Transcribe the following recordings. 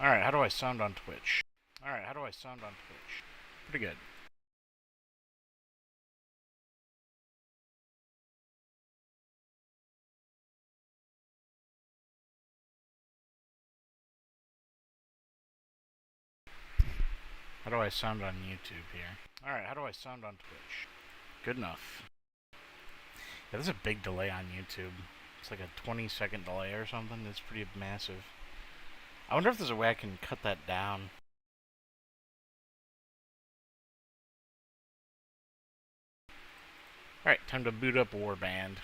Alright, how do I sound on Twitch? Alright, how do I sound on Twitch? Pretty good. How do I sound on YouTube here? Alright, how do I sound on Twitch? Good enough. Yeah, there's a big delay on YouTube. It's like a 20-second delay or something. It's pretty massive. I wonder if there's a way I can cut that down. Alright, time to boot up Warband.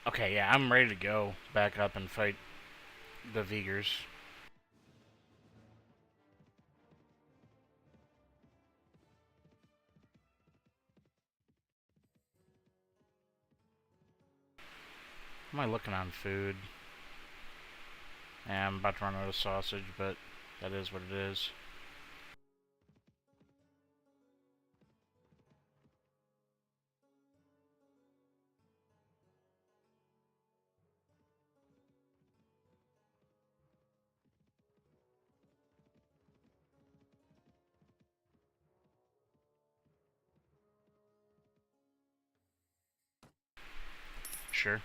Okay, yeah, I'm ready to go back up and fight the Vigors. How am I looking on food? Yeah, I'm about to run out of sausage, but that is what it is. Sure.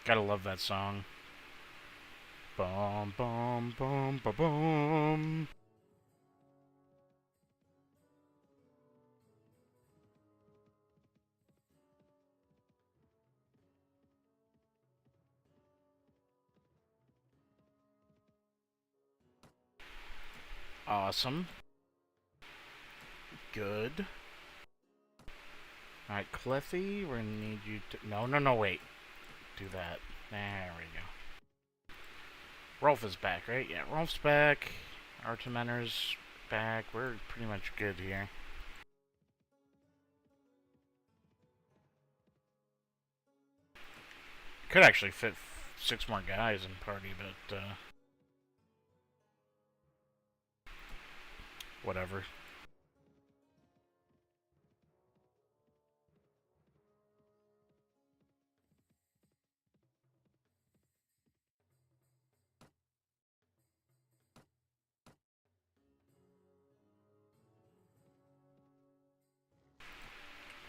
Gotta love that song. Bum bum bum ba bum. Awesome. Good. Alright, Cleffy, we're gonna need you to... No, wait. Do that. There we go. Rolf is back, right? Yeah, Rolf's back. Artemenor's back. We're pretty much good here. Could actually fit 6 more guys in party, but, whatever.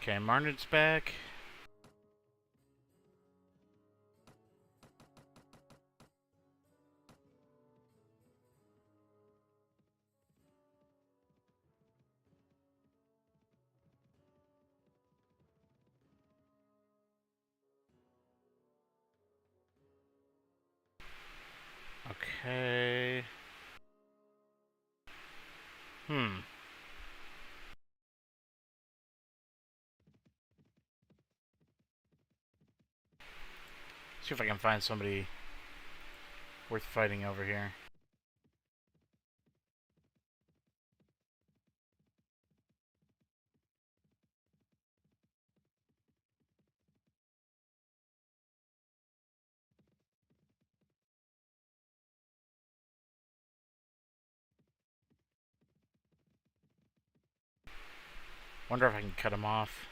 Okay, Marnard's back. Okay. See if I can find somebody worth fighting over here. Wonder if I can cut him off.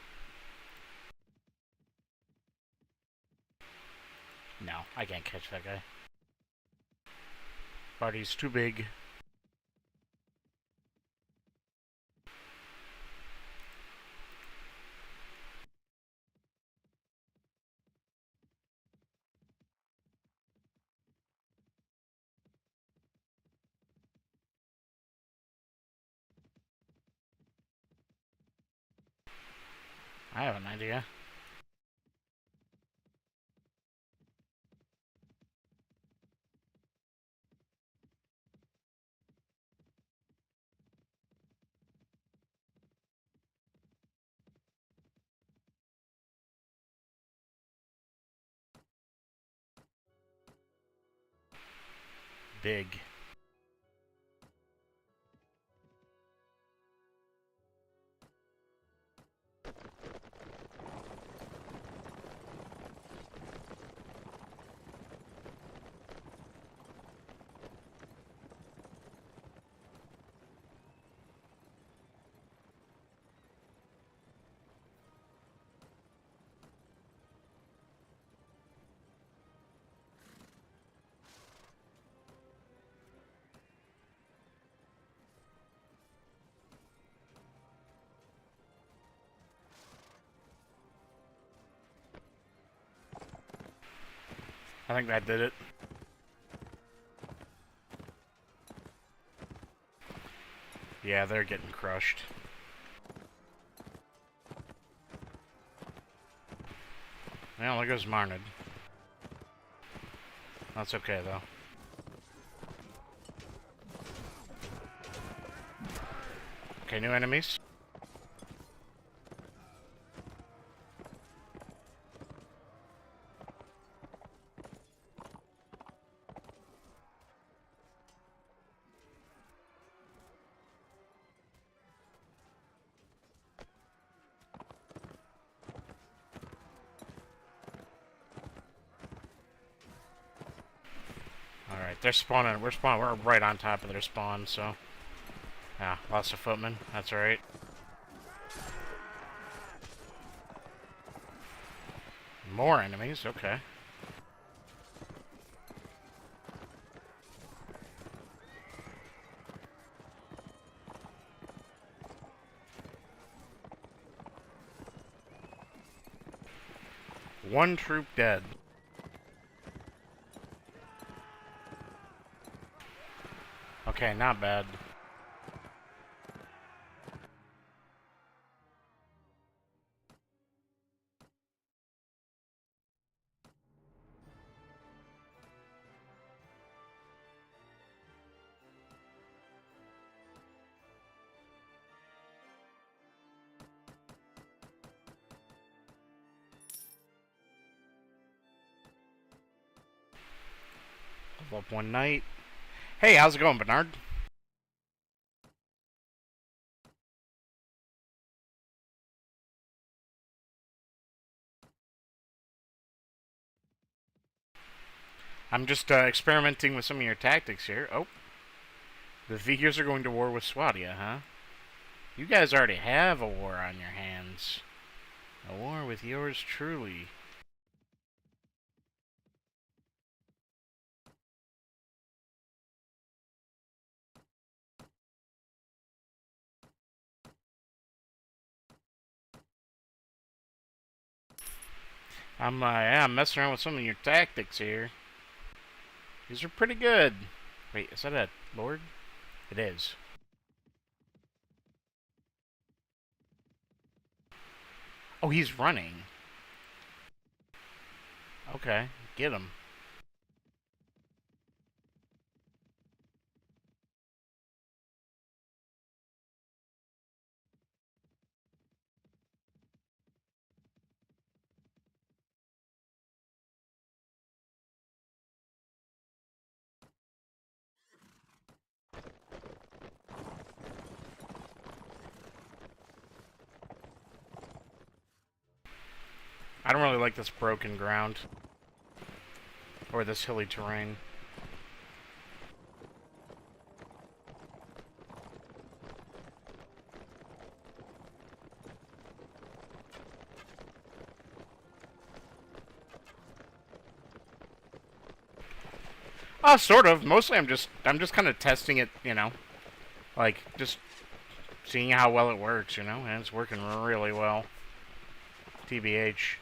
No, I can't catch that guy. Party's too big. I have an idea. big. I think that did it. Yeah, they're getting crushed. Well, there goes Marnid. That's okay, though. Okay, new enemies. Alright, they're spawning. We're right on top of their spawn, so... Yeah, lots of footmen. That's alright. More enemies, okay. One troop dead. Okay, not bad. Level up one night. Hey, how's it going, Bernard? I'm just experimenting with some of your tactics here. Oh. The Vikings are going to war with Swadia, huh? You guys already have a war on your hands. A war with yours truly. I'm messing around with some of your tactics here. These are pretty good. Wait, is that a lord? It is. Oh, he's running. Okay, get him. I don't really like this broken ground. Or this hilly terrain. Sort of. Mostly I'm just kind of testing it, you know. Like, just seeing how well it works, you know? And it's working really well. TBH.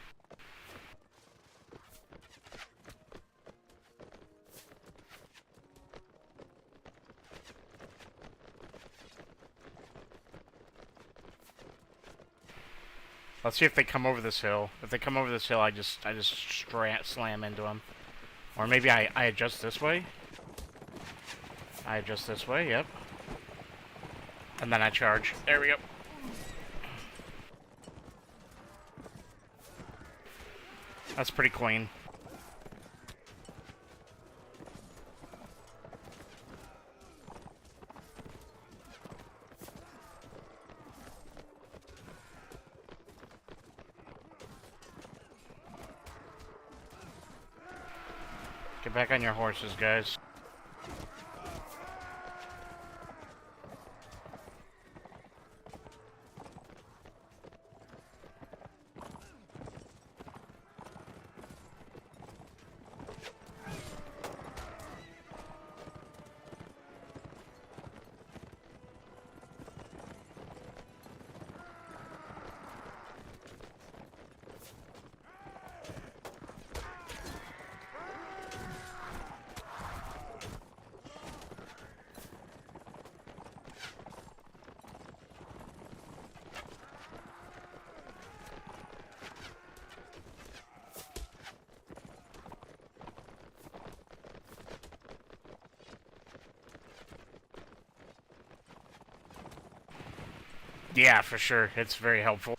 Let's see if they come over this hill. If they come over this hill, I just slam into them. Or maybe I adjust this way. I adjust this way, yep. And then I charge. There we go. That's pretty clean. back on your horses, guys. Yeah, for sure. It's very helpful.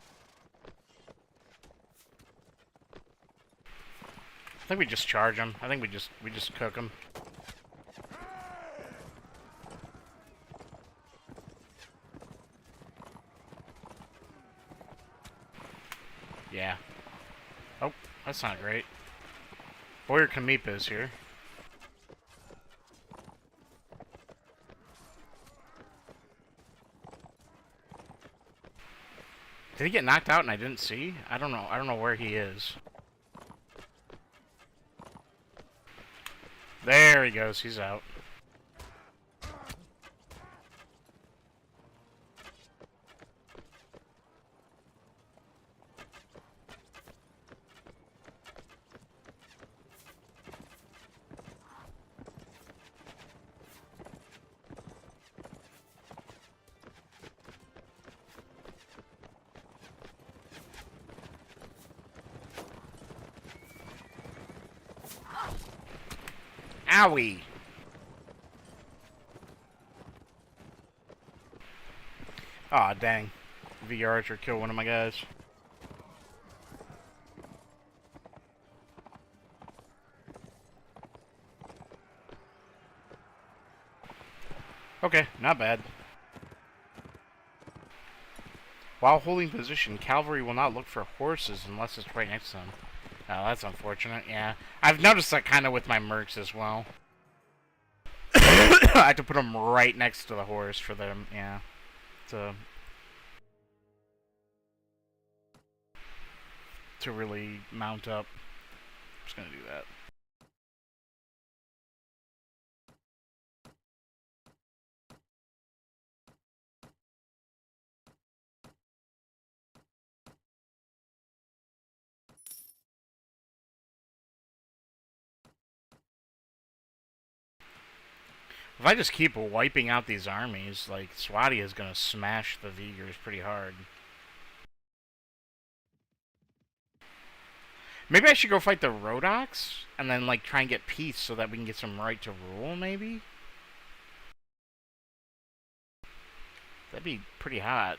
I think we just charge them. I think we just cook them. Yeah. Oh, that's not great. Warrior Kamipa is here. Did he get knocked out and I didn't see? I don't know. I don't know where he is. There he goes. He's out. Owie! Aw, dang. VR Archer killed one of my guys. Okay, not bad. While holding position, cavalry will not look for horses unless it's right next to them. Oh, that's unfortunate, yeah. I've noticed that kind of with my mercs as well. I have to put them right next to the horse for them, yeah. To really mount up. I'm just gonna do that. If I just keep wiping out these armies, like, Swati is gonna smash the Vigors pretty hard. Maybe I should go fight the Rhodoks, and then, like, try and get peace so that we can get some right to rule, maybe? That'd be pretty hot.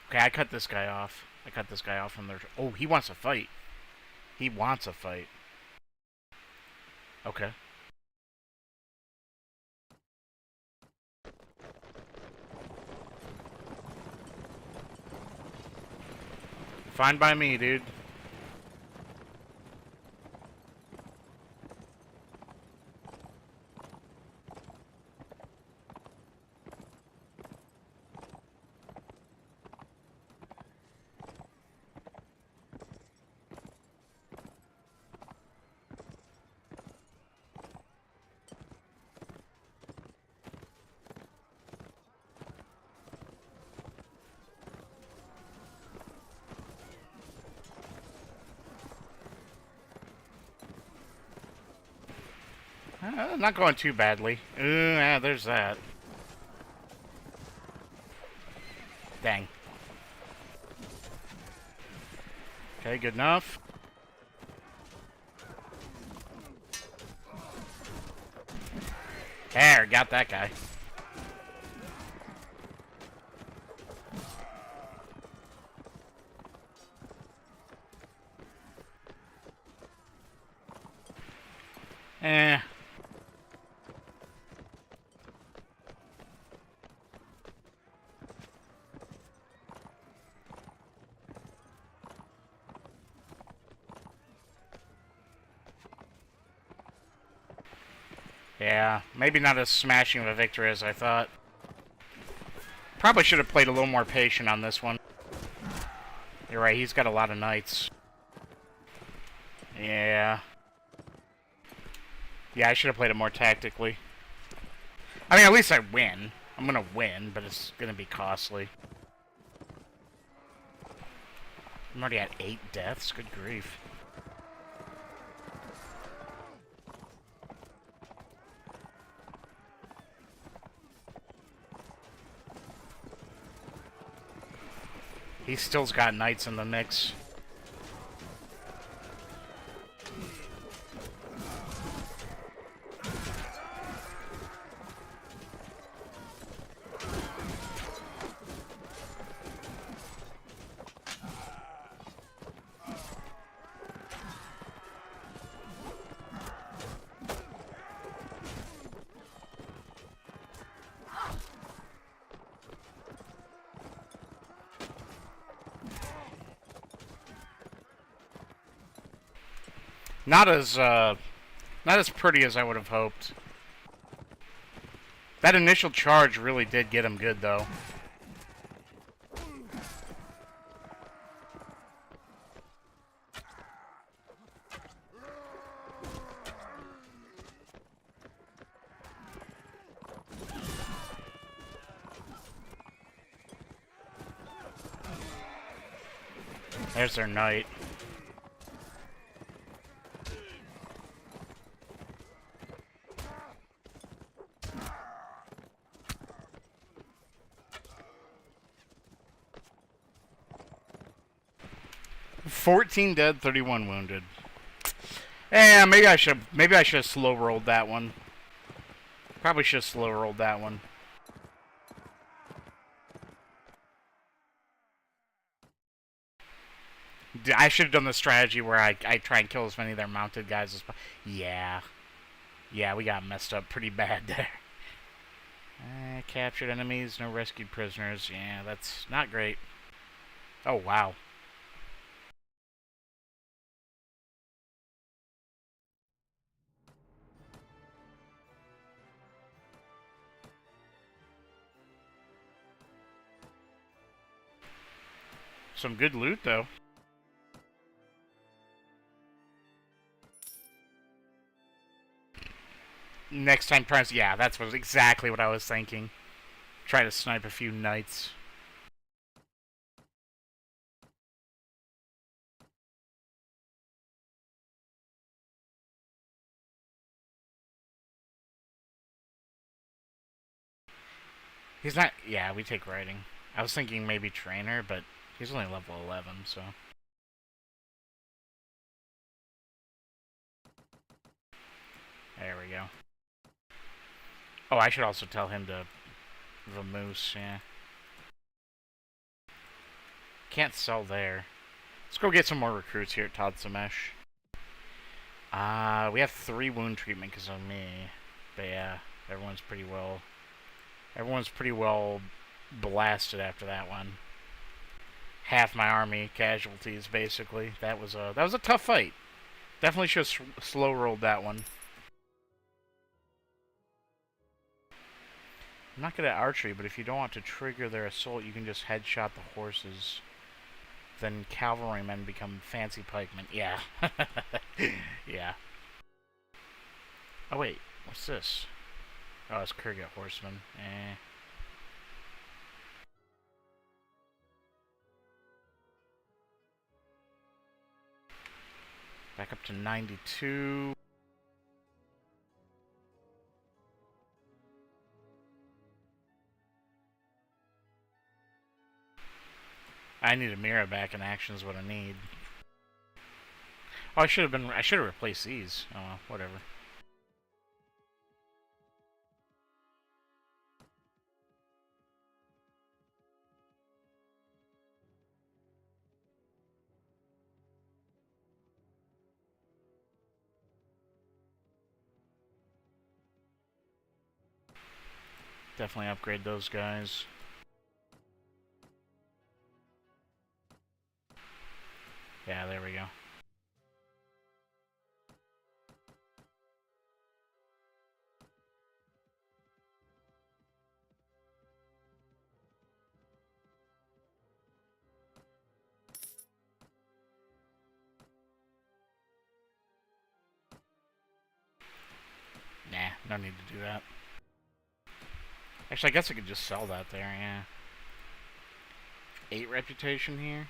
Okay, I cut this guy off. I cut this guy off from there. Oh, he wants a fight. He wants a fight. Okay. Fine by me, dude. Not going too badly. Yeah, there's that. Dang. Okay, good enough. There, got that guy. Eh. Yeah, maybe not as smashing of a victory as I thought. Probably should have played a little more patient on this one. You're right, he's got a lot of knights. Yeah. Yeah, I should have played it more tactically. I mean, at least I win. I'm gonna win, but it's gonna be costly. I'm already at 8 deaths. Good grief. He still's got knights in the mix. Not as pretty as I would have hoped. That initial charge really did get him good, though. There's their knight. "14 dead, 31 wounded." Yeah, maybe I should have slow rolled that one. Probably should have slow rolled that one. I should have done the strategy where I try and kill as many of their mounted guys as possible. Yeah. Yeah, we got messed up pretty bad there. Captured enemies, no rescued prisoners. Yeah, that's not great. Oh, wow. Some good loot, though. Next time, yeah, that's exactly what I was thinking. Try to snipe a few knights. He's not... Yeah, we take riding. I was thinking maybe trainer, but he's only level 11, so... There we go. Oh, I should also tell him to... Vamoose, yeah. Can't sell there. Let's go get some more recruits here at Tadsamesh. We have 3 wound treatment because of me. But yeah, everyone's pretty well blasted after that one. Half my army casualties, basically. That was a tough fight. Definitely should have slow rolled that one. I'm not good at archery, but if you don't want to trigger their assault, you can just headshot the horses. Then cavalrymen become fancy pikemen. Yeah. Yeah. Oh wait, what's this? Oh, it's Kurgat horsemen. Back up to 92. I need a Mira back in action is what I need. Oh, I should have replaced these. Oh well, whatever. Definitely upgrade those guys. Yeah, there we go. No need to do that. Actually, I guess I could just sell that there, yeah. 8 reputation here.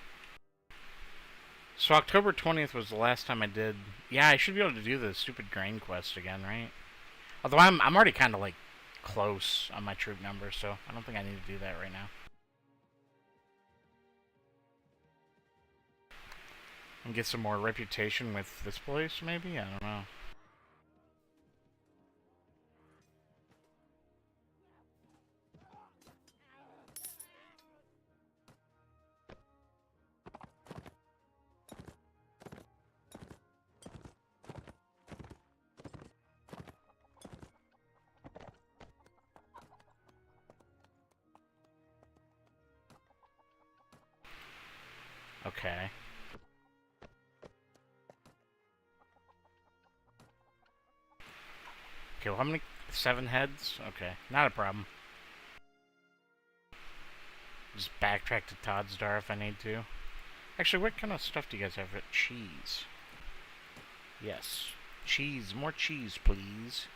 So October 20th was the last time I did... Yeah, I should be able to do the stupid grain quest again, right? Although I'm already kind of, like, close on my troop number, so I don't think I need to do that right now. And get some more reputation with this place, maybe? I don't know. Okay. Okay, well, how many? 7 heads? Okay, not a problem. Just backtrack to Toddstar if I need to. Actually, what kind of stuff do you guys have? Cheese. Yes. Cheese. More cheese, please.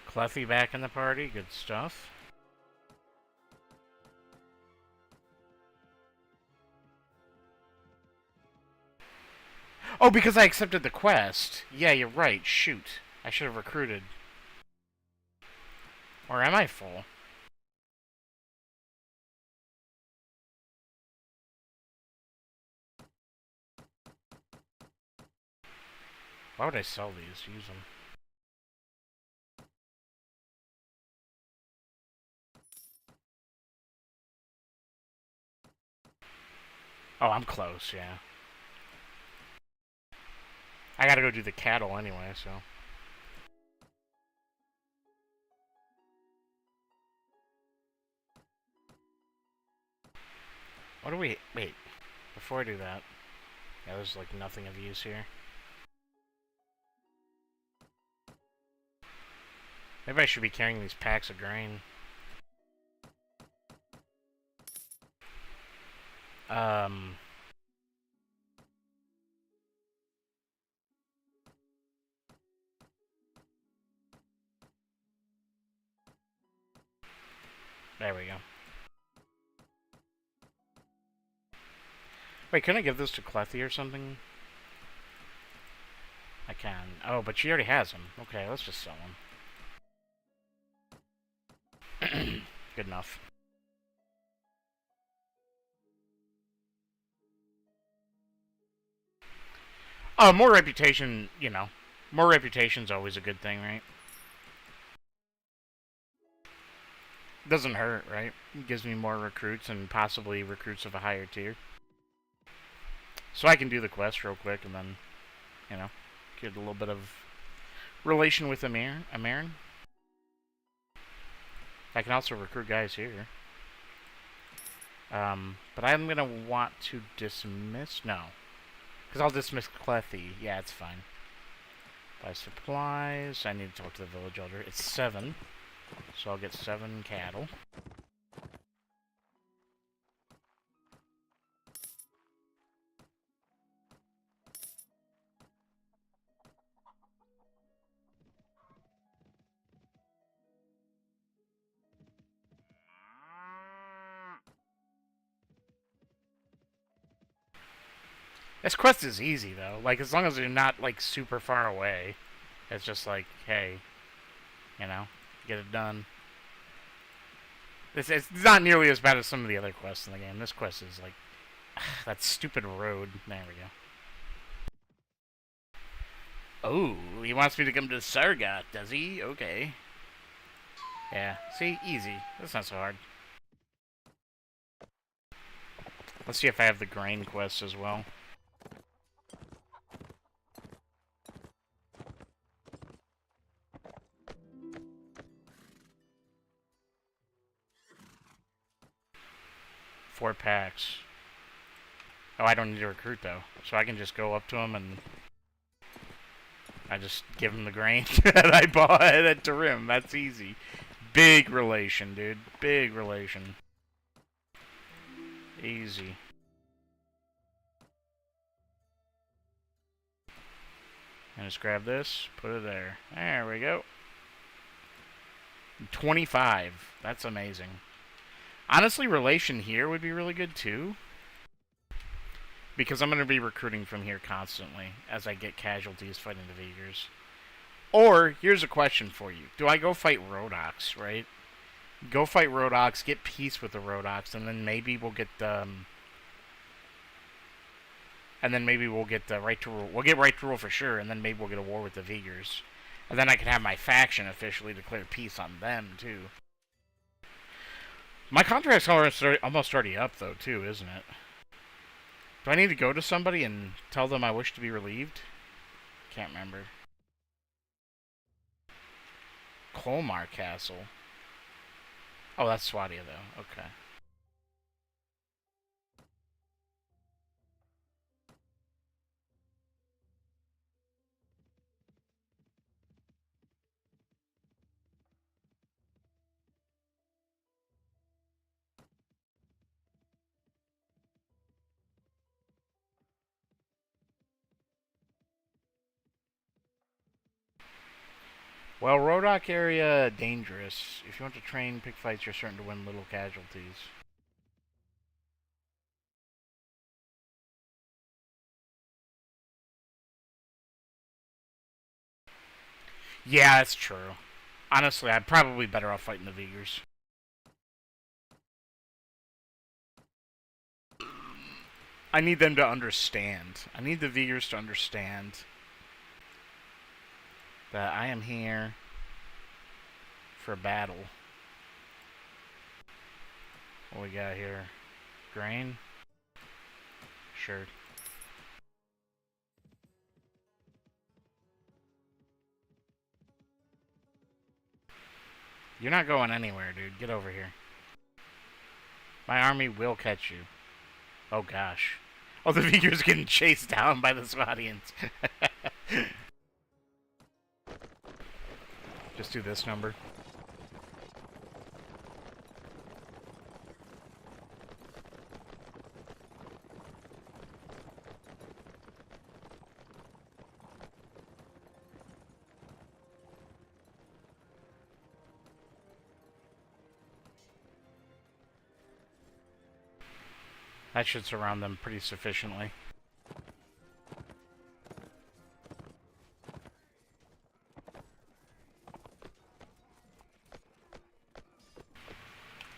Cleffy back in the party. Good stuff. Oh, because I accepted the quest. Yeah, you're right. Shoot. I should have recruited. Or am I full? Why would I sell these? Use them. Oh, I'm close, yeah. I gotta go do the cattle anyway, so... What do we... Wait. Before I do that... Yeah, there's like nothing of use here. Maybe I should be carrying these packs of grain. There we go. Wait, can I give this to Clethy or something? I can. Oh, but she already has them. Okay, let's just sell them. Good enough. More reputation, you know. More reputation's always a good thing, right? Doesn't hurt, right? It gives me more recruits and possibly recruits of a higher tier. So I can do the quest real quick and then, you know, get a little bit of relation with Amirin. I can also recruit guys here. But I'm gonna want to dismiss... No. Because I'll dismiss Clethy. Yeah, it's fine. Buy supplies. I need to talk to the village elder. It's 7. So I'll get 7 cattle. This quest is easy, though. Like, as long as you're not, like, super far away. It's just like, hey, you know, get it done. It's not nearly as bad as some of the other quests in the game. This quest is, like, that stupid road. There we go. Oh, he wants me to come to Sargot, does he? Okay. Yeah, see? Easy. That's not so hard. Let's see if I have the grain quest as well. Four packs. Oh, I don't need to recruit, though. So I can just go up to him and... I just give him the grain that I bought at Tarim. That's easy. Big relation, dude. Big relation. Easy. And just grab this, put it there. There we go. 25. That's amazing. Honestly, relation here would be really good too. Because I'm going to be recruiting from here constantly as I get casualties fighting the Vigors. Or, here's a question for you. Do I go fight Rhodoks, right? Go fight Rhodoks, get peace with the Rhodoks, and then maybe we'll get right to rule. We'll get right to rule for sure, and then maybe we'll get a war with the Vigors. And then I can have my faction officially declare peace on them, too. My contract's almost already up, though, too, isn't it? Do I need to go to somebody and tell them I wish to be relieved? Can't remember. Colmar Castle. Oh, that's Swadia, though. Okay. Well, Rhodok area, dangerous. If you want to train, pick fights, you're certain to win little casualties. Yeah, that's true. Honestly, I'm probably better off fighting the Vigors. I need them to understand. I need the Vigors to understand that I am here for battle. What we got here? Grain? Sure. You're not going anywhere, dude. Get over here. My army will catch you. Oh, gosh. Oh, the Vigor's getting chased down by the Svadians. Just do this number. That should surround them pretty sufficiently.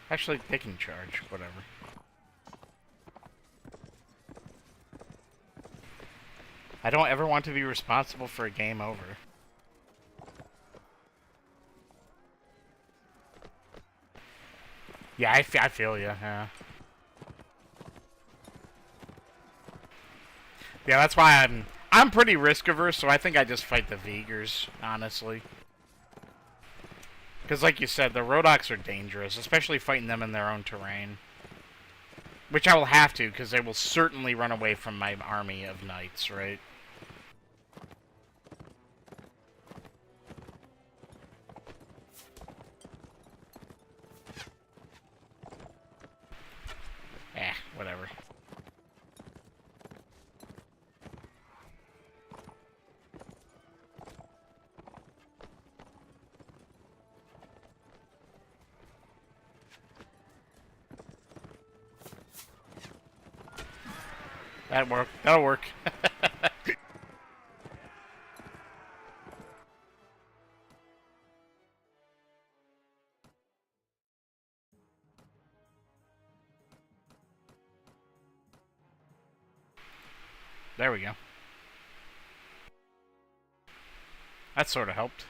Actually, they can charge. Whatever. I don't ever want to be responsible for a game over. Yeah, I feel you. Yeah. Yeah, that's why I'm pretty risk averse, so I think I just fight the Vigors, honestly. Because like you said, the Rhodoks are dangerous, especially fighting them in their own terrain. Which I will have to, because they will certainly run away from my army of knights, right? Whatever. That'll work. That'll work. There we go. That sort of helped.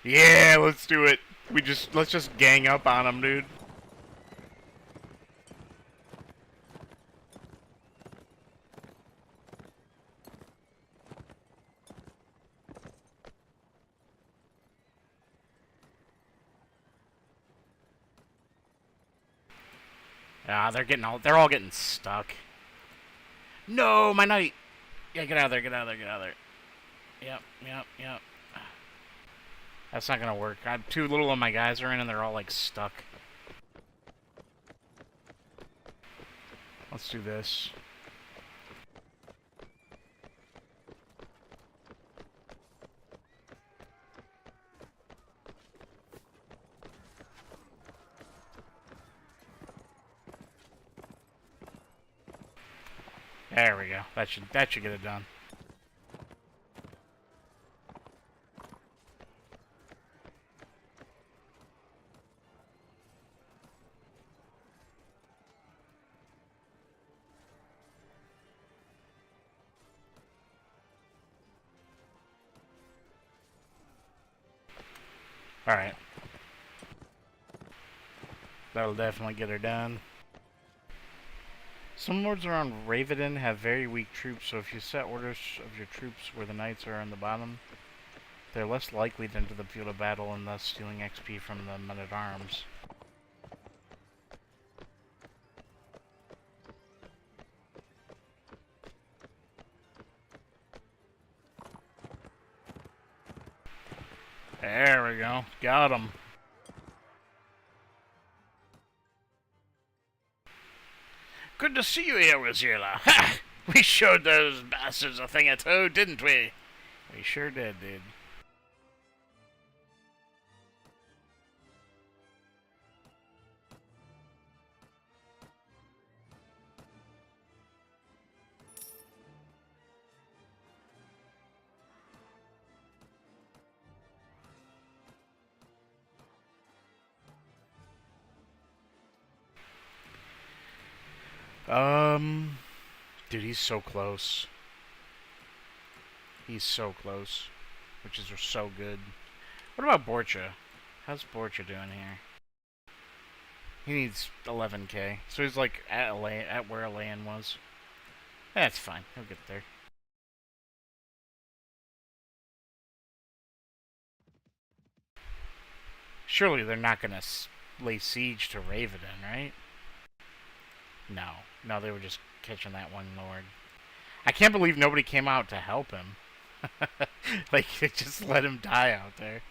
Yeah, let's do it. Let's just gang up on them, dude. Ah, they're all getting stuck. No, my knight. Yeah, get out of there, get out of there, get out of there. Yep, yep, yep. That's not gonna work. Too little of my guys are in and they're all like stuck. Let's do this. There we go. That should get it done. Alright. That'll definitely get her done. Some lords around Ravedan have very weak troops, so if you set orders of your troops where the knights are on the bottom, they're less likely to enter the field of battle and thus stealing XP from the men-at-arms. There we go. Got him. Good to see you here, Wazirla. Ha! We showed those bastards a thing or two, didn't we? We sure did, dude. Dude, he's so close. He's so close. Which is so good. What about Borcha? How's Borcha doing here? He needs 11k. So he's like at where Elaine was. That's fine. He'll get there. Surely they're not gonna lay siege to Ravedan, right? No. No, they were just catching that one lord. I can't believe nobody came out to help him. Like, they just let him die out there.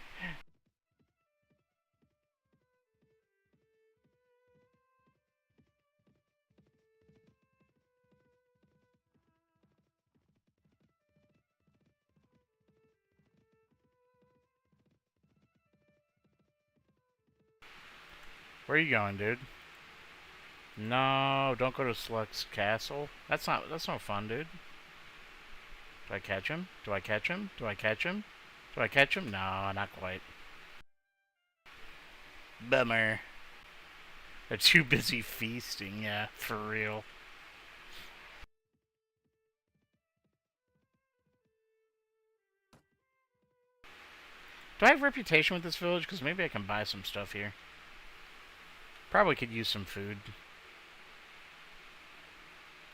Where are you going, dude? No, don't go to Sluck's castle. That's no fun, dude. Do I catch him? Do I catch him? Do I catch him? Do I catch him? No, not quite. Bummer. They're too busy feasting, yeah, for real. Do I have reputation with this village? Because maybe I can buy some stuff here. Probably could use some food.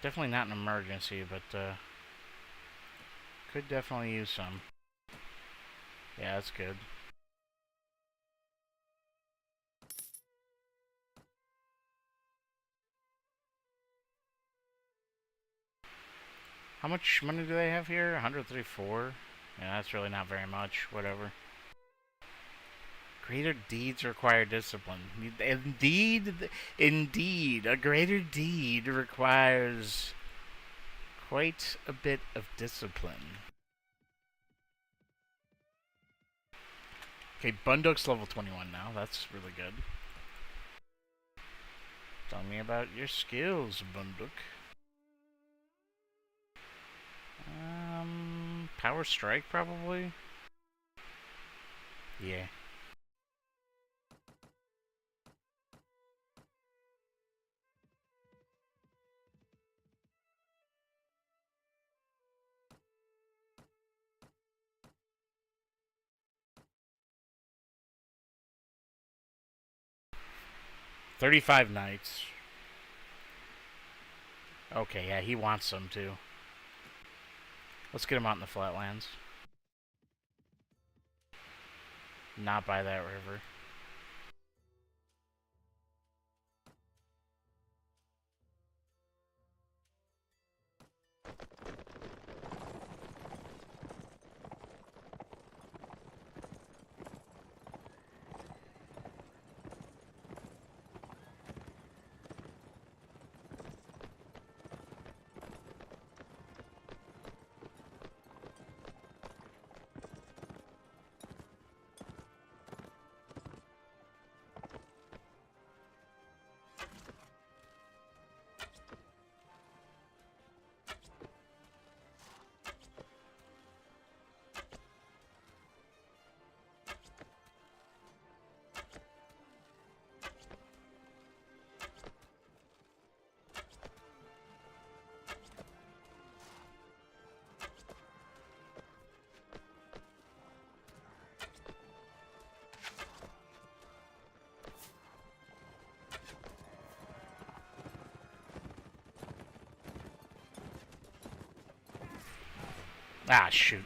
Definitely not an emergency, but could definitely use some. Yeah, that's good. How much money do they have here? 134? Yeah, that's really not very much. Whatever. Greater deeds require discipline. Indeed, a greater deed requires quite a bit of discipline. Okay, Bunduk's level 21 now. That's really good. Tell me about your skills, Bunduk. Power Strike, probably? Yeah. $35 knights. Okay, yeah, he wants some too. Let's get him out in the flatlands. Not by that river. Ah, shoot.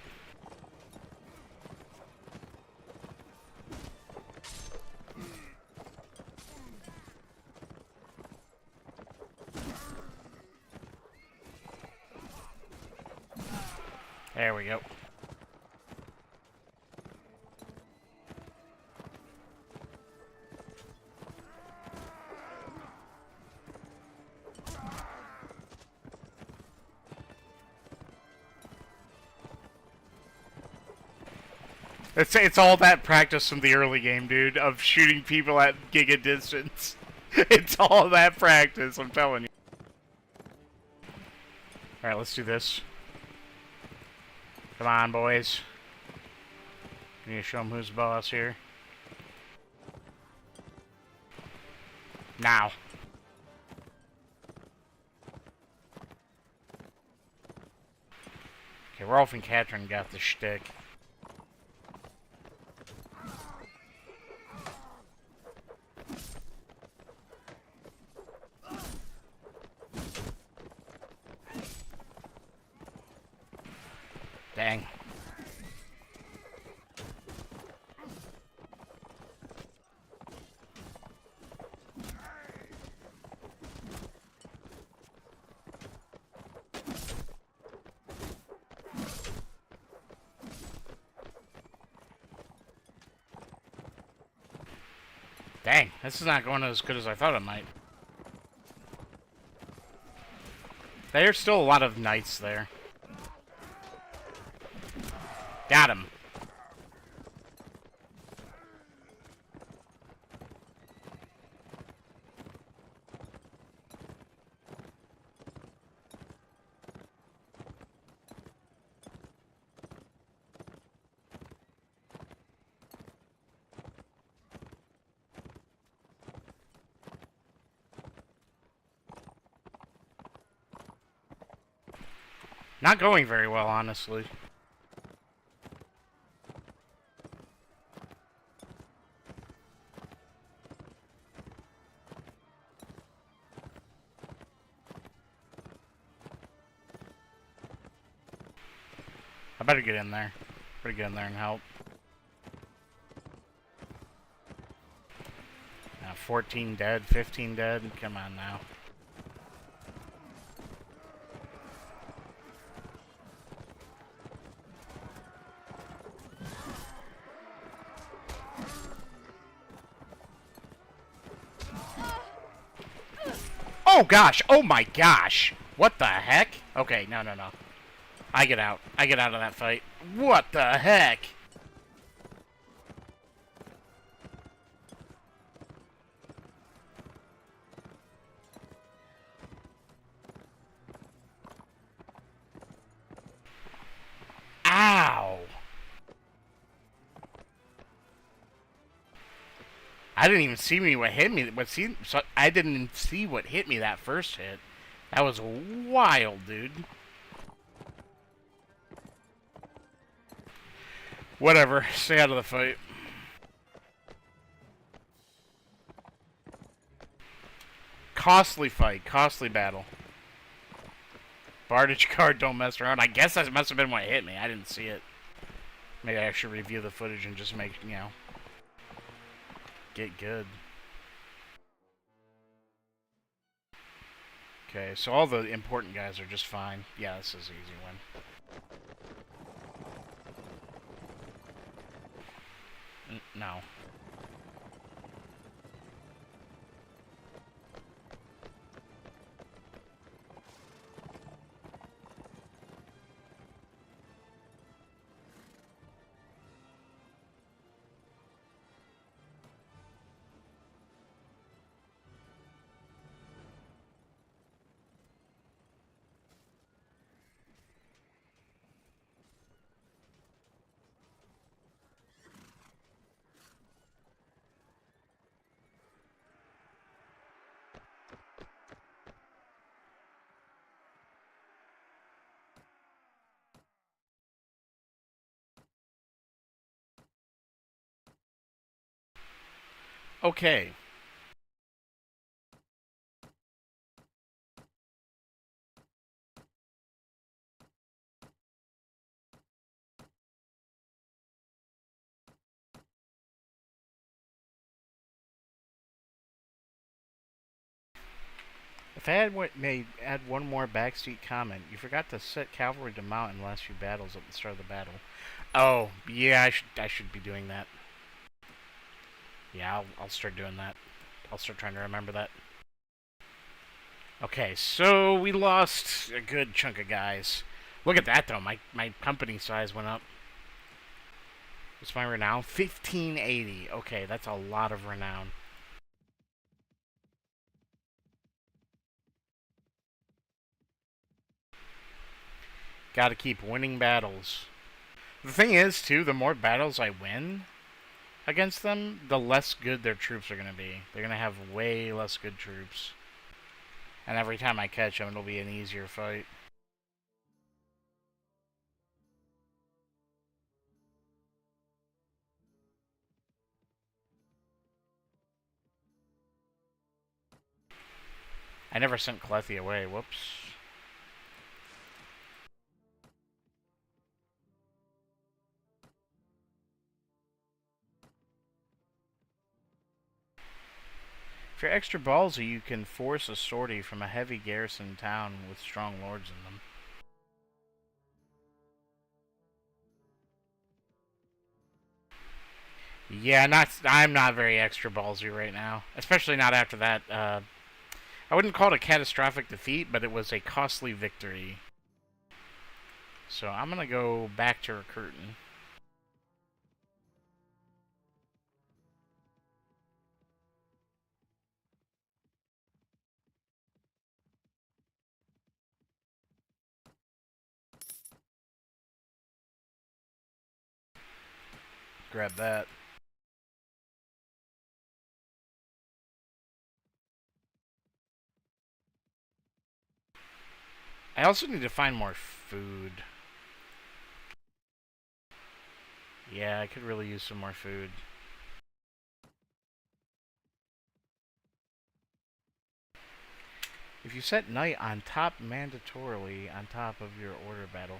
There we go. It's all that practice from the early game, dude, of shooting people at giga distance. It's all that practice, I'm telling you. Alright, let's do this. Come on, boys. We need to show them who's boss here. Now. Okay, Rolf and Katrin got the shtick. Dang. Dang, this is not going as good as I thought it might. There's still a lot of knights there. Got him. Not going very well, honestly. I better get in there. Better get in there and help. 14 dead, 15 dead. Come on now. Oh gosh! Oh my gosh! What the heck? Okay, no. I get out. I get out of that fight. What the heck? Ow! I didn't even see what hit me. I didn't see what hit me that first hit. That was wild, dude. Whatever. Stay out of the fight. Costly fight. Costly battle. Bardage card, don't mess around. I guess that must have been what hit me. I didn't see it. Maybe I should review the footage and just make, get good. Okay, so all the important guys are just fine. Yeah, this is an easy one. No. Okay. may add one more backseat comment. You forgot to set cavalry to mount in the last few battles at the start of the battle. Oh, yeah, I should be doing that. Yeah, I'll start doing that. I'll start trying to remember that. Okay, so we lost a good chunk of guys. Look at that, though. My company size went up. What's my renown? 1580. Okay, that's a lot of renown. Gotta keep winning battles. The thing is, too, the more battles I win against them, the less good their troops are gonna be. They're gonna have way less good troops. And every time I catch them, it'll be an easier fight. I never sent Clethy away. Whoops. If you're extra ballsy, you can force a sortie from a heavy garrison town with strong lords in them. Yeah, I'm not very extra ballsy right now. Especially not after that, I wouldn't call it a catastrophic defeat, but it was a costly victory. So I'm gonna go back to recruiting. Grab that. I also need to find more food. Yeah, I could really use some more food. If you set knight on top mandatorily on top of your order battle.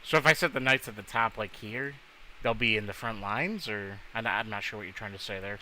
So if I set the knights at the top like here, they'll be in the front lines, or I'm not sure what you're trying to say there.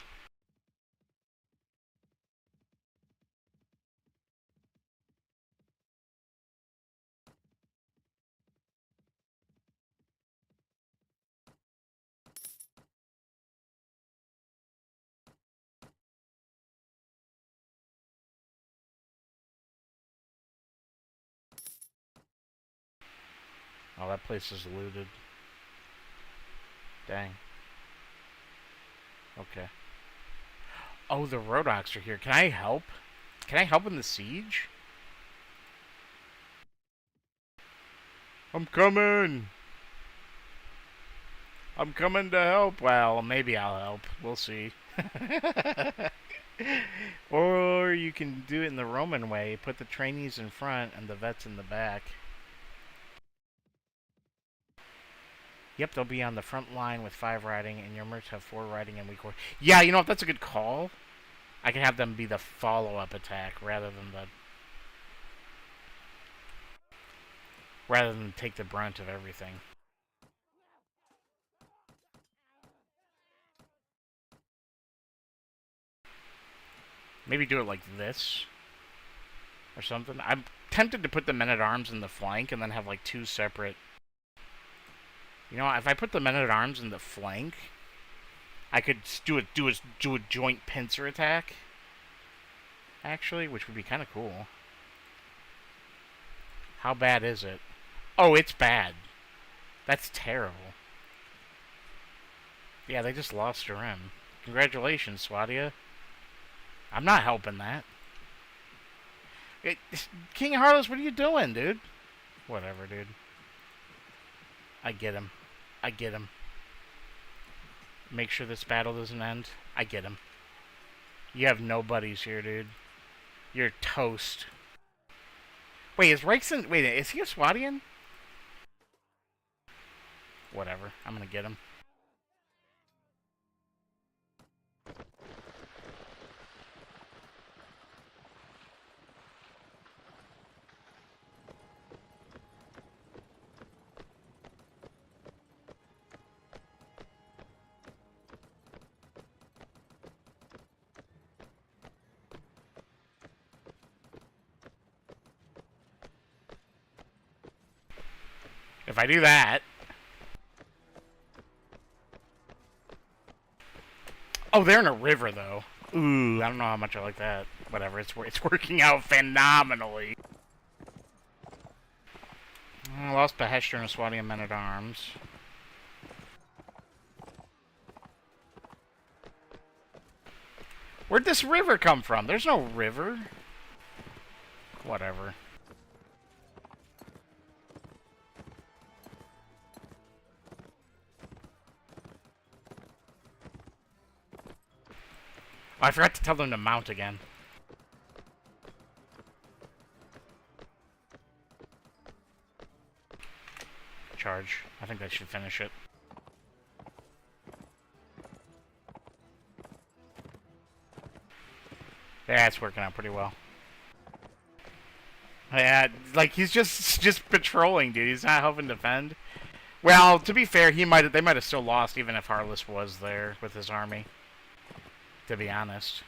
Oh, that place is looted. Dang. Okay. Oh, the Rodox are here. Can I help? Can I help in the siege? I'm coming! I'm coming to help. Well, maybe I'll help. We'll see. Or you can do it in the Roman way. Put the trainees in front and the vets in the back. Yep, they'll be on the front line with 5 riding, and your mercs have 4 riding and weak horse. Yeah, you know what? That's a good call. I can have them be the follow-up attack rather than take the brunt of everything. Maybe do it like this or something. I'm tempted to put the men-at-arms in the flank and then have like 2 separate. You know, if I put the men-at-arms in the flank, I could do a joint pincer attack. Actually, which would be kind of cool. How bad is it? Oh, it's bad. That's terrible. Yeah, they just lost a rim. Congratulations, Swadia. I'm not helping that. King Harlos, what are you doing, dude? Whatever, dude. I get him. I get him. Make sure this battle doesn't end. I get him. You have no buddies here, dude. You're toast. Wait, is Rexon... Wait, is he a Swadian? Whatever. I'm gonna get him. If I do that... Oh, they're in a river, though. Ooh, I don't know how much I like that. Whatever, it's working out phenomenally. I lost Beheshter and Swadian men-at-arms. Where'd this river come from? There's no river. Whatever. Oh, I forgot to tell them to mount again. Charge. I think that should finish it. Yeah, it's working out pretty well. Yeah, like he's just patrolling, dude. He's not helping defend. Well, to be fair, they might have still lost even if Harless was there with his army. To be honest.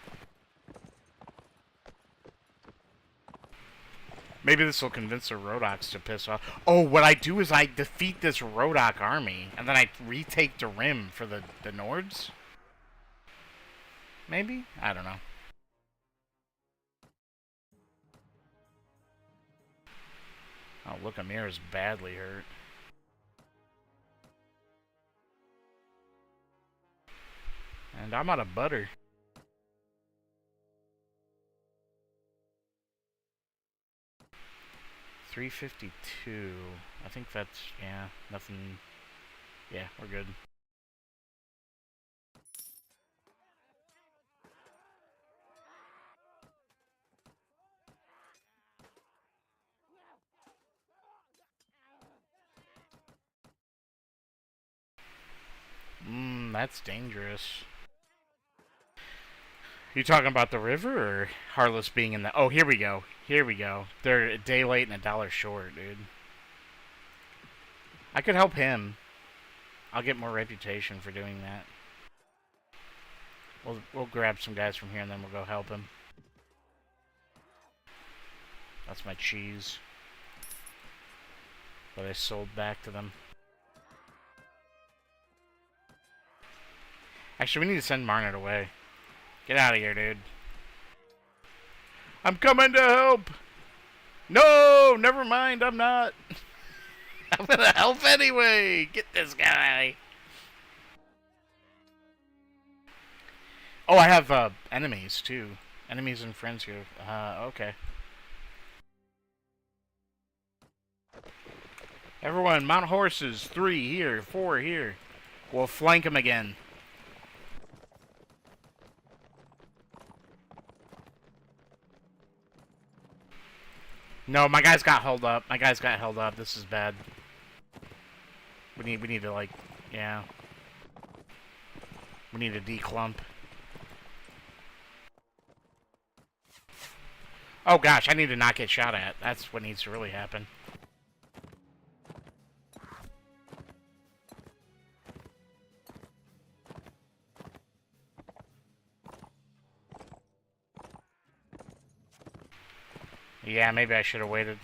Maybe this will convince the Rodoks to piss off. Oh, what I do is I defeat this Rodok army, and then I retake the Rim for the Nords? Maybe? I don't know. Oh, look, Amir is badly hurt. And I'm out of butter. $352. I think that's, yeah, nothing. Yeah, we're good. That's dangerous. You talking about the river or Harless being in the... Oh, here we go. Here we go. They're a day late and $1 short, dude. I could help him. I'll get more reputation for doing that. We'll grab some guys from here and then we'll go help him. That's my cheese. That I sold back to them. Actually, we need to send Marnet away. Get out of here, dude. I'm coming to help! No! Never mind, I'm not. I'm gonna help anyway! Get this guy! Oh, I have, enemies, too. Enemies and friends here. Okay. Everyone, mount horses. 3 here, 4 here. We'll flank them again. No, my guys got held up. My guys got held up. This is bad. We need to, like, yeah. We need to declump. Oh gosh, I need to not get shot at. That's what needs to really happen. Yeah, maybe I should have waited.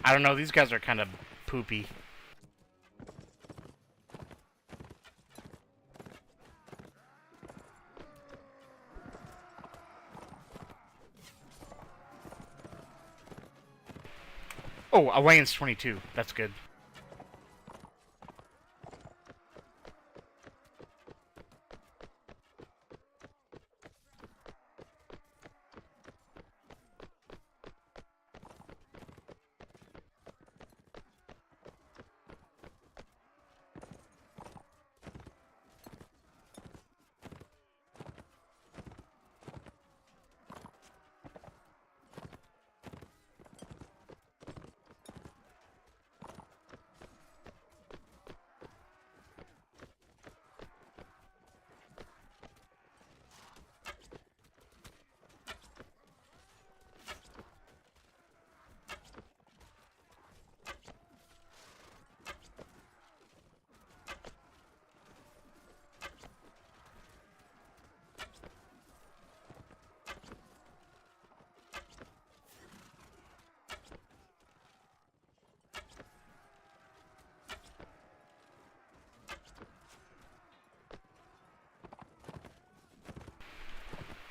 I don't know, these guys are kind of poopy. Oh, Alliance 22. That's good.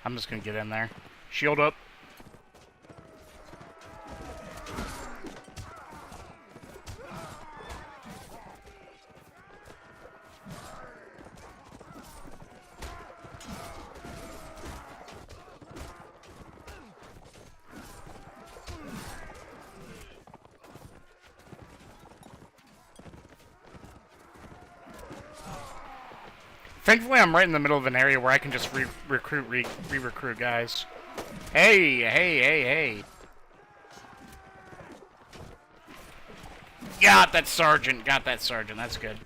I'm just gonna get in there. Shield up. Thankfully, I'm right in the middle of an area where I can just re-recruit guys. Hey, hey, hey, hey. Got that sergeant. Got that sergeant. That's good.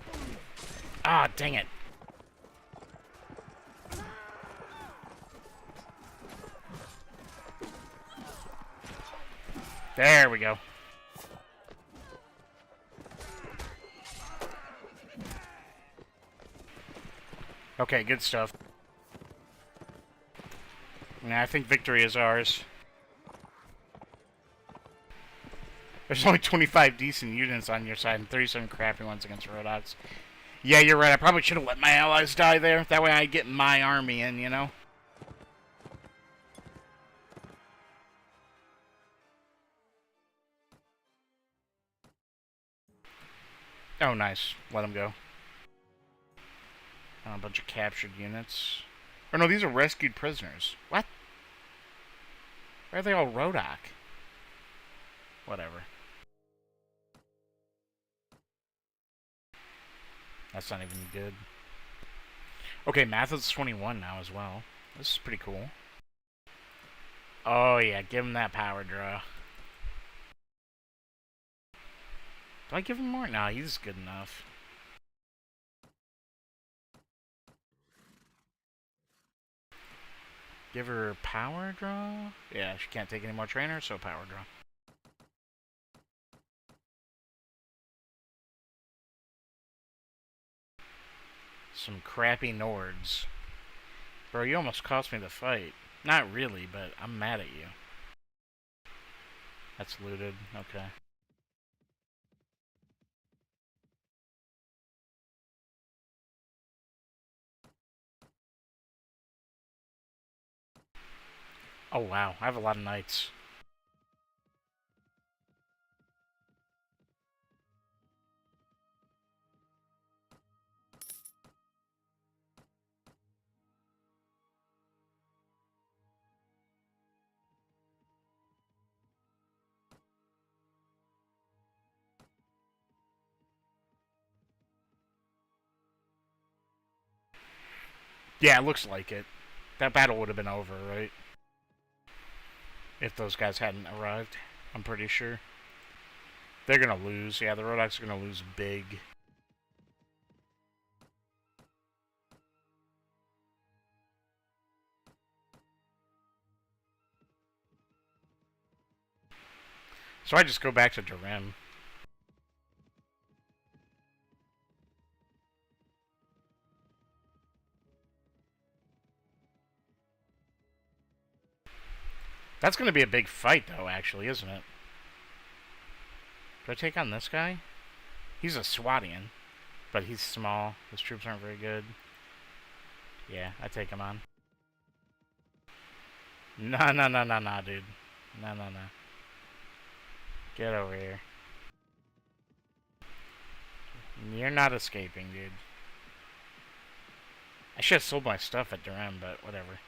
Ah, dang it. There we go. Okay, good stuff. Yeah, I think victory is ours. There's only 25 decent units on your side and 37 crappy ones against Rodox. Yeah, you're right. I probably should have let my allies die there. That way I get my army in, you know? Oh, nice. Let them go. A bunch of captured units. Or no, these are rescued prisoners. What? Why are they all Rodoc? Whatever. That's not even good. Okay, math is 21 now as well. This is pretty cool. Oh yeah, give him that power draw. Do I give him more? Nah, he's good enough. Give her power draw? Yeah, she can't take any more trainers, so power draw. Some crappy Nords. Bro, you almost cost me the fight. Not really, but I'm mad at you. That's looted. Okay. Oh wow, I have a lot of knights. Yeah, it looks like it. That battle would have been over, right? If those guys hadn't arrived. I'm pretty sure. They're gonna lose. Yeah, the Rodox are gonna lose big. So I just go back to Durham. That's gonna be a big fight, though, actually, isn't it? Do I take on this guy? He's a Swatian, but he's small. His troops aren't very good. Yeah, I take him on. No, no, no, no, no, dude. No, no, no. Get over here. You're not escaping, dude. I should have sold my stuff at Durham, but whatever.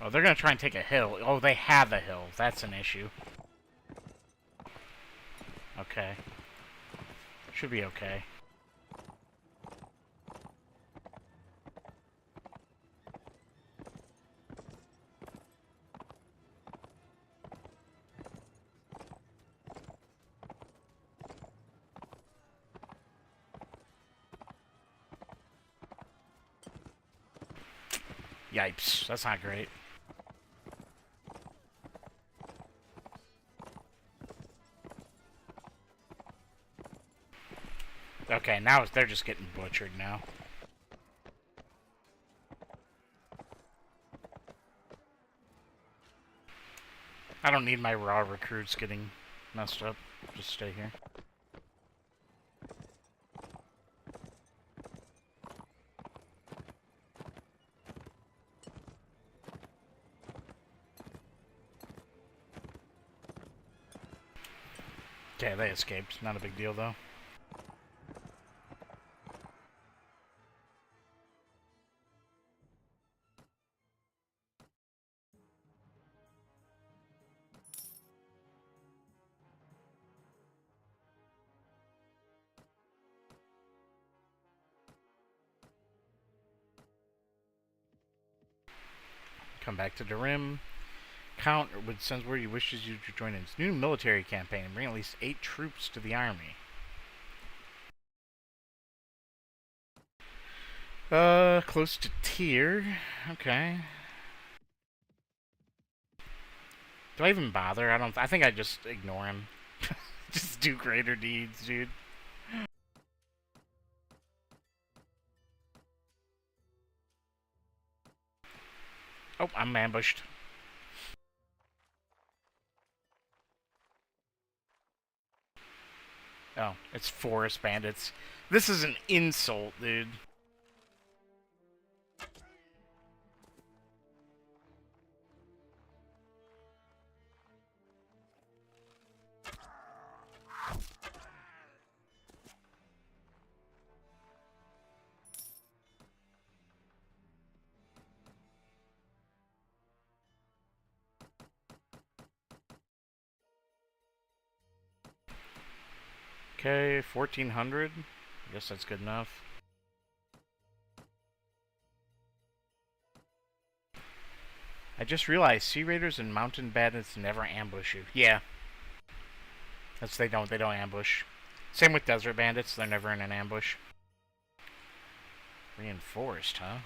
Oh, they're gonna try and take a hill. Oh, they have a hill. That's an issue. Okay. Should be okay. Yipes. That's not great. Okay, now they're just getting butchered now. I don't need my raw recruits getting messed up. Just stay here. Okay, they escaped. Not a big deal, though. Come back to Darim. Count would send where he wishes you to join in his new military campaign and bring at least 8 troops to the army. Close to tier. Okay. Do I even bother? I think I just ignore him. Just do greater deeds, dude. Oh, I'm ambushed. Oh, it's forest bandits. This is an insult, dude. Okay, 1400. I guess that's good enough. I just realized Sea Raiders and Mountain Bandits never ambush you. Yeah. They don't ambush. Same with Desert Bandits, they're never in an ambush. Reinforced, huh?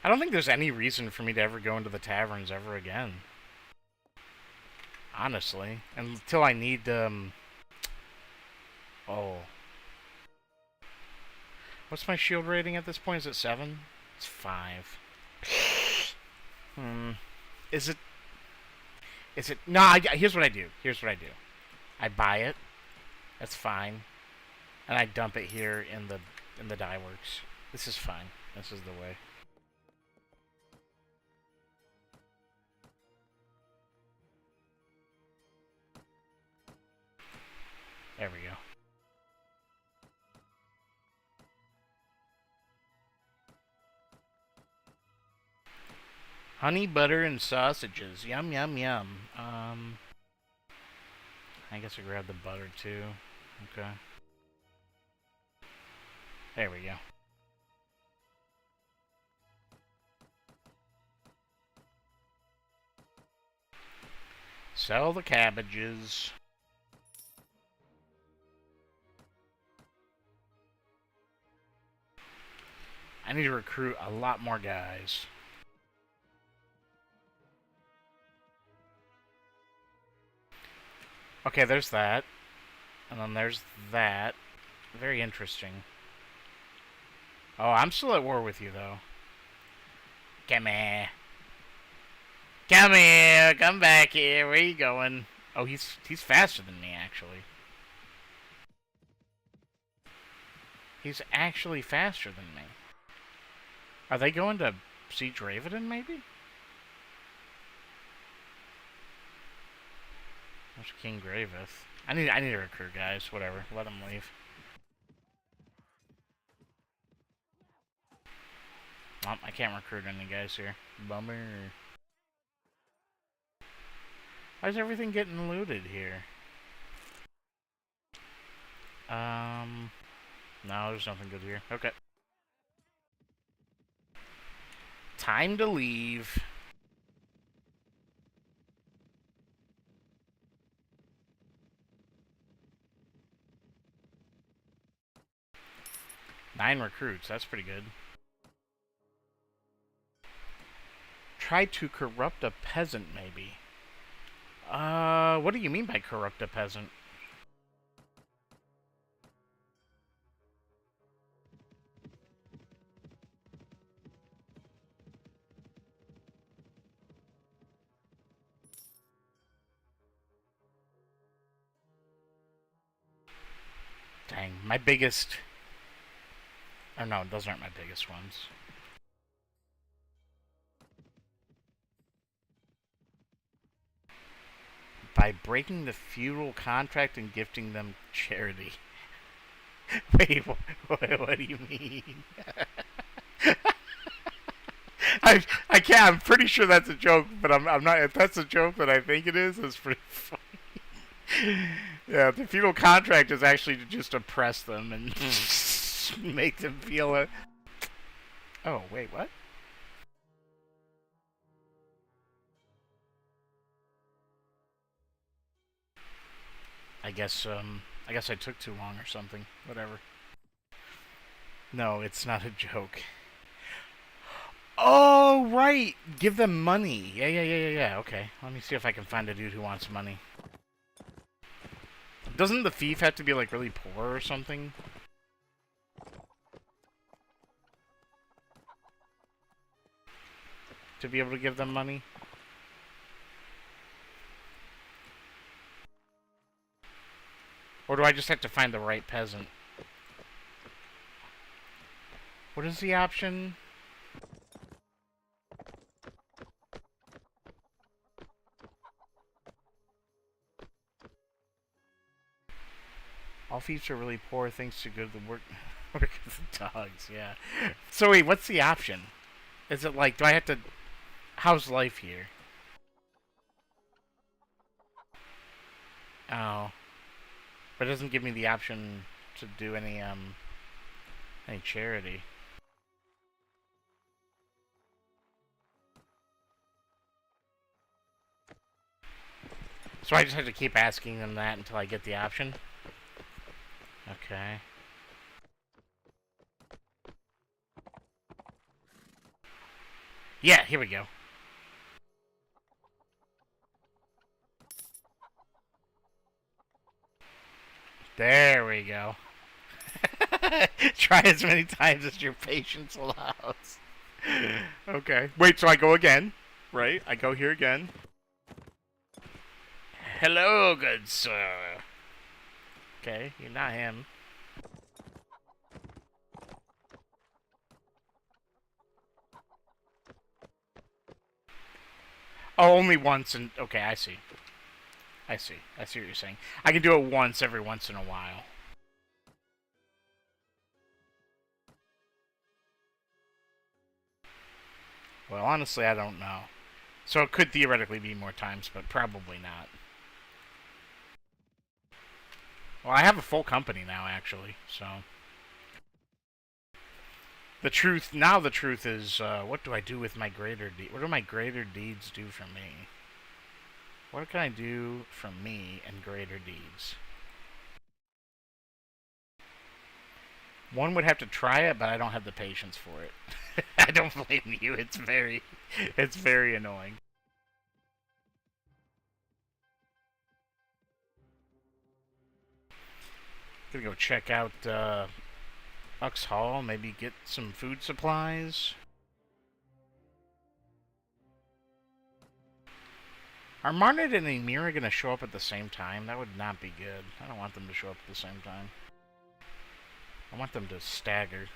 I don't think there's any reason for me to ever go into the taverns ever again. Honestly. Until I need, Oh. What's my shield rating at this point? Is it 7? It's 5. Is it... No, here's what I do. I buy it. That's fine. And I dump it here in the dye works. This is fine. This is the way. There we go. Honey, butter, and sausages. Yum, yum, yum. I guess I grab the butter too. Okay. There we go. Sell the cabbages. I need to recruit a lot more guys. Okay, there's that. And then there's that. Very interesting. Oh, I'm still at war with you, though. Come here. Come here. Come back here. Where are you going? Oh, he's faster than me, actually. He's actually faster than me. Are they going to siege Raven, maybe? There's King Graveth. I need to recruit guys. Whatever. Let them leave. Well, I can't recruit any guys here. Bummer. Why is everything getting looted here? No, there's nothing good here. Okay. Time to leave. Nine recruits, that's pretty good. Try to corrupt a peasant, maybe. What do you mean by corrupt a peasant? Dang, my biggest... Oh no, those aren't my biggest ones. By breaking the feudal contract and gifting them charity. Wait, what do you mean? I can't. I'm pretty sure that's a joke, but I'm not. If that's a joke that I think it is, it's pretty funny. Yeah, the feudal contract is actually to just oppress them and make them feel it. Oh wait, what? I guess I took too long or something. Whatever. No, it's not a joke. Oh, right! Give them money. Yeah. Okay. Let me see if I can find a dude who wants money. Doesn't the thief have to be, like, really poor or something? To be able to give them money? Or do I just have to find the right peasant? What is the option? All thieves are really poor thanks to go to the work of the dogs, yeah. So wait, what's the option? Is it like, do I have to... How's life here? Oh. But it doesn't give me the option to do any charity. So I just have to keep asking them that until I get the option? Okay. Yeah, here we go. There we go. Try as many times as your patience allows. Okay. Wait, so I go again, right? I go here again. Hello, good sir. Okay, you're not him. Oh, only once and... Okay, I see. I see what you're saying. I can do it once every once in a while. Well, honestly, I don't know. So it could theoretically be more times, but probably not. Well, I have a full company now, actually, so... The truth is, what do I do with my greater deeds? What do my greater deeds do for me? What can I do for me and greater deeds? One would have to try it, but I don't have the patience for it. I don't blame you. It's very annoying. Gonna go check out Bucks Hall. Maybe get some food supplies. Are Marnet and Emira gonna show up at the same time? That would not be good. I don't want them to show up at the same time. I want them to stagger.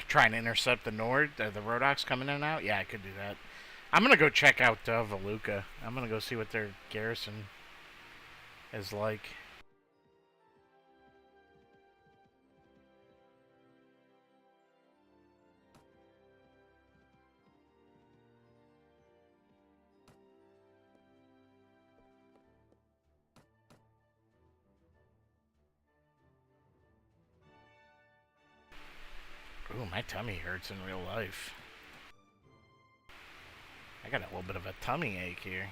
Try and intercept the Nord, the Rodox coming in and out? Yeah, I could do that. I'm gonna go check out Valuka. I'm gonna go see what their garrison is like. Ooh, my tummy hurts in real life. I got a little bit of a tummy ache here.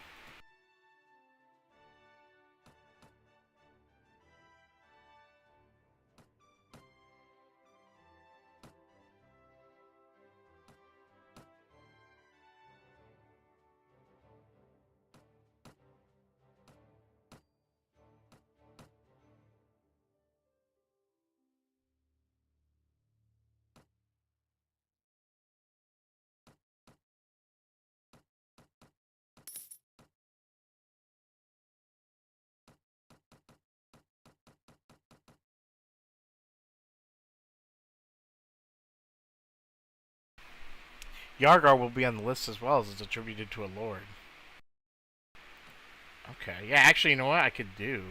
Yargar will be on the list as well as it's attributed to a lord. Okay, yeah, actually, you know what I could do?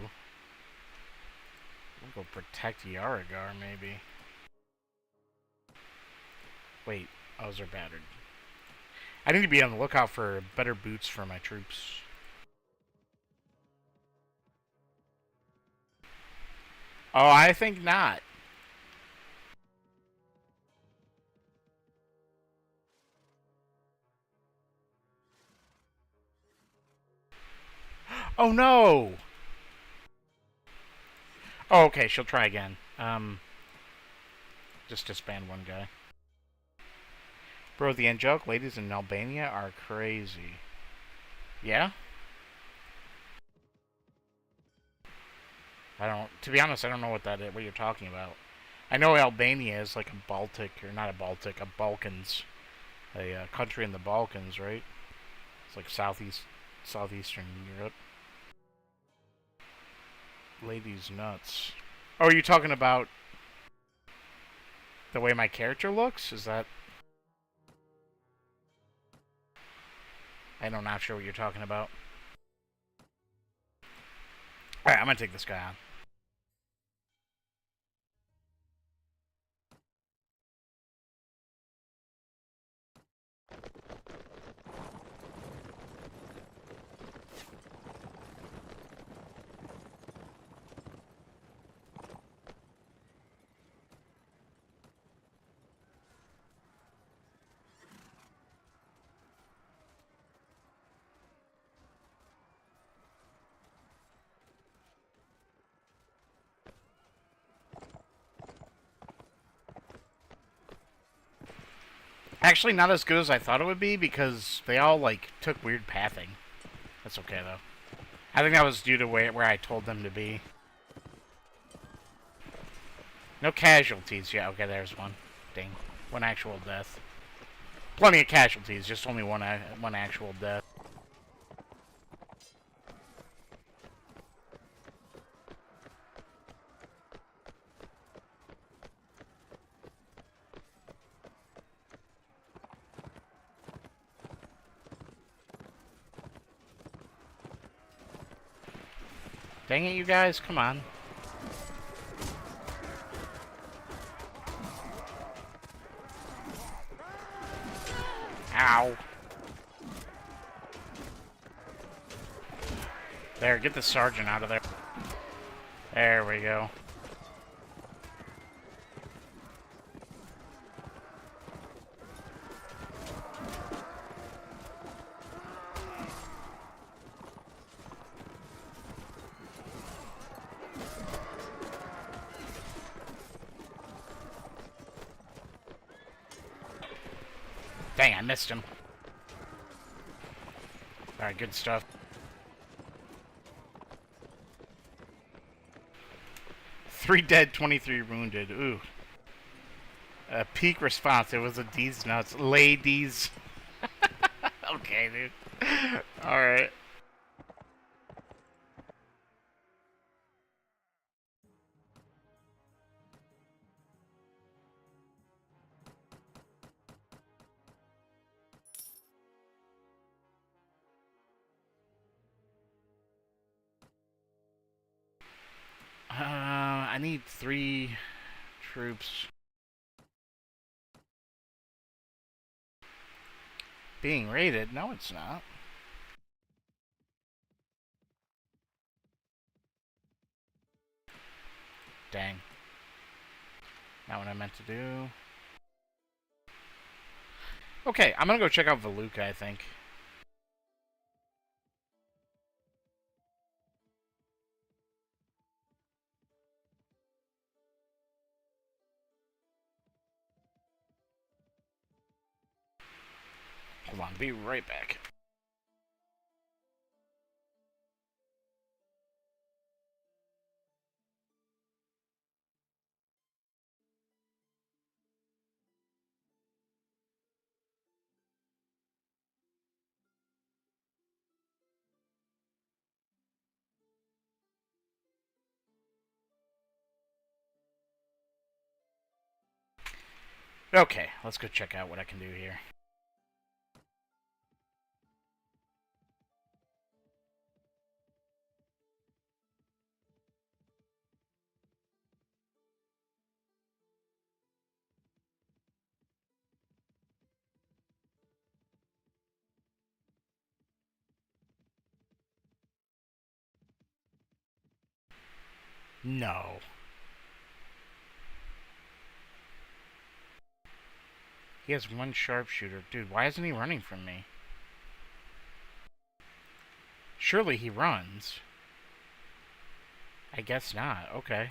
We'll go protect Yargar, maybe. Wait, those are battered. I need to be on the lookout for better boots for my troops. Oh, I think not. Oh no! Oh, okay, she'll try again. Just disband one guy. Bro, the angelic ladies in Albania are crazy. Yeah? To be honest, I don't know what that is, what you're talking about. I know Albania is like a Baltic, or not a Baltic, a Balkans. A country in the Balkans, right? It's like southeastern Europe. Ladies nuts. Oh, are you talking about the way my character looks? Is that... I'm not sure what you're talking about. Alright, I'm gonna take this guy on. Actually, not as good as I thought it would be because they all, like, took weird pathing. That's okay, though. I think that was due to where I told them to be. No casualties. Yeah, okay, there's one. Dang. One actual death. Plenty of casualties, just only one actual death. Dang it, you guys. Come on. Ow. There, get the sergeant out of there. There we go. Dang, I missed him. Alright, good stuff. 3 dead, 23 wounded. Ooh. Peak response. It was a D's nuts. Ladies. Okay, dude. Alright. I need 3 troops. Being raided? No, it's not. Dang. Not what I meant to do. Okay, I'm gonna go check out Veluca, I think. Hold on, be right back. Okay, let's go check out what I can do here. No. He has one sharpshooter. Dude, why isn't he running from me? Surely he runs. I guess not. Okay.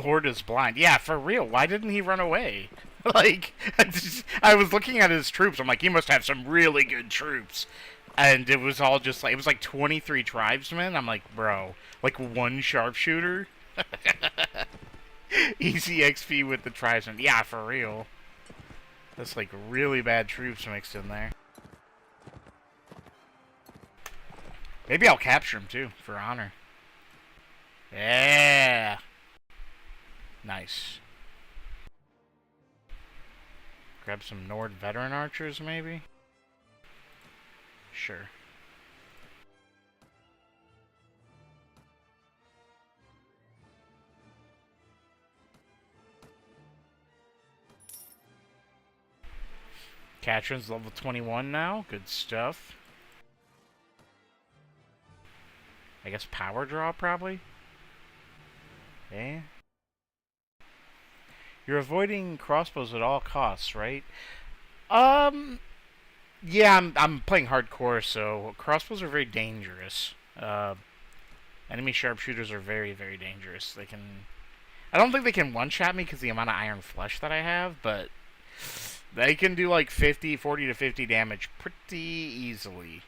Lord is blind. Yeah, for real. Why didn't he run away? Like, I was looking at his troops. I'm like, he must have some really good troops. And it was all just like, it was like 23 tribesmen. I'm like, bro, like one sharpshooter? Easy XP with the tribesmen. Yeah, for real. That's like really bad troops mixed in there. Maybe I'll capture him too, for honor. Yeah. Nice. Grab some Nord veteran archers, maybe? Sure. Katrin's level 21 now. Good stuff. I guess power draw, probably? Eh? You're avoiding crossbows at all costs, right? Yeah, I'm playing hardcore, so crossbows are very dangerous. Enemy sharpshooters are very, very dangerous. They can... I don't think they can one-shot me because the amount of iron flesh that I have, but they can do like 40 to 50 damage pretty easily.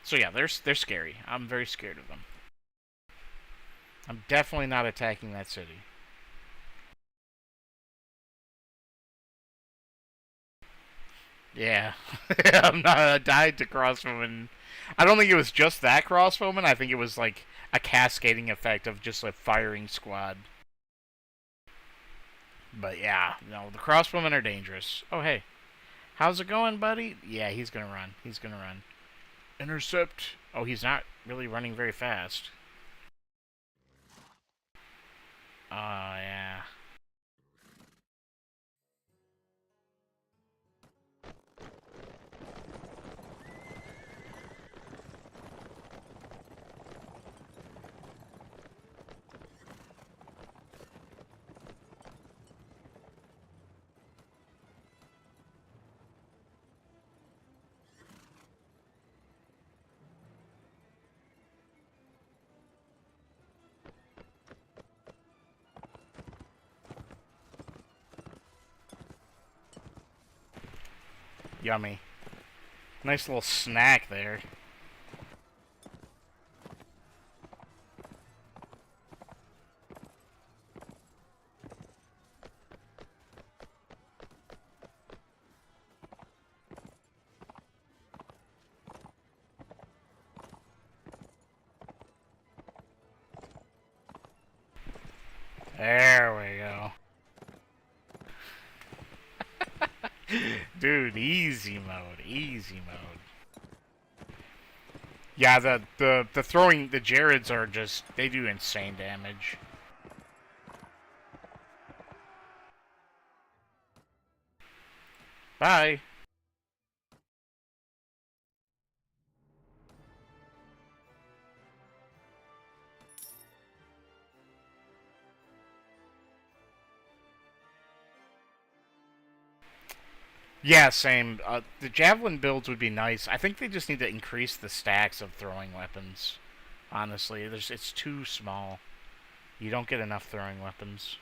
So yeah, they're scary. I'm very scared of them. I'm definitely not attacking that city. Yeah. I'm not, I died to crossbowman. I don't think it was just that crossbowman. I think it was like a cascading effect of just a firing squad. But yeah, no, the crossbowmen are dangerous. Oh, hey. How's it going, buddy? Yeah, he's gonna run. He's gonna run. Intercept. Oh, he's not really running very fast. Oh, yeah. Yummy. Nice little snack there. There we go. Dude, easy mode, easy mode. Yeah, the throwing, the Jareds are just, they do insane damage. Bye. Yeah, same. The Javelin builds would be nice. I think they just need to increase the stacks of throwing weapons. Honestly, it's too small. You don't get enough throwing weapons.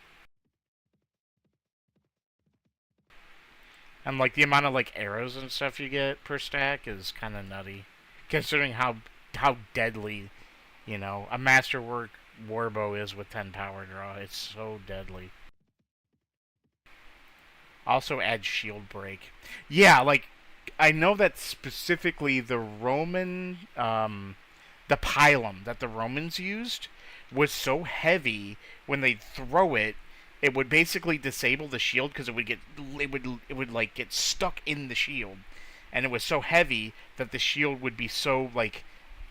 And like the amount of like arrows and stuff you get per stack is kind of nutty, considering how deadly, you know, a masterwork warbow is with 10 power draw. It's so deadly. Also add shield break. Yeah, like I know that specifically the Roman the pylum that the Romans used was so heavy when they throw it, it would basically disable the shield because it would like get stuck in the shield, and it was so heavy that the shield would be so like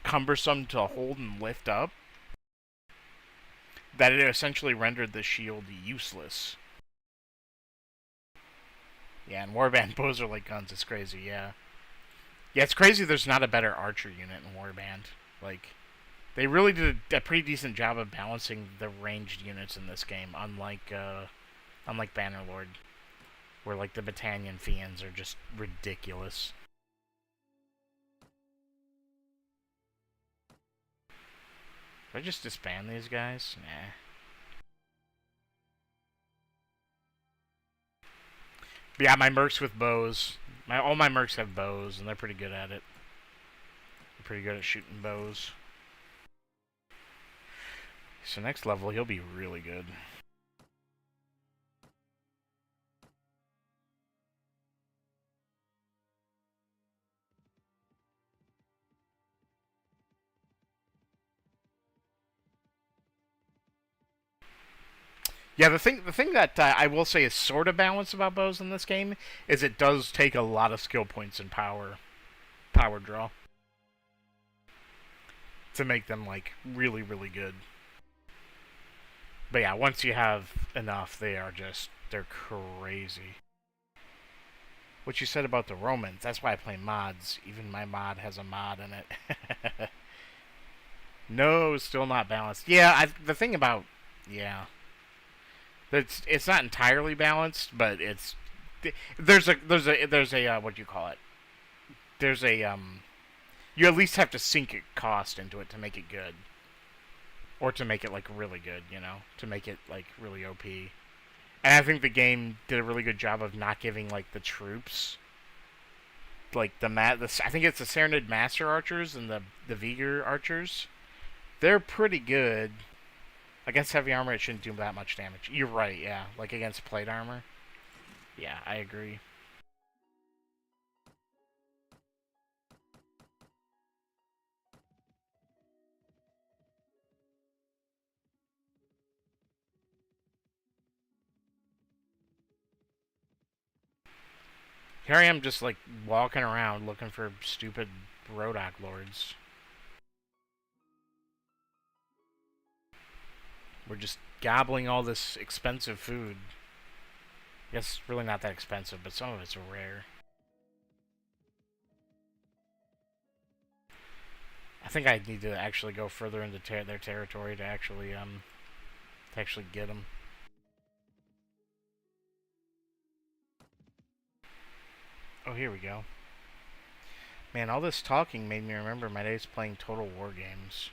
cumbersome to hold and lift up that it essentially rendered the shield useless. Yeah, and Warband bows are like guns. It's crazy. Yeah, yeah, it's crazy. There's not a better archer unit in Warband. Like they really did a pretty decent job of balancing the ranged units in this game, unlike Bannerlord, where like the Battanian Fiends are just ridiculous. Should I just disband these guys? Nah. But yeah, my mercs with bows. All my mercs have bows, and they're pretty good at it. They're pretty good at shooting bows. So next level, he'll be really good. Yeah, the thing that I will say is sort of balanced about bows in this game is it does take a lot of skill points and power draw to make them like really good. But yeah, once you have enough, they're crazy. What you said about the Romans, that's why I play mods. Even my mod has a mod in it. No, still not balanced. Yeah, the thing about yeah, it's not entirely balanced, but there's a what do you call it? There's a you at least have to sink a cost into it to make it good, or to make it like really good, you know, to make it like really OP. And I think the game did a really good job of not giving like the troops like I think it's the Serenade Master Archers and the Vigor Archers. They're pretty good. Against heavy armor, it shouldn't do that much damage. You're right, yeah. Like against plate armor. Yeah, I agree. Here I am just like walking around looking for stupid Rodok lords. We're just gobbling all this expensive food. I guess it's really not that expensive, but some of it's rare. I think I need to actually go further into their territory to actually get them. Oh, here we go. Man, all this talking made me remember my days playing Total War games.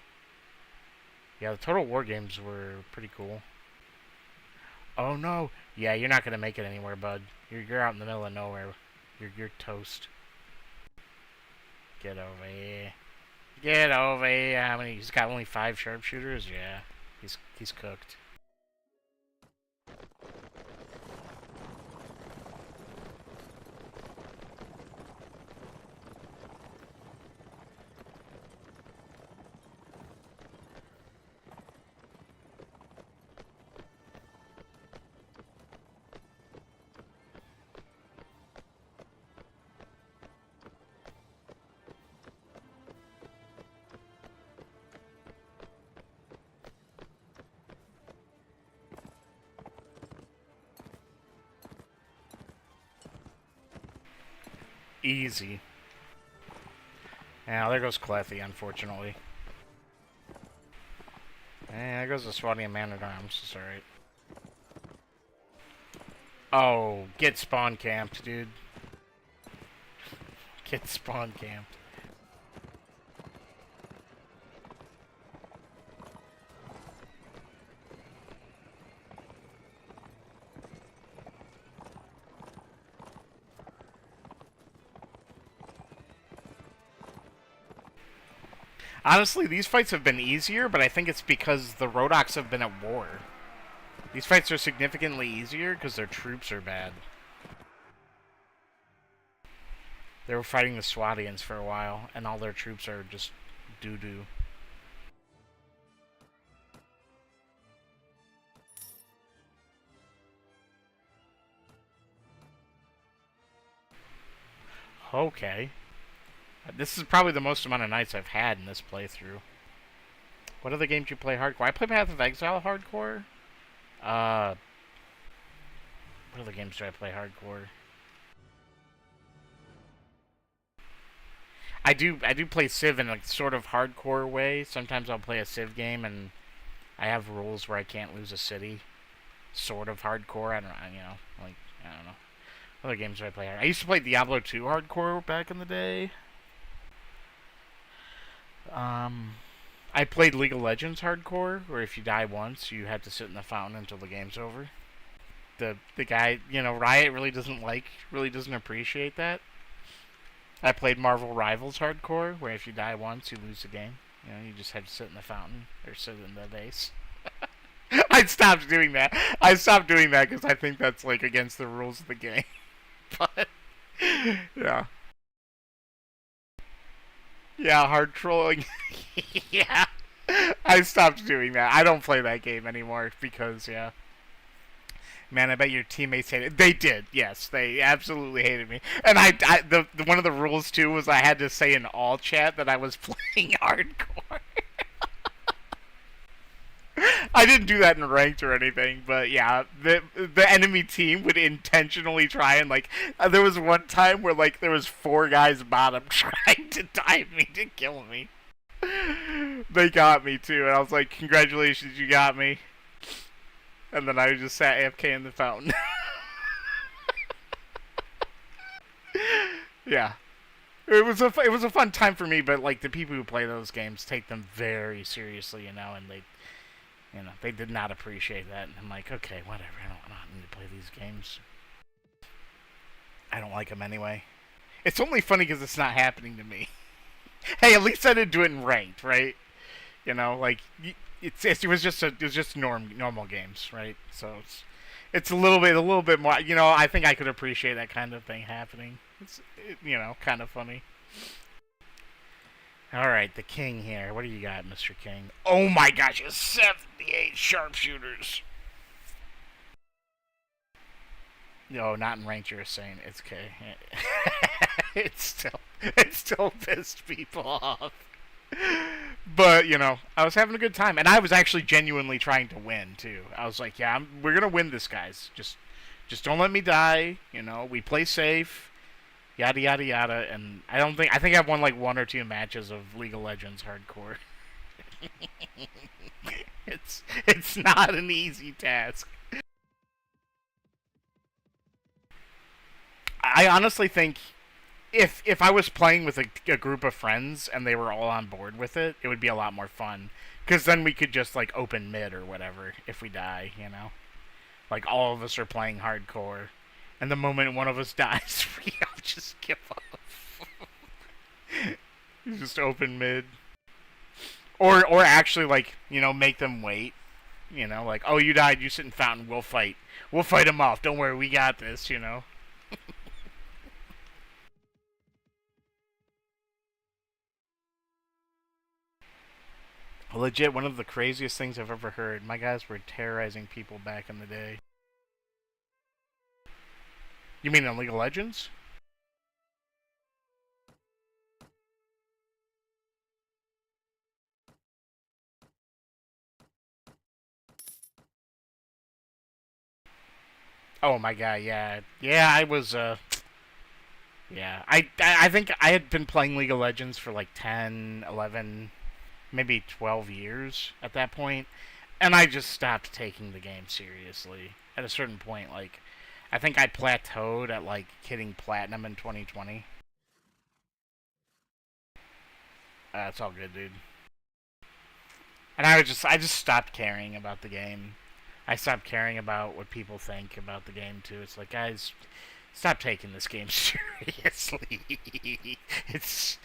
Yeah, the Total War games were pretty cool. Oh no! Yeah, you're not gonna make it anywhere, bud. You're out in the middle of nowhere. You're toast. Get over here. Get over here. How many? He's got only 5 sharpshooters. Yeah, he's cooked. Easy. Now there goes Clethy, unfortunately. There goes the Swadian Man-at-Arms. It's alright. Oh, get spawn camped, dude. Get spawn camped. Honestly, these fights have been easier, but I think it's because the Rodoks have been at war. These fights are significantly easier because their troops are bad. They were fighting the Swadians for a while, and all their troops are just doo-doo. Okay. This is probably the most amount of nights I've had in this playthrough. What other games do you play hardcore? I play Path of Exile hardcore. What other games do I play hardcore? I do play Civ in a sort of hardcore way. Sometimes I'll play a Civ game and I have rules where I can't lose a city. Sort of hardcore. I don't know, I don't know. What other games do I play? I used to play Diablo 2 hardcore back in the day. I played League of Legends hardcore, where if you die once, you have to sit in the fountain until the game's over. The guy, Riot really doesn't appreciate that. I played Marvel Rivals hardcore, where if you die once, you lose the game. You just have to sit in the fountain or sit in the base. I stopped doing that. I stopped doing that because I think that's against the rules of the game. But yeah. Yeah, hard trolling. Yeah. I stopped doing that. I don't play that game anymore because, yeah. Man, I bet your teammates hated it. They did, yes. They absolutely hated me. And one of the rules, too, was I had to say in all chat that I was playing hardcore. I didn't do that in ranked or anything, but yeah, the enemy team would intentionally try and there was one time where there was 4 guys bottom trying to dive me to kill me. They got me too, and I was like, "Congratulations, you got me." And then I just sat AFK in the fountain. Yeah, it was a fun time for me, but the people who play those games take them very seriously, and they did not appreciate that. And I'm like, okay, whatever. I don't need to play these games. I don't like them anyway. It's only funny because it's not happening to me. Hey, at least I didn't do it in ranked, right? It was just normal games, right? So it's a little bit more. I think I could appreciate that kind of thing happening. It's kind of funny. Alright, the king here. What do you got, Mr. King? Oh my gosh, it's 78 sharpshooters! No, not in ranked, you're saying. It's okay. it still pissed people off. But, I was having a good time. And I was actually genuinely trying to win, too. I was like, yeah, we're gonna win this, guys. Just don't let me die. We play safe. Yada yada yada, and I think I've won 1 or 2 matches of League of Legends hardcore. It's not an easy task. I honestly think if I was playing with a group of friends and they were all on board with it, it would be a lot more fun. Because then we could just open mid or whatever if we die, all of us are playing hardcore. And the moment one of us dies, we all just give up. Just open mid. Or actually, make them wait. Oh, you died, you sit in fountain, we'll fight. We'll fight them off, don't worry, we got this, Legit, one of the craziest things I've ever heard. My guys were terrorizing people back in the day. You mean in League of Legends? Oh my god, yeah. Yeah, I was, Yeah, I think I had been playing League of Legends for like 10, 11, maybe 12 years at that point, and I just stopped taking the game seriously. At a certain point, like, I think I plateaued at like hitting platinum in 2020. It's all good, dude. And I just stopped caring about the game. I stopped caring about what people think about the game too. It's like, guys, stop taking this game seriously. It's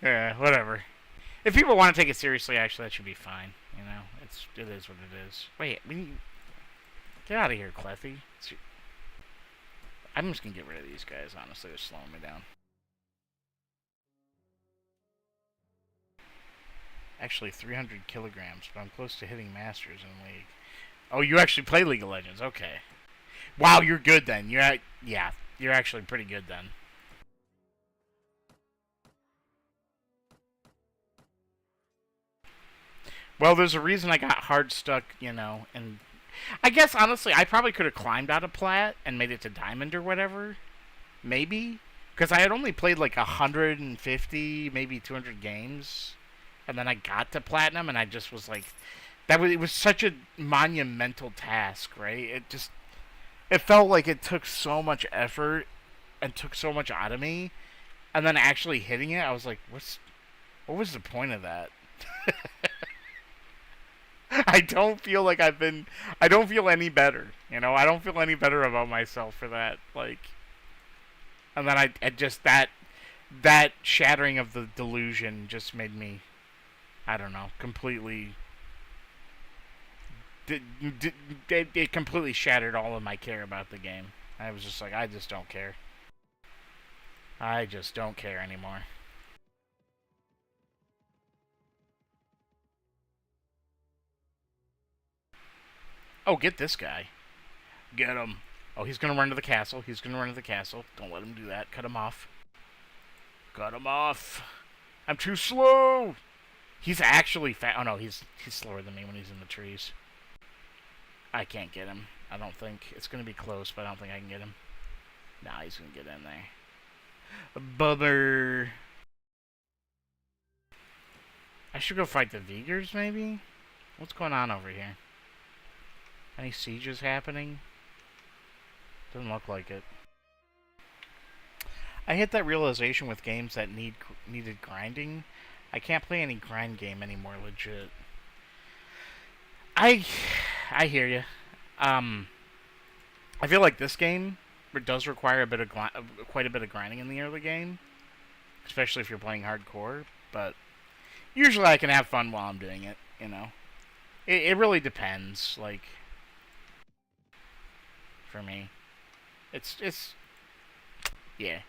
whatever. If people want to take it seriously, actually, that should be fine. You know, it is what it is. Wait, get out of here, Cleffy. I'm just gonna get rid of these guys. Honestly, they're slowing me down. Actually, 300 kilograms, but I'm close to hitting masters in League. Oh, you actually play League of Legends? Okay. Wow, you're good then. Yeah, you're actually pretty good then. Well, there's a reason I got hard stuck, you know, and I guess honestly, I probably could have climbed out of plat and made it to diamond or whatever, maybe, because I had only played like 150, maybe 200 games, and then I got to platinum, and I just was like, it was such a monumental task, right? It felt like it took so much effort and took so much out of me, and then actually hitting it, I was like, what was the point of that? I don't feel like I don't feel any better. You know, I don't feel any better about myself for that. Like, and then I just that shattering of the delusion just made me, I don't know, completely. It completely shattered all of my care about the game. I was just like, I just don't care. I just don't care anymore. Oh, get this guy. Get him. Oh, he's gonna run to the castle. He's gonna run to the castle. Don't let him do that. Cut him off. Cut him off. I'm too slow. He's actually fast. Oh no, he's slower than me when he's in the trees. I can't get him. I don't think. It's gonna be close, but I don't think I can get him. Nah, he's gonna get in there. Bummer. I should go fight the Vigors, maybe? What's going on over here? Any sieges happening? Doesn't look like it. I hit that realization with games that needed grinding. I can't play any grind game anymore, legit. I hear you. I feel like this game does require quite a bit of grinding in the early game, especially if you're playing hardcore. But usually, I can have fun while I'm doing it. You know, it really depends. Like, for me, it's yeah.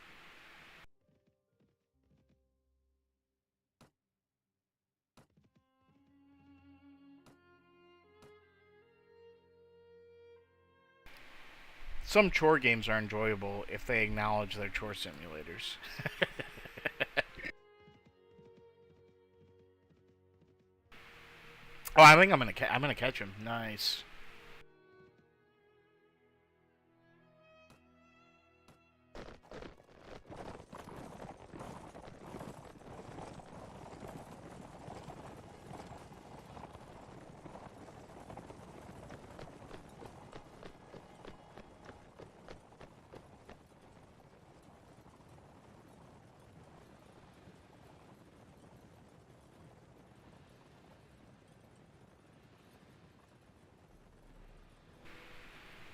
Some chore games are enjoyable if they acknowledge their chore simulators. Oh, I think I'm gonna catch him. Nice.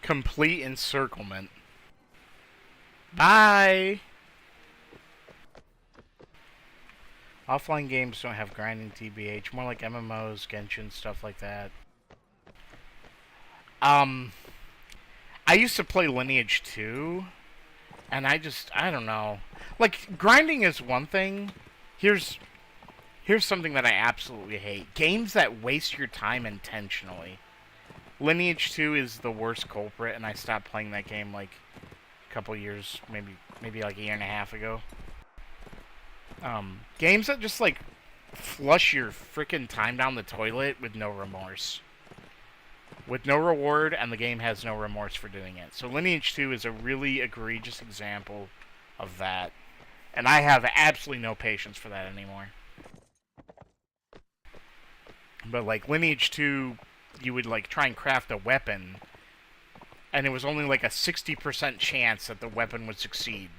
Complete encirclement. Bye. Offline games don't have grinding TBH, more like MMOs, Genshin, stuff like that. Um, I used to play Lineage 2, and I don't know. Like, grinding is one thing. Here's something that I absolutely hate. Games that waste your time intentionally. Lineage 2 is the worst culprit, and I stopped playing that game like a couple years, maybe like a year and a half ago. Games that just like flush your freaking time down the toilet with no remorse. With no reward, and the game has no remorse for doing it. So Lineage 2 is a really egregious example of that. And I have absolutely no patience for that anymore. But like Lineage 2, you would like try and craft a weapon, and it was only like a 60% chance that the weapon would succeed.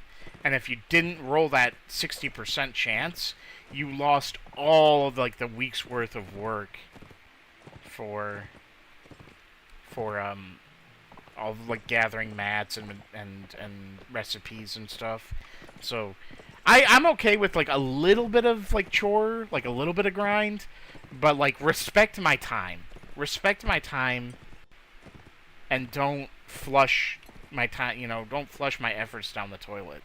And if you didn't roll that 60% chance, you lost all of like the week's worth of work for all of, like gathering mats and recipes and stuff. So I'm okay with like a little bit of like chore, like a little bit of grind, but like respect my time. Respect my time and don't flush my time, don't flush my efforts down the toilet.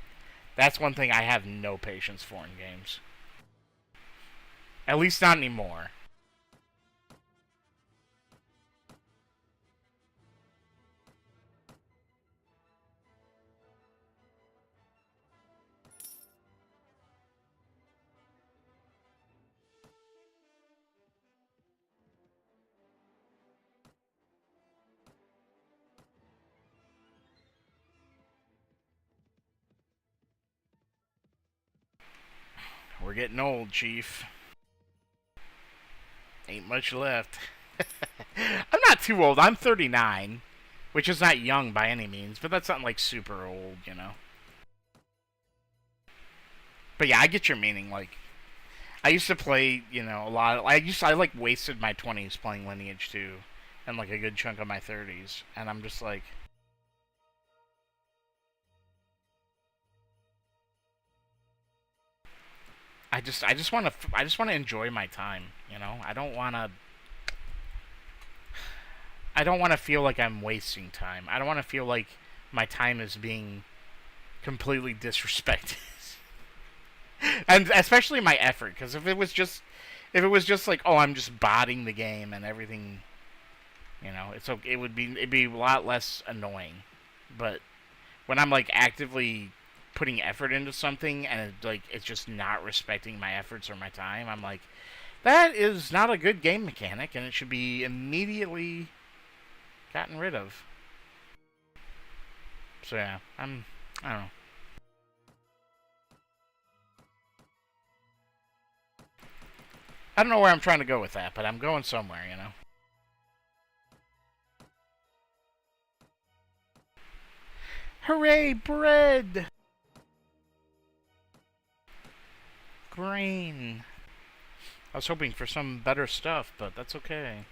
That's one thing I have no patience for in games. At least not anymore. We're getting old, Chief. Ain't much left. I'm not too old. I'm 39, which is not young by any means, but that's not like super old, But yeah, I get your meaning. Like, I used to play, a lot. I like wasted my 20s playing Lineage 2, and like a good chunk of my 30s, and I'm just like, I just want to enjoy my time. I don't want to feel like I'm wasting time. I don't want to feel like my time is being completely disrespected. And especially my effort, because if it was just like, oh, I'm just botting the game and everything, it'd be a lot less annoying. But when I'm like actively putting effort into something and it's just not respecting my efforts or my time, I'm like, that is not a good game mechanic, and it should be immediately gotten rid of. So yeah, I don't know. I don't know where I'm trying to go with that, but I'm going somewhere. Hooray, bread! Grain. I was hoping for some better stuff, but that's okay.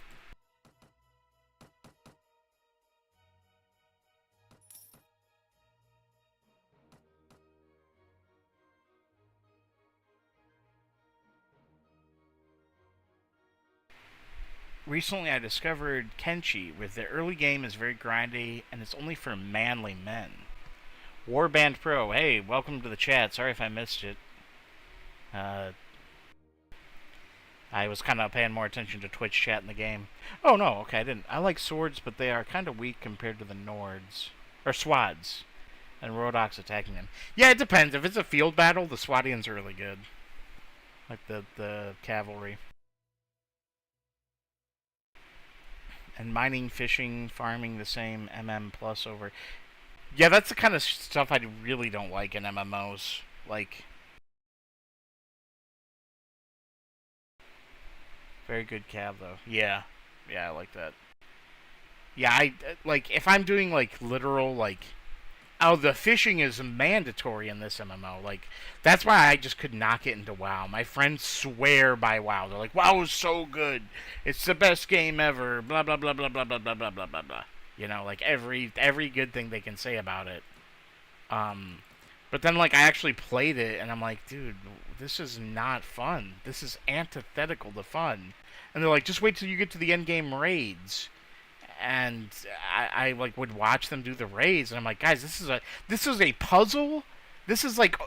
Recently, I discovered Kenshi, with the early game is very grindy, and it's only for manly men. Warband Pro, hey, welcome to the chat. Sorry if I missed it. I was kind of paying more attention to Twitch chat in the game. Oh, no, okay, I didn't. I like swords, but they are kind of weak compared to the Nords. Or Swads. And Rodox attacking them. Yeah, it depends. If it's a field battle, the Swadians are really good. Like the cavalry. And mining, fishing, farming the same MM plus over. Yeah, that's the kind of stuff I really don't like in MMOs. Like, very good cav though. Yeah, I like that. Yeah, I like if I'm doing like literal like, oh, the fishing is mandatory in this MMO. Like, that's why I just could not get into WoW. My friends swear by WoW. They're like, WoW is so good. It's the best game ever. Blah blah blah blah blah blah blah blah blah blah blah. Like every good thing they can say about it. Um, but then like I actually played it and I'm like, dude, this is not fun. This is antithetical to fun. And they're like, just wait till you get to the end game raids. And I like would watch them do the raids, and I'm like, guys, this is a puzzle. This is like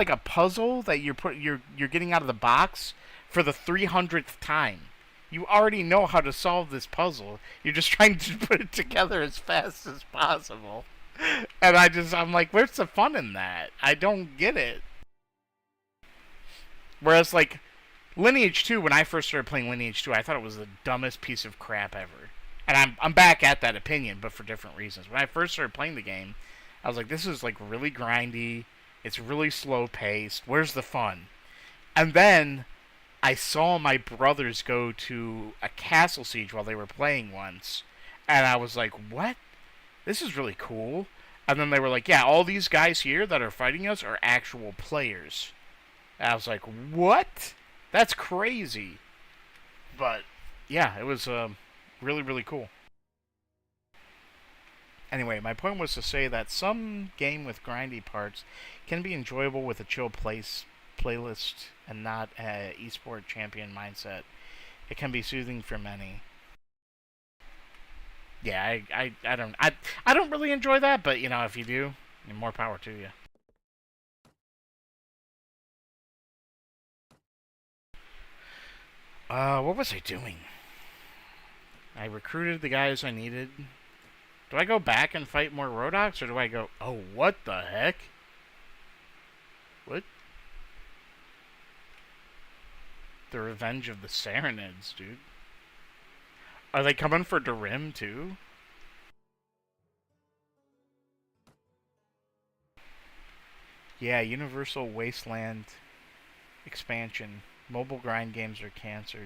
a puzzle that you're getting out of the box for the 300th time. You already know how to solve this puzzle. You're just trying to put it together as fast as possible. And I'm like, where's the fun in that? I don't get it. Whereas like Lineage 2, when I first started playing Lineage 2, I thought it was the dumbest piece of crap ever. And I'm back at that opinion, but for different reasons. When I first started playing the game, I was like, this is like really grindy. It's really slow paced. Where's the fun? And then I saw my brothers go to a castle siege while they were playing once, and I was like, what? This is really cool. And then they were like, yeah, all these guys here that are fighting us are actual players. And I was like, what? That's crazy. But, yeah, it was really, really cool. Anyway, my point was to say that some game with grindy parts can be enjoyable with a chill playlist and not a esport champion mindset. It can be soothing for many. Yeah, I don't really enjoy that, but you know, if you do, more power to you. What was I doing? I recruited the guys I needed. Do I go back and fight more Rodox, or do I go, oh, what the heck? What? The Revenge of the Sarenids, dude. Are they coming for Darim, too? Yeah, Universal Wasteland expansion. Mobile grind games are canceled.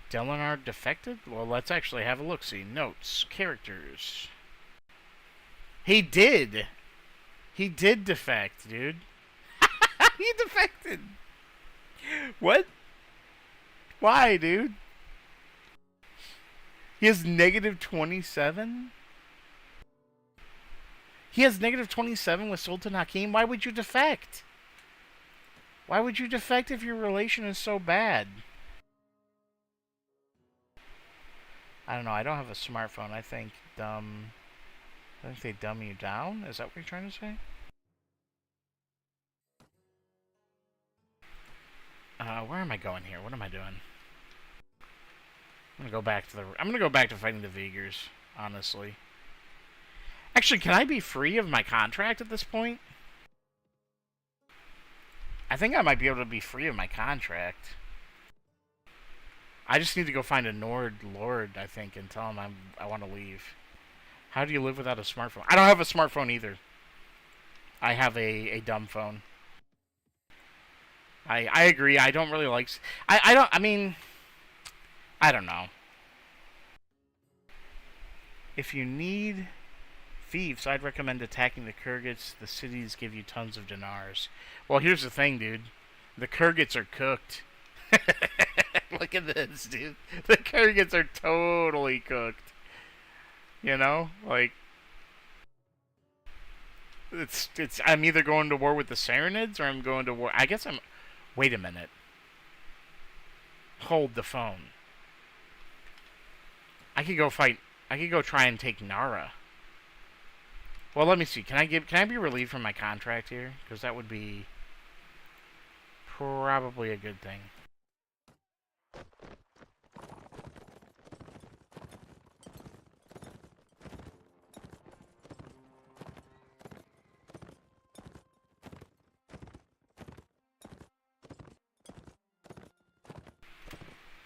Delinard defected? Well, let's actually have a look-see. Notes. Characters. He did! He did defect, dude. He defected! What? Why, dude? He has negative 27? He has negative 27 with Sultan Hakim? Why would you defect? Why would you defect if your relation is so bad? I don't know. I don't have a smartphone. I think they dumb you down? Is that what you're trying to say? Where am I going here? What am I doing? I'm gonna go back to fighting the Vigors, honestly. Actually, can I be free of my contract at this point? I think I might be able to be free of my contract. I just need to go find a Nord Lord, I think, and tell him I want to leave. How do you live without a smartphone? I don't have a smartphone either. I have a dumb phone. I agree. I don't really like... I mean... I don't know. If you need thieves, I'd recommend attacking the Kurgats. The cities give you tons of dinars. Well, here's the thing, dude. The Kurgats are cooked. Look at this, dude. The Kurgats are totally cooked. You know? Like... I'm either going to war with the Sarenids or I'm going to war... I guess I'm... Wait a minute. Hold the phone. I could go try and take Nara. Well, let me see. Can I be relieved from my contract here? Because that would be probably a good thing.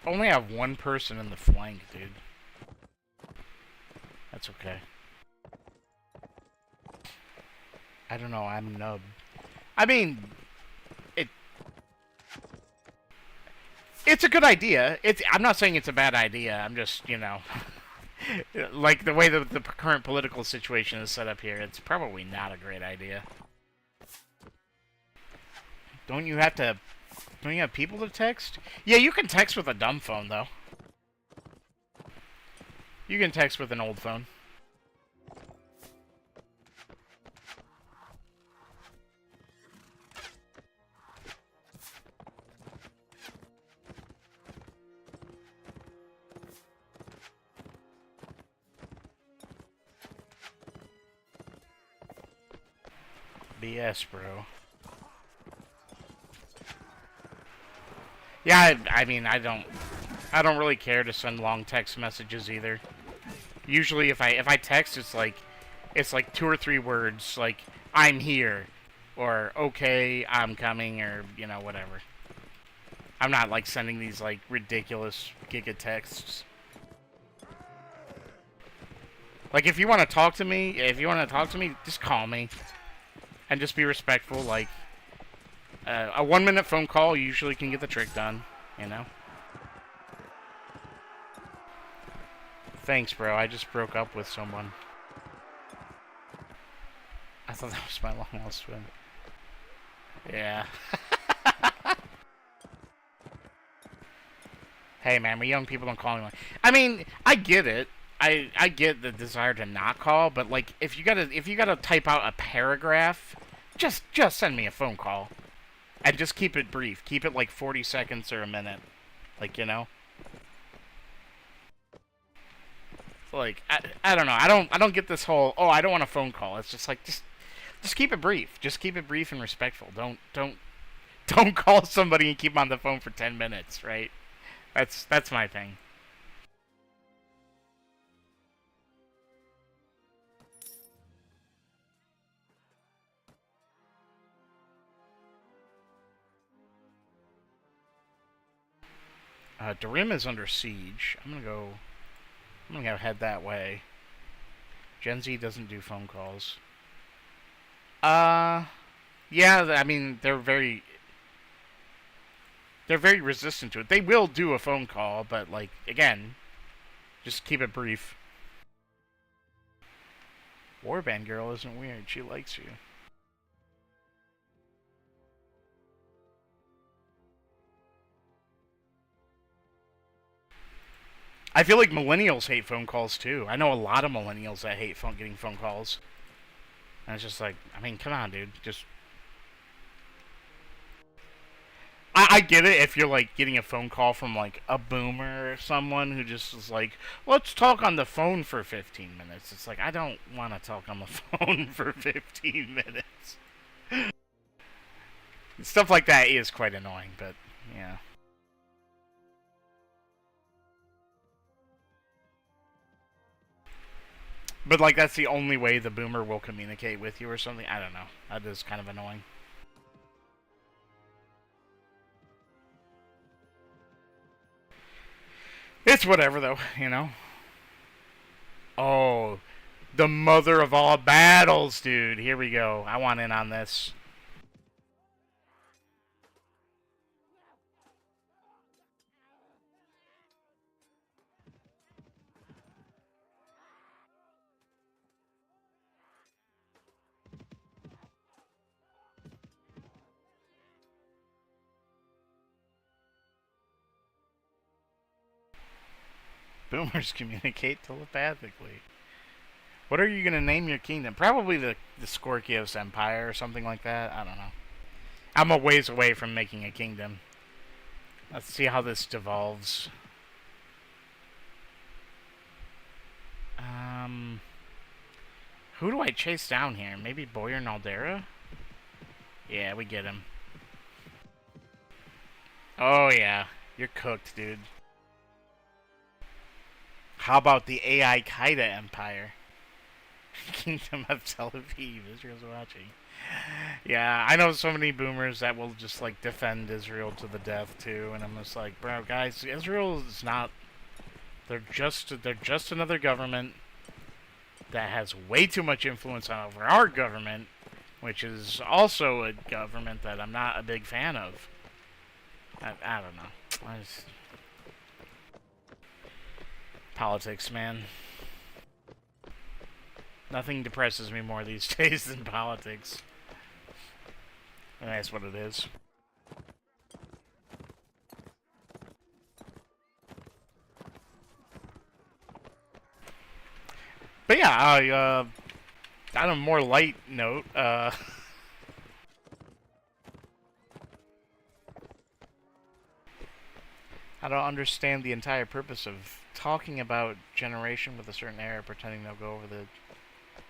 Only have one person in the flank, dude. That's okay. I don't know, I'm nub. I mean, it's a good idea. I'm not saying it's a bad idea. I'm just, you know, like the way that the current political situation is set up here, it's probably not a great idea. Don't you have people to text? Yeah, you can text with a dumb phone, though. You can text with an old phone. BS, bro. Yeah, I mean, I don't really care to send long text messages either. Usually, if I text, it's like 2 or 3 words, like I'm here, or okay, I'm coming, or you know, whatever. I'm not like sending these like ridiculous giga texts. Like if you want to talk to me, just call me. And just be respectful, like, a 1-minute phone call usually can get the trick done, you know? Thanks, bro. I just broke up with someone. I thought that was my long-lost twin. Yeah. Hey, man, we young people don't call anyone. I mean, I get it. I get the desire to not call, but like, if you gotta type out a paragraph, just send me a phone call, and just keep it brief. Keep it like 40 seconds or a minute, like, you know. Like, I don't know. I don't get this whole, oh, I don't want a phone call. It's just like, just keep it brief. Just keep it brief and respectful. Don't call somebody and keep them on the phone for 10 minutes, right? That's my thing. Darim is under siege. I'm gonna head that way. Gen Z doesn't do phone calls. Yeah, I mean, they're very resistant to it. They will do a phone call, but, like, again, just keep it brief. Warband girl isn't weird. She likes you. I feel like millennials hate phone calls, too. I know a lot of millennials that hate getting phone calls. And it's just like, I mean, come on, dude. Just... I get it if you're, like, getting a phone call from, like, a boomer or someone who just is like, let's talk on the phone for 15 minutes. It's like, I don't want to talk on the phone for 15 minutes. Stuff like that is quite annoying, but, yeah. But, like, that's the only way the boomer will communicate with you or something. I don't know. That is kind of annoying. It's whatever, though, you know? Oh, the mother of all battles, dude. Here we go. I want in on this. Boomers communicate telepathically. What are you going to name your kingdom? Probably the Skorkios Empire or something like that. I don't know. I'm a ways away from making a kingdom. Let's see how this devolves. Who do I chase down here? Maybe Boyar Naldera? Yeah, we get him. Oh, yeah. You're cooked, dude. How about the AI Qaeda Empire? Kingdom of Tel Aviv. Israel's watching. Yeah, I know so many boomers that will just, like, defend Israel to the death, too. And I'm just like, bro, guys, Israel is not... They're just another government that has way too much influence over our government, which is also a government that I'm not a big fan of. I don't know. Politics, man. Nothing depresses me more these days than politics. And that's what it is. But yeah, on a more light note, I don't understand the entire purpose of talking about generation with a certain era, pretending they'll go over the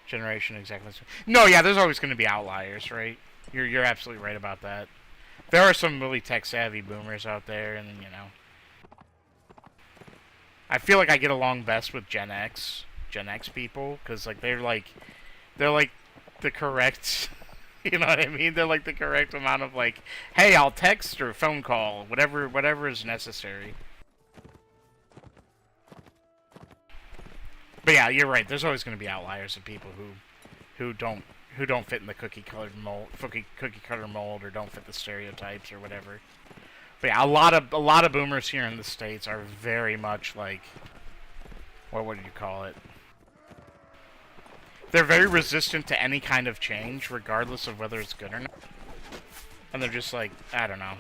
generation exactly. No, yeah, there's always going to be outliers, right? You're absolutely right about that. There are some really tech-savvy boomers out there, and, you know... I feel like I get along best with Gen X people, because, like, they're like the correct... You know what I mean? They're like the correct amount of, like, hey, I'll text or phone call, whatever is necessary. But yeah, you're right. There's always going to be outliers of people who who don't fit in the cookie cutter mold, or don't fit the stereotypes or whatever. But yeah, a lot of boomers here in the States are very much like, what would you call it? They're very resistant to any kind of change, regardless of whether it's good or not. And they're just like, I don't know.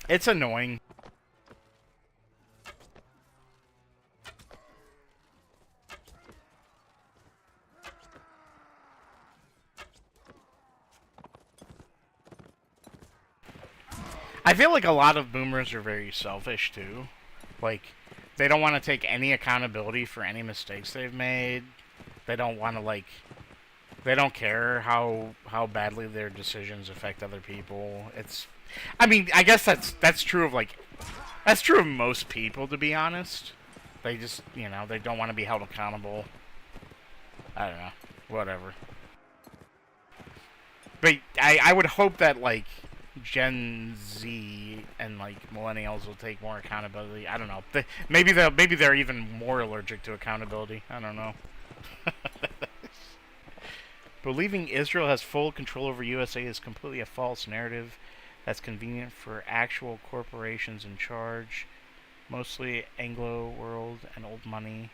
It's annoying. I feel like a lot of boomers are very selfish too. Like, they don't want to take any accountability for any mistakes they've made. They don't want to, like, they don't care how badly their decisions affect other people. It's, I mean, I guess that's true of, like, that's true of most people, to be honest. They just, you know, they don't want to be held accountable. I don't know. Whatever. But I would hope that, like, Gen Z and, like, millennials will take more accountability. I don't know. Maybe they're even more allergic to accountability. I don't know. Believing Israel has full control over USA is completely a false narrative that's convenient for actual corporations in charge, mostly Anglo world and old money.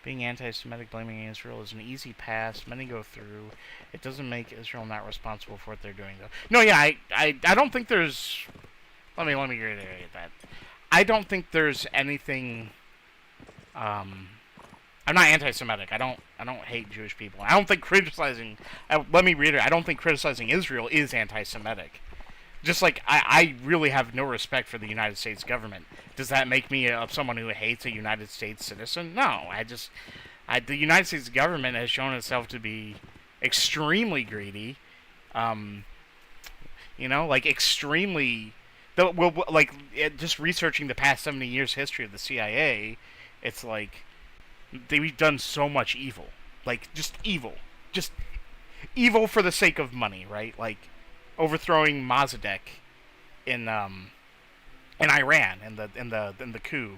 Being anti-Semitic, blaming Israel is an easy pass. Many go through. It doesn't make Israel not responsible for what they're doing, though. No, yeah, I don't think there's. Let me reiterate that. I don't think there's anything. I'm not anti-Semitic. I don't hate Jewish people. I don't think criticizing. Let me reiterate. I don't think criticizing Israel is anti-Semitic. Just like, I really have no respect for the United States government. Does that make me someone who hates a United States citizen? No, the United States government has shown itself to be extremely greedy. You know, like, extremely... just researching the past 70 years history of the CIA, it's like, they've done so much evil. Like, just evil. Just evil for the sake of money, right? Like, overthrowing Mossadegh in Iran in the coup,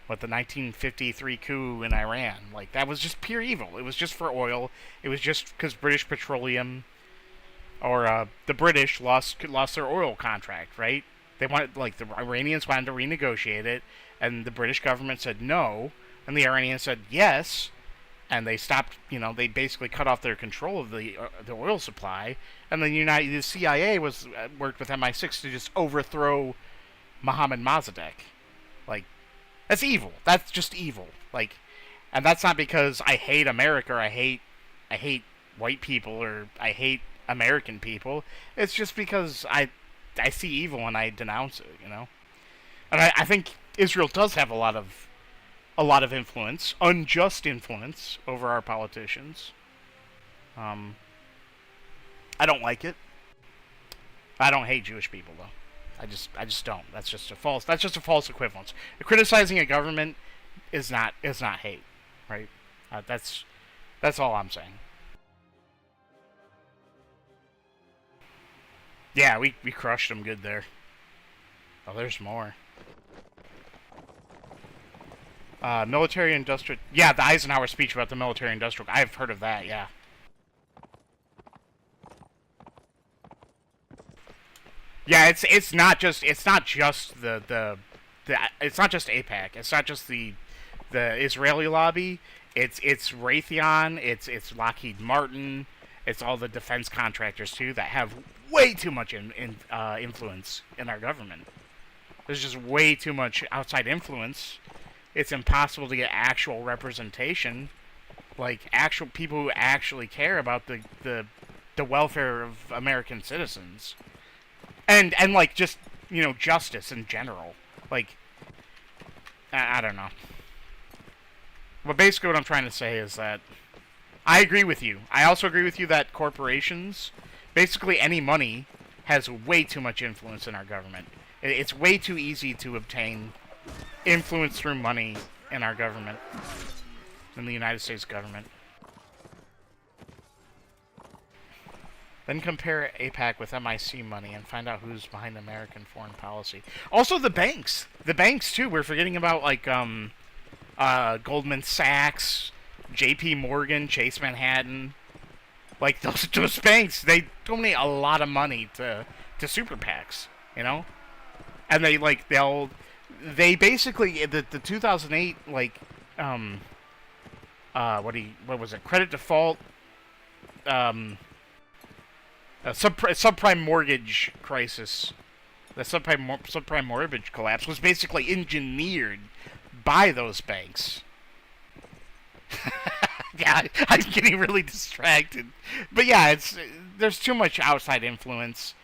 what, the 1953 coup in Iran. Like, that was just pure evil. It was just for oil. It was just because British Petroleum, or the British lost their oil contract, right? They wanted, like, the Iranians wanted to renegotiate it, and the British government said no, and the Iranians said yes. And they stopped, you know, they basically cut off their control of the oil supply. And the CIA worked with MI6 to just overthrow Mohammed Mossadegh. Like, that's evil. That's just evil. Like, and that's not because I hate America, or I hate white people, or I hate American people. It's just because I see evil and I denounce it, you know? And I think Israel does have a lot of influence, unjust influence, over our politicians. I don't like it. I don't hate Jewish people, though. I just don't. That's just a false equivalence. Criticizing a government is not hate, right? That's all I'm saying. Yeah, we crushed them good there. Oh, there's more. Military industrial. Yeah, the Eisenhower speech about the military industrial. I've heard of that. Yeah. Yeah, it's not just the it's not just AIPAC. It's not just the Israeli lobby. It's Raytheon. It's Lockheed Martin. It's all the defense contractors too that have way too much influence in our government. There's just way too much outside influence. It's impossible to get actual representation, like actual people who actually care about the welfare of American citizens, and like, just, you know, justice in general. Like, I don't know. But basically what I'm trying to say is that I agree with you. I also agree with you that corporations, basically any money, has way too much influence in our government. It's way too easy to obtain influence through money in our government, in the United States government. Then compare APAC with MIC money and find out who's behind American foreign policy. Also, the banks. The banks, too. We're forgetting about, like, Goldman Sachs, JP Morgan, Chase Manhattan. Like, those banks, they donate a lot of money to super PACs, you know? And they, like, they basically, the 2008, like, what was it? Credit default, subprime mortgage crisis. The subprime mortgage collapse was basically engineered by those banks. Yeah, I'm getting really distracted. But yeah, there's too much outside influence.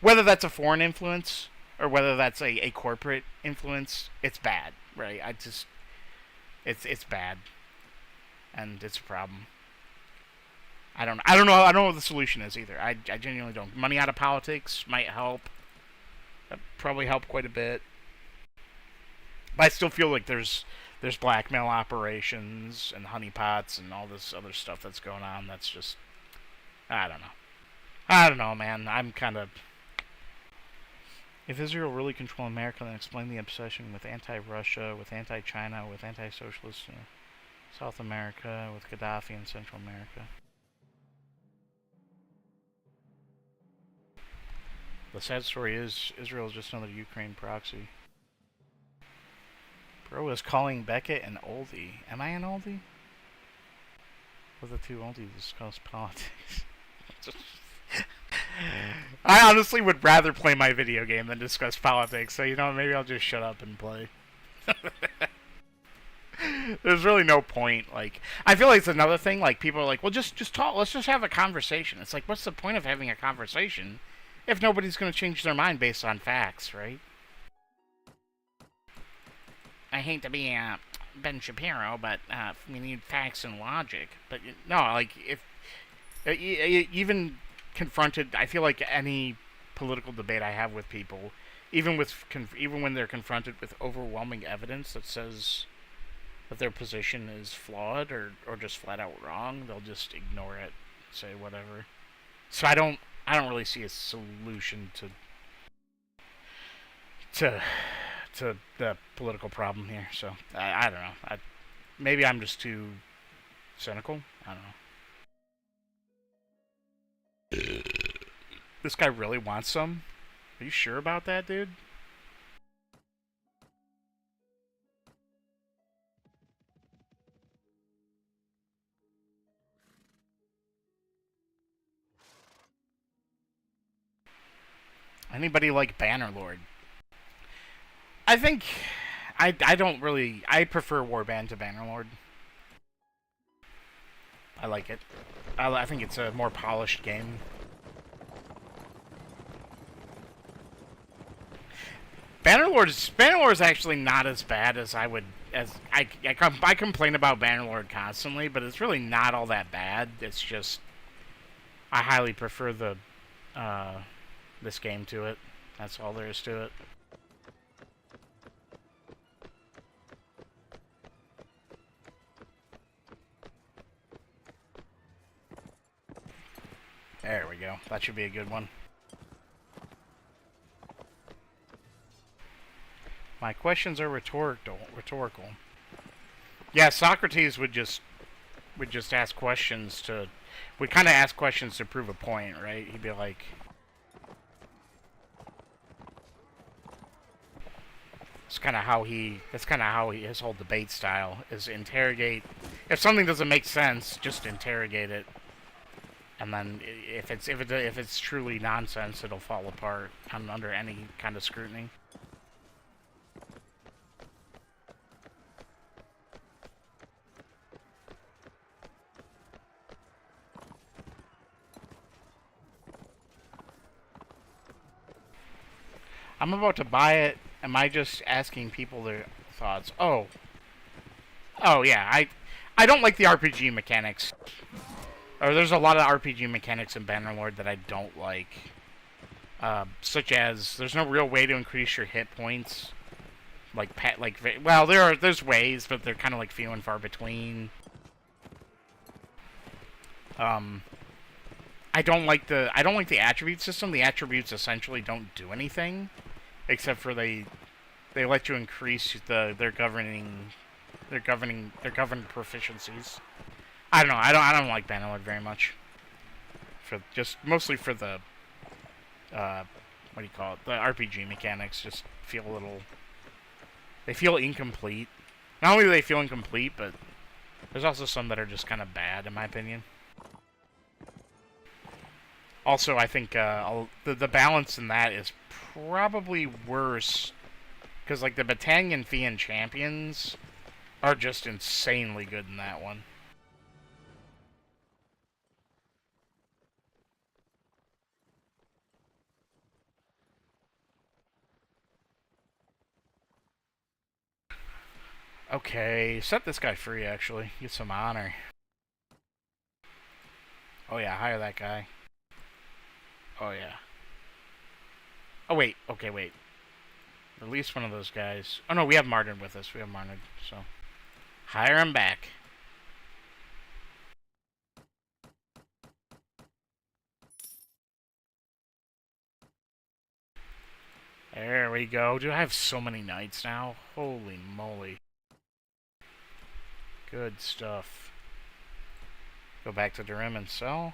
Whether that's a foreign influence or whether that's a corporate influence, it's bad, right? It's bad, and it's a problem. I don't know. I don't know what the solution is either. I genuinely don't. Money out of politics might help. That'd probably help quite a bit. But I still feel like there's blackmail operations and honeypots and all this other stuff that's going on. That's just, I don't know. I don't know, man. I'm kind of. If Israel really controlled America, then explain the obsession with anti-Russia, with anti-China, with anti-socialists in South America, with Gaddafi in Central America. The sad story is, Israel is just another Ukraine proxy. Bro is calling Beckett an oldie. Am I an oldie? What the two oldies discuss politics? I honestly would rather play my video game than discuss politics, so you know, maybe I'll just shut up and play. There's really no point. Like, I feel like it's another thing, like, people are like, well, just talk, let's just have a conversation. It's like, what's the point of having a conversation if nobody's going to change their mind based on facts, right? I hate to be Ben Shapiro, but we need facts and logic. But no, like, if even confronted, I feel like any political debate I have with people, even when they're confronted with overwhelming evidence that says that their position is flawed or just flat out wrong, they'll just ignore it, say whatever. So I don't really see a solution to the political problem here. So I don't know. Maybe I'm just too cynical. I don't know. This guy really wants some? Are you sure about that, dude? Anybody like Bannerlord? I think I don't really. I prefer Warband to Bannerlord. I like it. I think it's a more polished game. Bannerlord is actually not as bad as I would. I complain about Bannerlord constantly, but it's really not all that bad. It's just I highly prefer the this game to it. That's all there is to it. There we go. That should be a good one. My questions are rhetorical. Yeah, Socrates would just ask questions would kind of ask questions to prove a point, right? He'd be like, that's kind of how his whole debate style is: interrogate. If something doesn't make sense, just interrogate it. And then if it's truly nonsense, it'll fall apart under any kind of scrutiny. I'm about to buy it. Am I just asking people their thoughts? Oh yeah. I don't like the RPG mechanics. Or there's a lot of RPG mechanics in Bannerlord that I don't like. Such as, there's no real way to increase your hit points. Well, there's ways, but they're kind of like few and far between. I don't like the attribute system. The attributes essentially don't do anything, except for they let you increase their governed proficiencies. I don't know. I don't like Bannerlord very much. For just mostly for the what do you call it? The RPG mechanics just feel a little. They feel incomplete. Not only do they feel incomplete, but there's also some that are just kind of bad, in my opinion. Also, I think the balance in that is probably worse because like the Battanian Fian champions are just insanely good in that one. Okay, set this guy free, actually. Get some honor. Oh yeah, hire that guy. Oh yeah. Oh wait, okay, wait. Release one of those guys. Oh no, we have Martin with us. We have Martin, so... Hire him back. There we go. Dude, I have so many knights now. Holy moly. Good stuff. Go back to Durim and sell.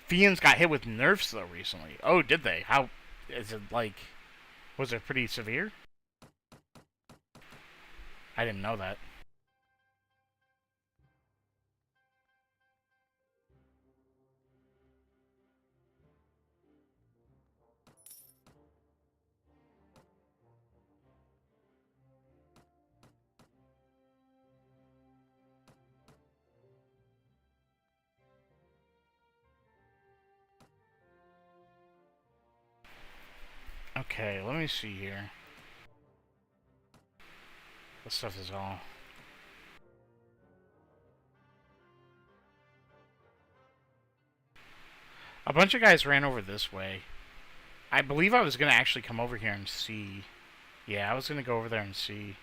Fiends got hit with nerfs though recently. Oh, did they? How is it like? Was it pretty severe? I didn't know that. Okay, let me see here. This stuff is all. A bunch of guys ran over this way. I believe I was gonna actually come over here and see. Yeah, I was gonna go over there and see.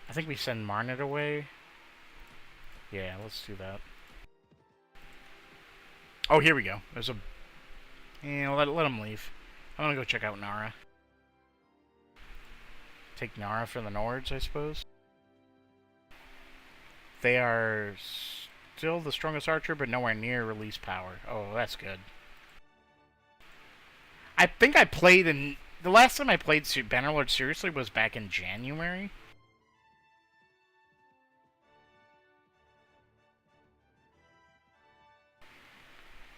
I think we send Marnet away. Yeah, let's do that. Oh, here we go. There's a... Yeah, let him leave. I'm gonna go check out Nara. Take Nara for the Nords, I suppose. They are still the strongest archer, but nowhere near release power. Oh, that's good. I think I played in... The last time I played Bannerlord seriously was back in January.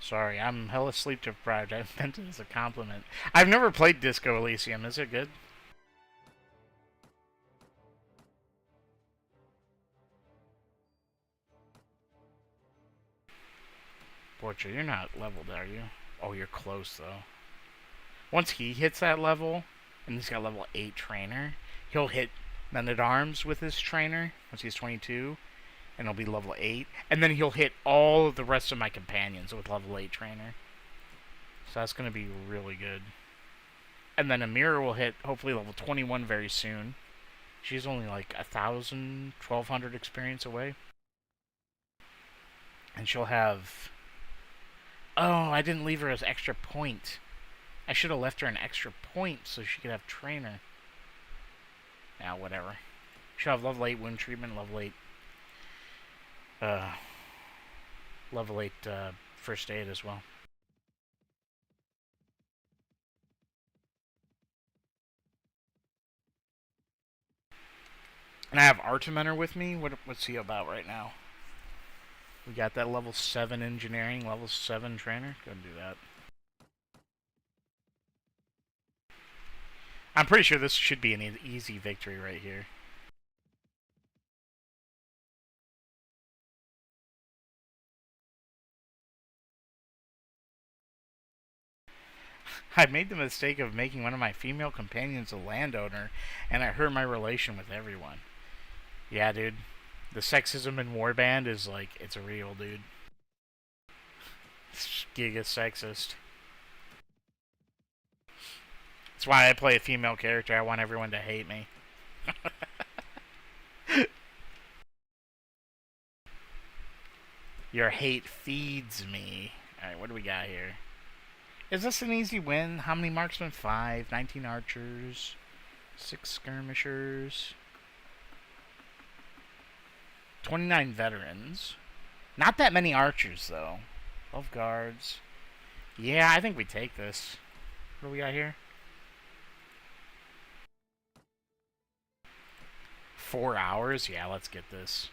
Sorry, I'm hella sleep deprived. I meant it as a compliment. I've never played Disco Elysium. Is it good? Portrait, you're not leveled, are you? Oh, you're close, though. Once he hits that level, and he's got level 8 trainer, he'll hit Men-at-Arms with his trainer once he's 22, and he'll be level 8. And then he'll hit all of the rest of my companions with level 8 trainer. So that's going to be really good. And then Amira will hit, hopefully, level 21 very soon. She's only like 1,000, 1,200 experience away. And she'll have... Oh, I didn't leave her as extra point. I should have left her an extra point so she could have trainer. Now, whatever. She'll have level 8 wound treatment, level 8... level 8 first aid as well. And I have Artimener with me. What's he about right now? We got that level 7 engineering, level 7 trainer. Go and do that. I'm pretty sure this should be an easy victory right here. I made the mistake of making one of my female companions a landowner, and it hurt my relation with everyone. Yeah, dude. The sexism in Warband is like, it's real, dude. It's giga sexist. That's why I play a female character. I want everyone to hate me. Your hate feeds me. Alright, what do we got here? Is this an easy win? How many marksmen? 5. 19 archers. 6 skirmishers. 29 veterans. Not that many archers, though. 12 guards. Yeah, I think we take this. What do we got here? 4 hours? Yeah, let's get this.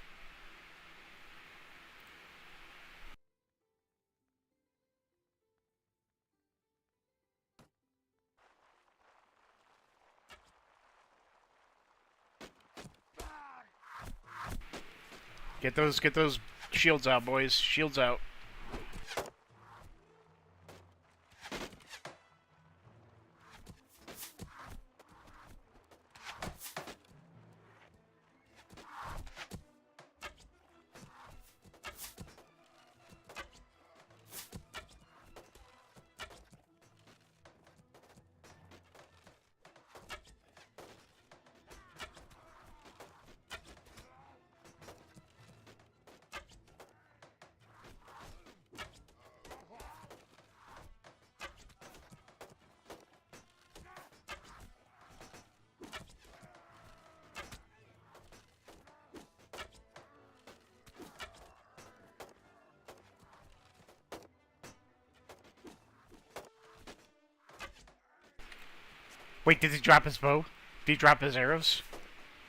Get those shields out, boys. Shields out. Wait, did he drop his bow? Did he drop his arrows?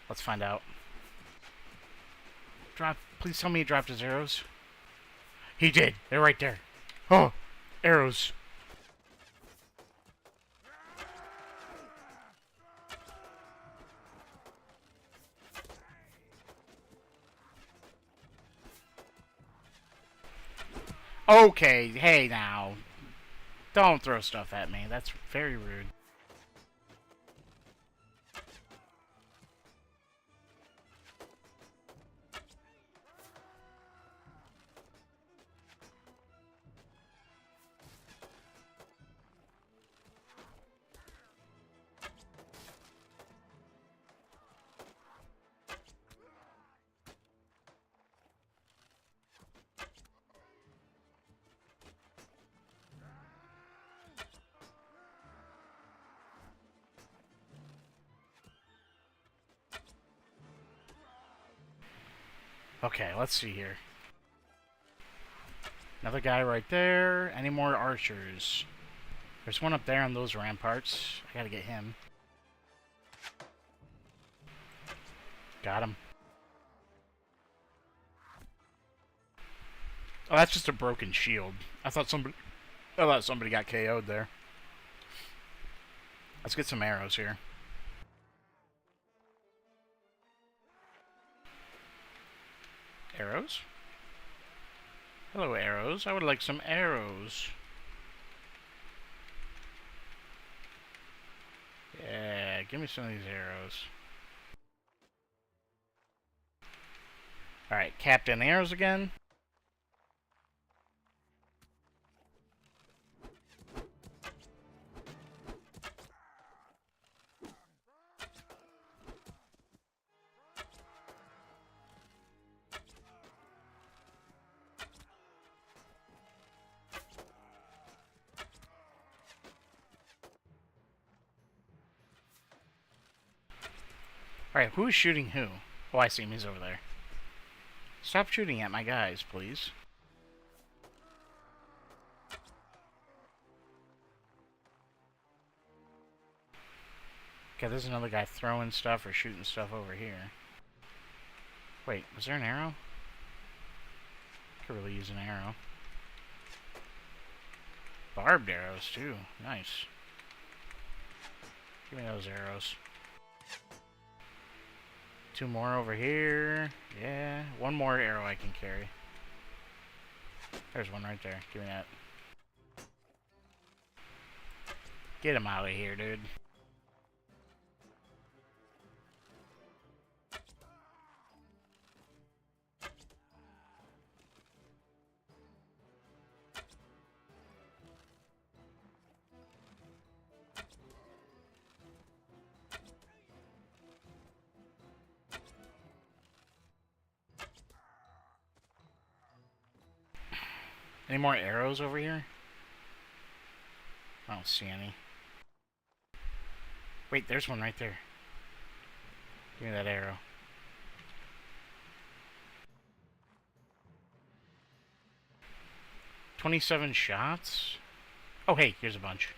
Let's find out. Please tell me he dropped his arrows. He did. They're right there. Oh, arrows. Okay, hey now. Don't throw stuff at me. That's very rude. Okay, let's see here. Another guy right there. Any more archers? There's one up there on those ramparts. I gotta get him. Got him. Oh, that's just a broken shield. I thought somebody got KO'd there. Let's get some arrows here. Arrows? Hello, arrows. I would like some arrows. Yeah, give me some of these arrows. Alright, Captain Arrows again. Alright, who is shooting who? Oh, I see him. He's over there. Stop shooting at my guys, please. Okay, there's another guy throwing stuff or shooting stuff over here. Wait, was there an arrow? Could really use an arrow. Barbed arrows, too. Nice. Give me those arrows. 2 more over here. Yeah, 1 more arrow I can carry. There's one right there. Give me that. Get him out of here, dude. Any more arrows over here? I don't see any. Wait, there's one right there. Give me that arrow. $27 shots? Oh, hey, here's a bunch.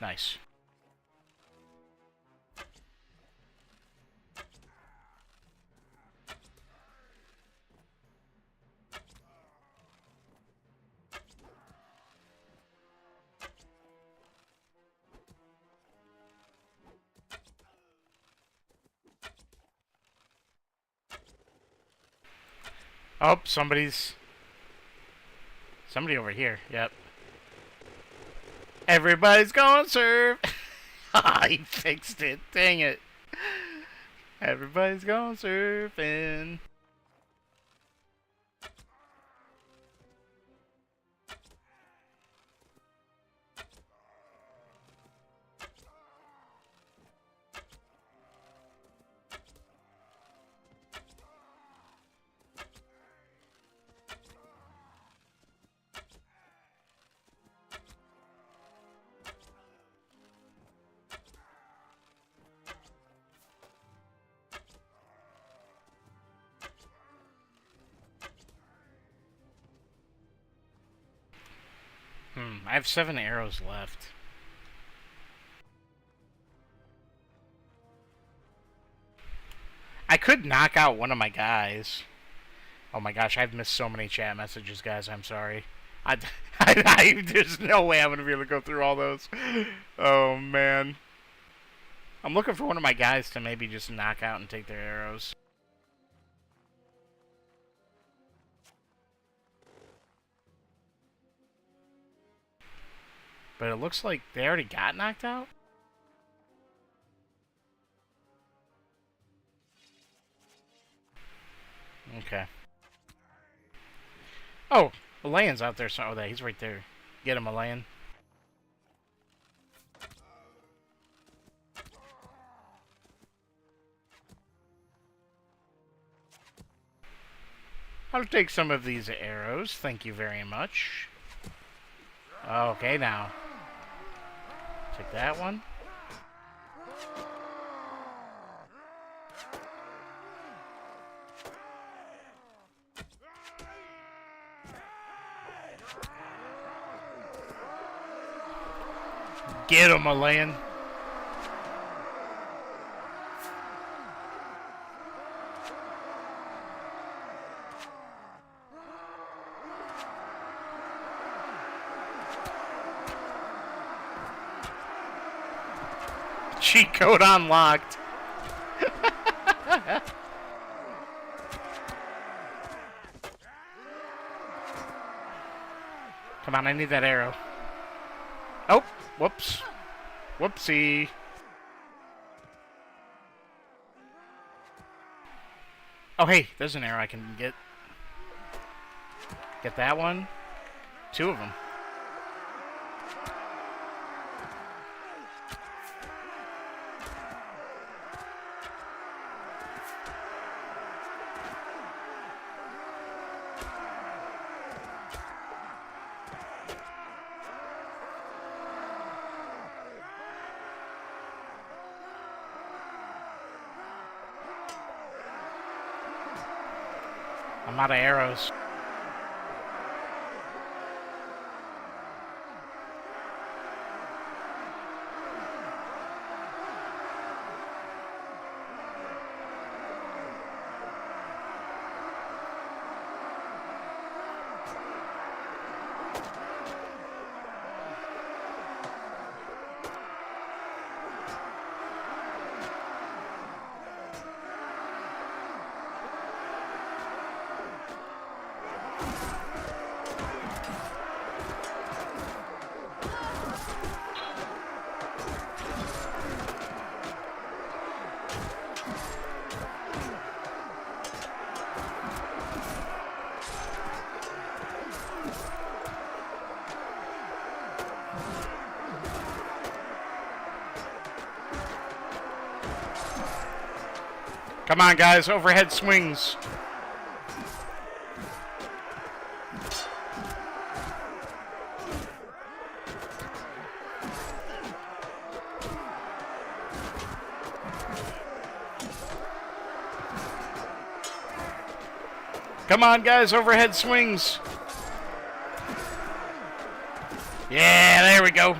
Nice. Oh, somebody over here. Yep. Everybody's going surf. Ah, he fixed it. Dang it. Everybody's going surfing. I have 7 arrows left. I could knock out one of my guys. Oh my gosh, I've missed so many chat messages, guys. I'm sorry. There's no way I'm going to be able to go through all those. Oh, man. I'm looking for one of my guys to maybe just knock out and take their arrows. But it looks like they already got knocked out? Okay. Oh, Malayan's out there. So, oh, he's right there. Get him, Malayan. I'll take some of these arrows. Thank you very much. Okay, now. Take that one. Get him, Malayan. Cheat code unlocked. Come on, I need that arrow. Oh, whoops. Whoopsie. Oh, hey, there's an arrow I can get. Get that one. 2 of them. I'm out of arrows. Come on, guys. Overhead swings. Come on, guys, overhead swings. Yeah, there we go.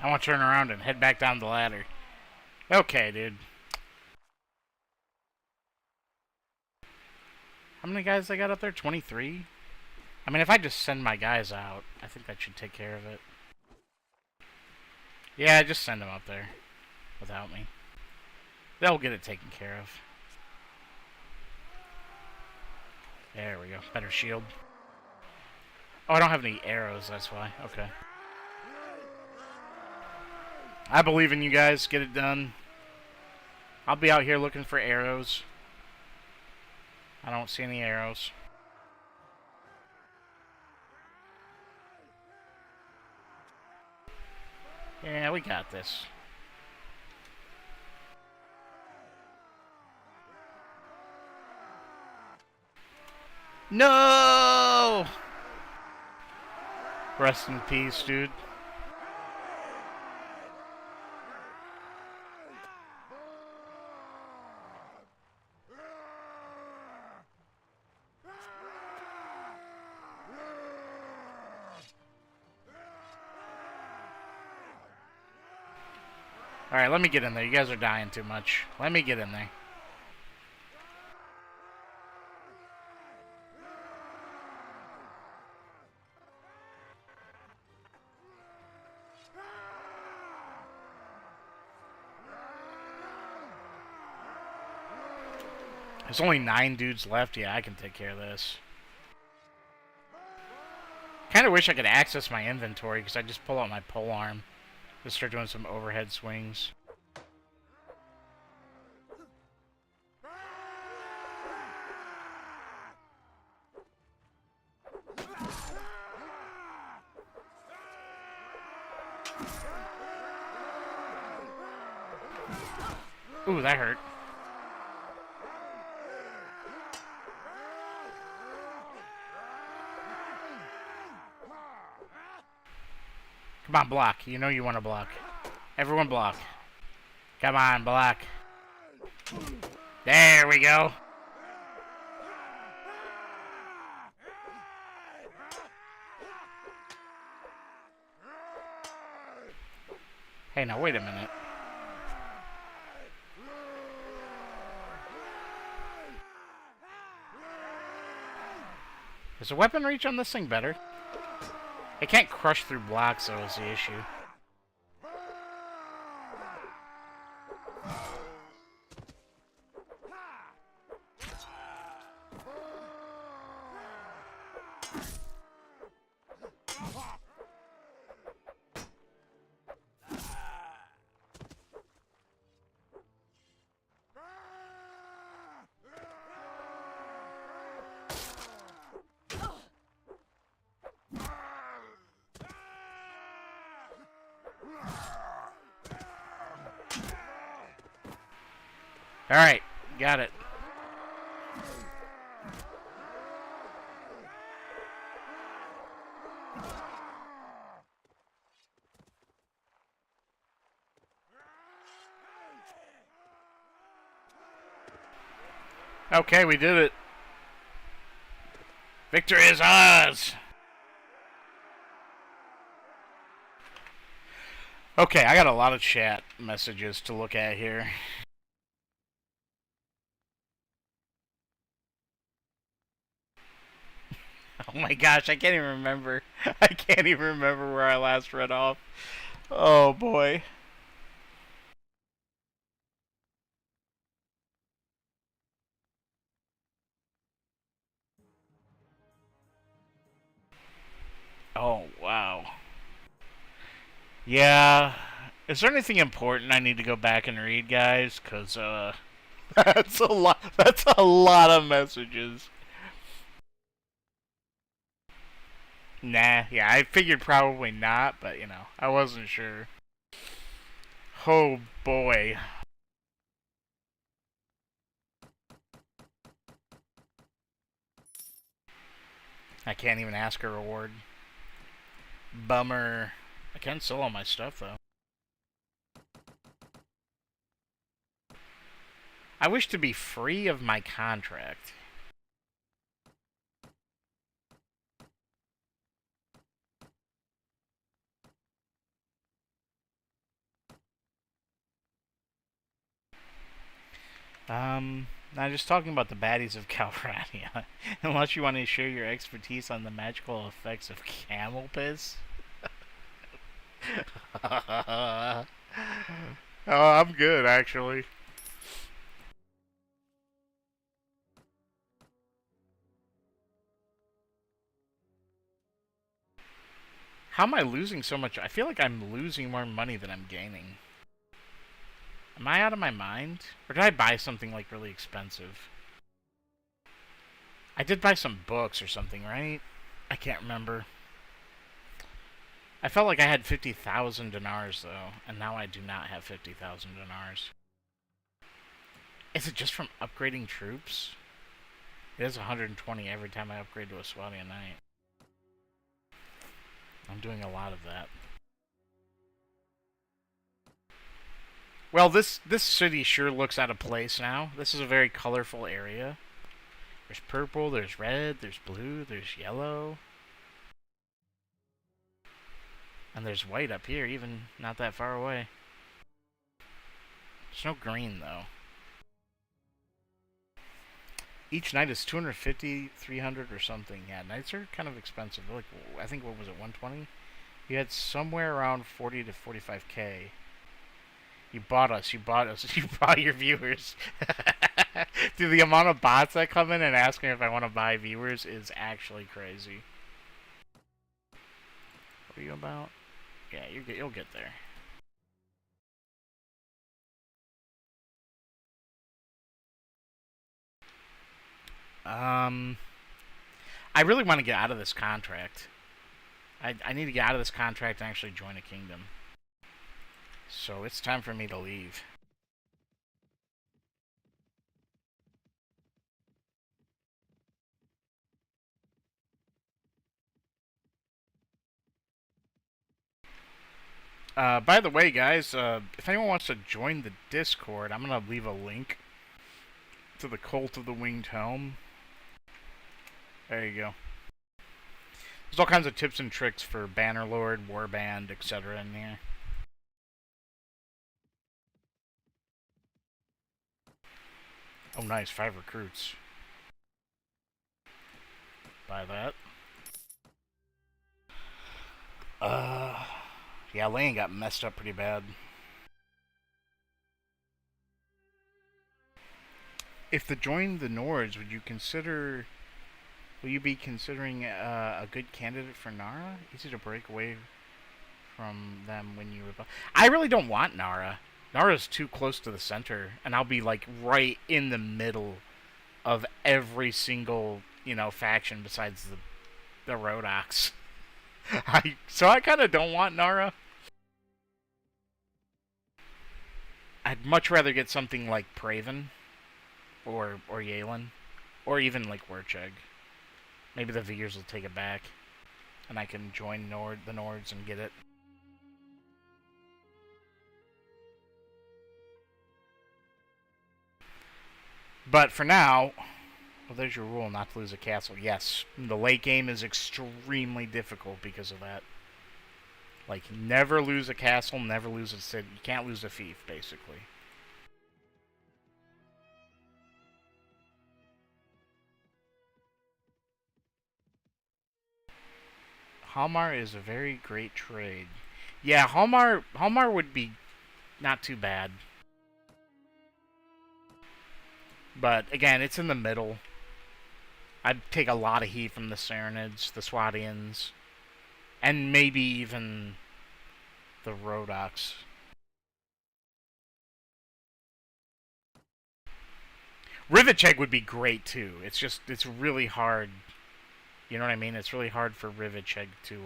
I want to turn around and head back down the ladder. Okay, dude. How many guys I got up there? 23? I mean, if I just send my guys out, I think that should take care of it. Yeah, just send them up there without me. They'll get it taken care of. There we go. Better shield. Oh, I don't have any arrows, that's why. Okay. I believe in you guys. Get it done. I'll be out here looking for arrows. I don't see any arrows. Yeah, we got this. No! Rest in peace, dude. Alright, let me get in there. You guys are dying too much. Let me get in there. There's only 9 dudes left. Yeah, I can take care of this. Kind of wish I could access my inventory because I just pull out my polearm. Just start doing some overhead swings. Ooh, that hurt. Come on, block. You know you want to block. Everyone block. Come on, block. There we go. Hey, now wait a minute. Is the weapon reach on this thing better? It can't crush through blocks, though, is the issue. Alright, got it. Okay, we did it. Victory is ours! Okay, I got a lot of chat messages to look at here. Oh my gosh, I can't even remember. I can't even remember where I last read off. Oh boy. Oh, wow. Yeah. Is there anything important I need to go back and read, guys? Because, that's a lot. That's a lot of messages. Nah, yeah, I figured probably not, but, you know, I wasn't sure. Oh, boy. I can't even ask a reward. Bummer. I can sell all my stuff, though. I wish to be free of my contract. Now just talking about the baddies of Calrania. Unless you want to share your expertise on the magical effects of camel piss. Oh, I'm good, actually. How am I losing so much? I feel like I'm losing more money than I'm gaining. Am I out of my mind? Or did I buy something, like, really expensive? I did buy some books or something, right? I can't remember. I felt like I had 50,000 dinars, though, and now I do not have 50,000 dinars. Is it just from upgrading troops? It is 120 every time I upgrade to a Swadian Knight. I'm doing a lot of that. Well, this city sure looks out of place now. This is a very colorful area. There's purple, there's red, there's blue, there's yellow. And there's white up here, even not that far away. There's no green, though. Each night is 250, 300 or something. Yeah, nights are kind of expensive. Like, I think, what was it, 120? You had somewhere around 40 to 45k. You bought us. You bought us. You bought your viewers. Dude, the amount of bots that come in and ask me if I want to buy viewers is actually crazy. What are you about? Yeah, you'll get there. Um, I really want to get out of this contract. I need to get out of this contract and actually join a kingdom. So it's time for me to leave. By the way, guys, if anyone wants to join the Discord, I'm going to leave a link to the Cult of the Winged Helm. There you go. There's all kinds of tips and tricks for Bannerlord, Warband, etc. in there. Oh, nice. 5 recruits. Buy that. Yeah, Lane got messed up pretty bad. If to join the Nords, would you consider... Will you be considering a good candidate for Nara? Easy to break away from them when you rebel. I really don't want Nara. Nara's too close to the center, and I'll be, like, right in the middle of every single, you know, faction besides the Rhodoks. So I kind of don't want Nara. I'd much rather get something like Praven or Yalen, or even like Wercheg. Maybe the Vigors will take it back, and I can join the Nords and get it. But for now, well, there's your rule not to lose a castle. Yes, the late game is extremely difficult because of that. Like, never lose a castle, never lose a city. You can't lose a fief, basically. Halmar is a very great trade. Yeah, Halmar would be not too bad. But, again, it's in the middle. I'd take a lot of heat from the Saranids, the Swadians, and maybe even the Rhodoks. Rivacheg would be great, too. It's just, it's really hard. You know what I mean? It's really hard for Rivacheg to,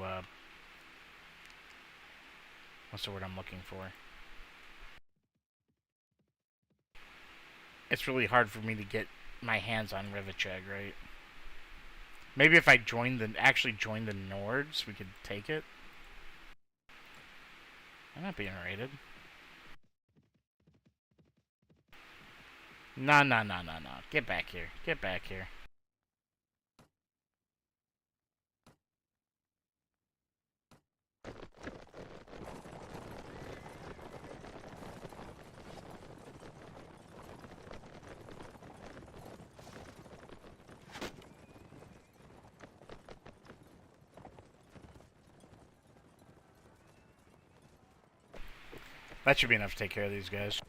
what's the word I'm looking for? It's really hard for me to get my hands on Rivacheg, right? Maybe if I actually joined the Nords, we could take it. I'm not being raided. No. Get back here. Get back here. That should be enough to take care of these guys.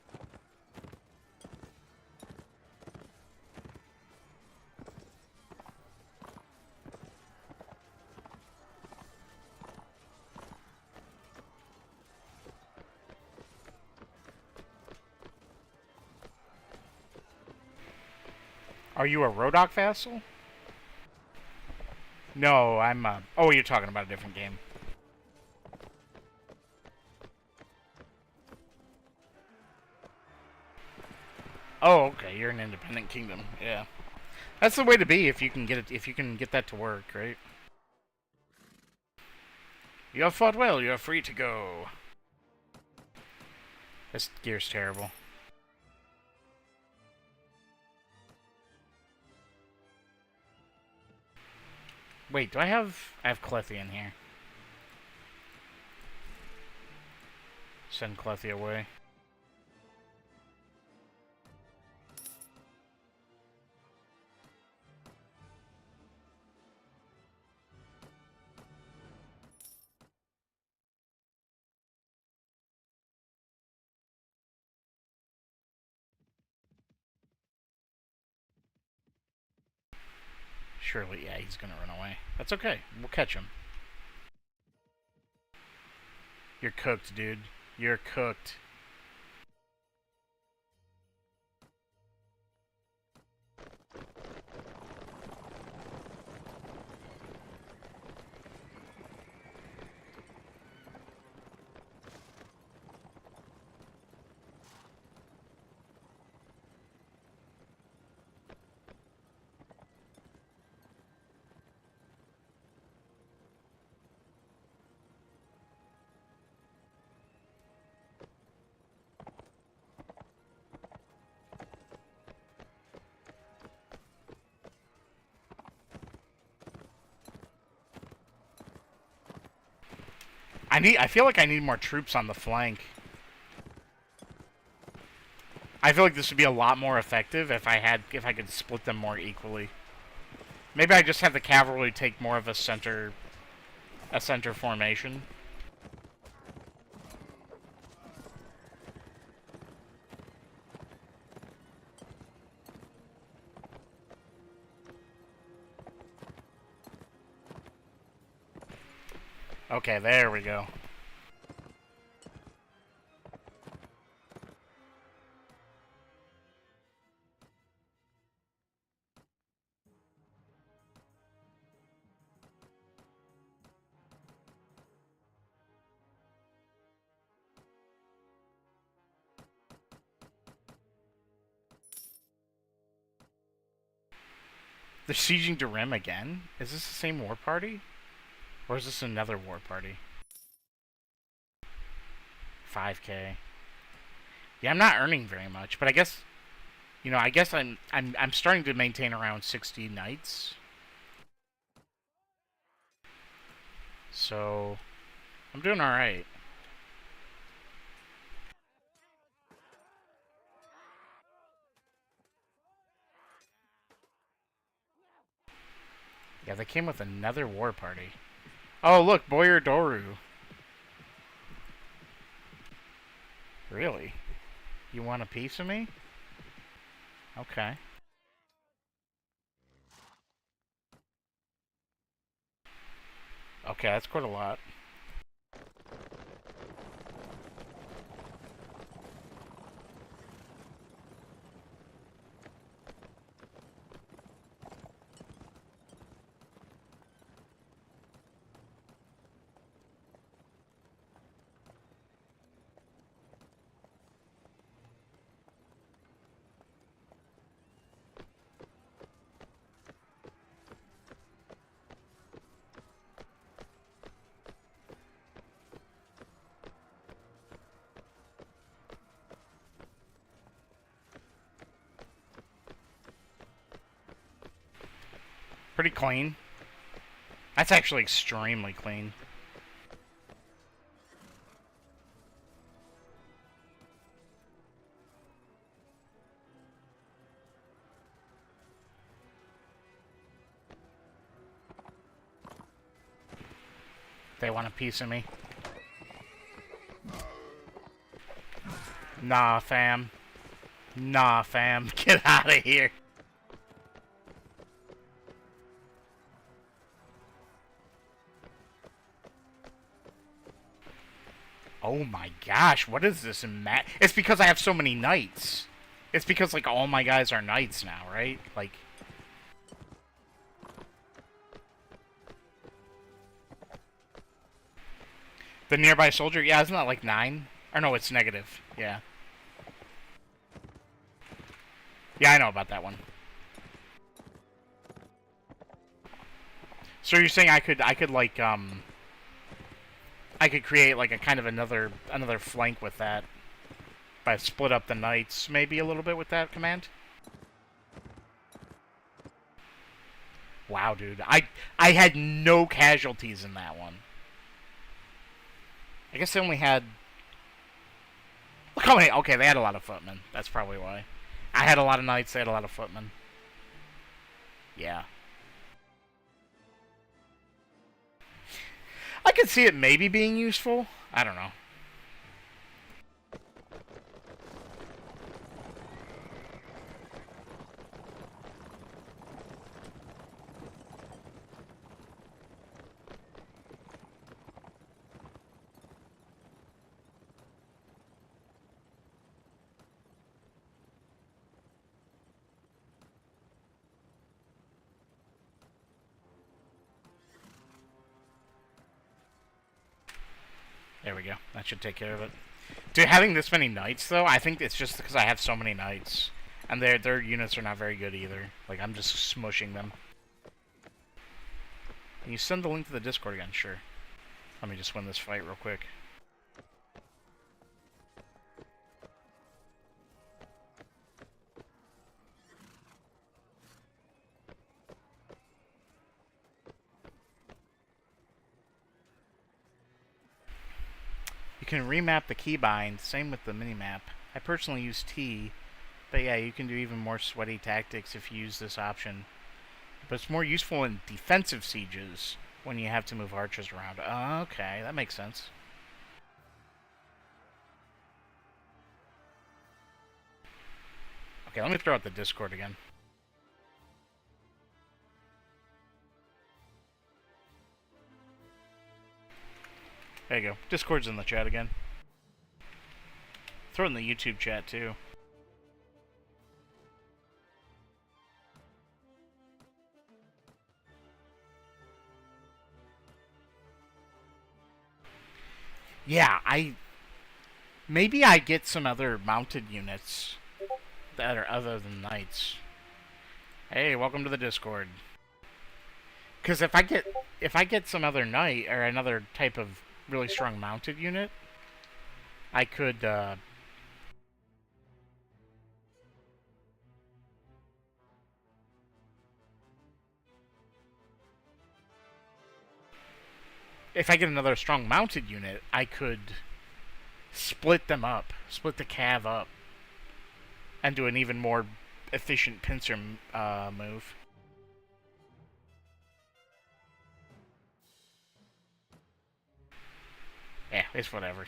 Are you a Rhodok vassal? No, I'm oh, you're talking about a different game. Oh, okay, you're an independent kingdom. Yeah. That's the way to be if you can get it if you can get that to work, right? You have fought well, you are free to go. This gear's terrible. Wait, do I have Clethy in here. Send Clethy away. Surely, yeah, he's gonna run away. That's okay. We'll catch him. You're cooked, dude. You're cooked. I feel like I need more troops on the flank. I feel like this would be a lot more effective if I could split them more equally. Maybe I just have the cavalry take more of a center formation. Okay, there we go. They're sieging Durham again? Is this the same war party? Or is this another war party? 5k. Yeah, I'm not earning very much, but I guess... You know, I guess I'm starting to maintain around 60 nights. So I'm doing all right. Yeah, they came with another war party. Oh, look, Boyer Doru. Really? You want a piece of me? Okay. Okay, that's quite a lot. Pretty clean. That's actually extremely clean. They want a piece of me. Nah, fam. Nah, fam. Get out of here. Oh my gosh, what is this? It's because I have so many knights. It's because, like, all my guys are knights now, right? Like... The nearby soldier? Yeah, isn't that like 9? Or no, it's negative. Yeah. Yeah, I know about that one. So you're saying I could like, I could create, like, a kind of another flank with that. By split up the knights, maybe, a little bit with that command? Wow, dude. I had no casualties in that one. I guess they only had... Look how many... Okay, they had a lot of footmen. That's probably why. I had a lot of knights, they had a lot of footmen. Yeah. I could see it maybe being useful. I don't know. There we go. That should take care of it. Dude, having this many knights, though, I think it's just because I have so many knights. And their units are not very good either. Like, I'm just smushing them. Can you send the link to the Discord again? Sure. Let me just win this fight real quick. You can remap the keybind, same with the minimap. I personally use T, but yeah, you can do even more sweaty tactics if you use this option. But it's more useful in defensive sieges when you have to move archers around. Okay, that makes sense. Okay, let me throw out the Discord again. There you go. Discord's in the chat again. Throw it in the YouTube chat, too. Yeah, maybe I get some other mounted units that are other than knights. Hey, welcome to the Discord. Because if I get some other knight or another type of really strong mounted unit, I could if I get another strong mounted unit, I could split them up, split the cav up, and do an even more efficient pincer move. Yeah, it's whatever.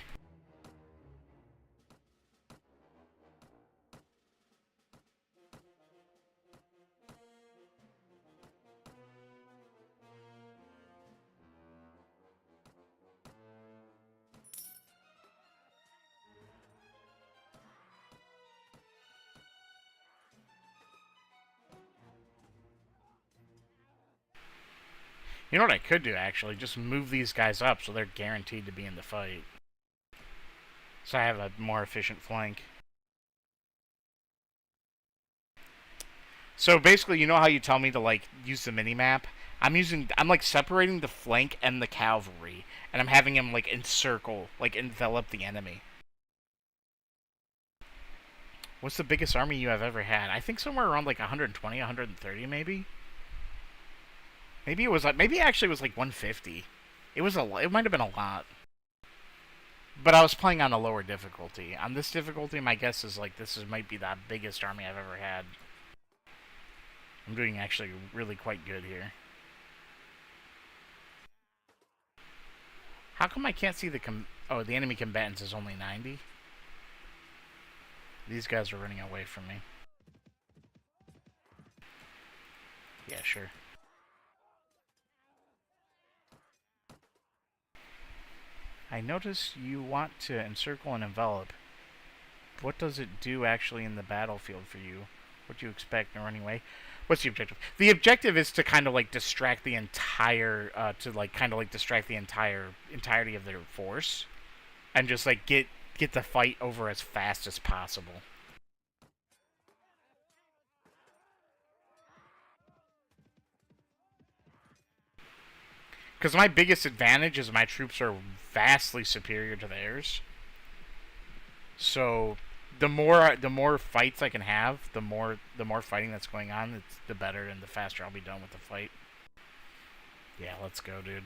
You know what I could do, actually? Just move these guys up so they're guaranteed to be in the fight. So I have a more efficient flank. So basically, you know how you tell me to, like, use the mini-map? I'm, like, separating the flank and the cavalry, and I'm having him, like, encircle, like, envelop the enemy. What's the biggest army you have ever had? I think somewhere around, like, 120, 130, maybe? Maybe it was, like, maybe it actually was, like, 150. It was it might have been a lot. But I was playing on a lower difficulty. On this difficulty, my guess is, like, might be the biggest army I've ever had. I'm doing actually really quite good here. How come I can't see the the enemy combatants is only 90? These guys are running away from me. Yeah, sure. I notice you want to encircle and envelop. What does it do actually in the battlefield for you? What do you expect in running away? What's the objective? The objective is to kind of like distract the entire, entirety of their force, and just like get the fight over as fast as possible. Because my biggest advantage is my troops are vastly superior to theirs. So the more fights I can have, the more fighting that's going on, the better and the faster I'll be done with the fight. Yeah, let's go, dude.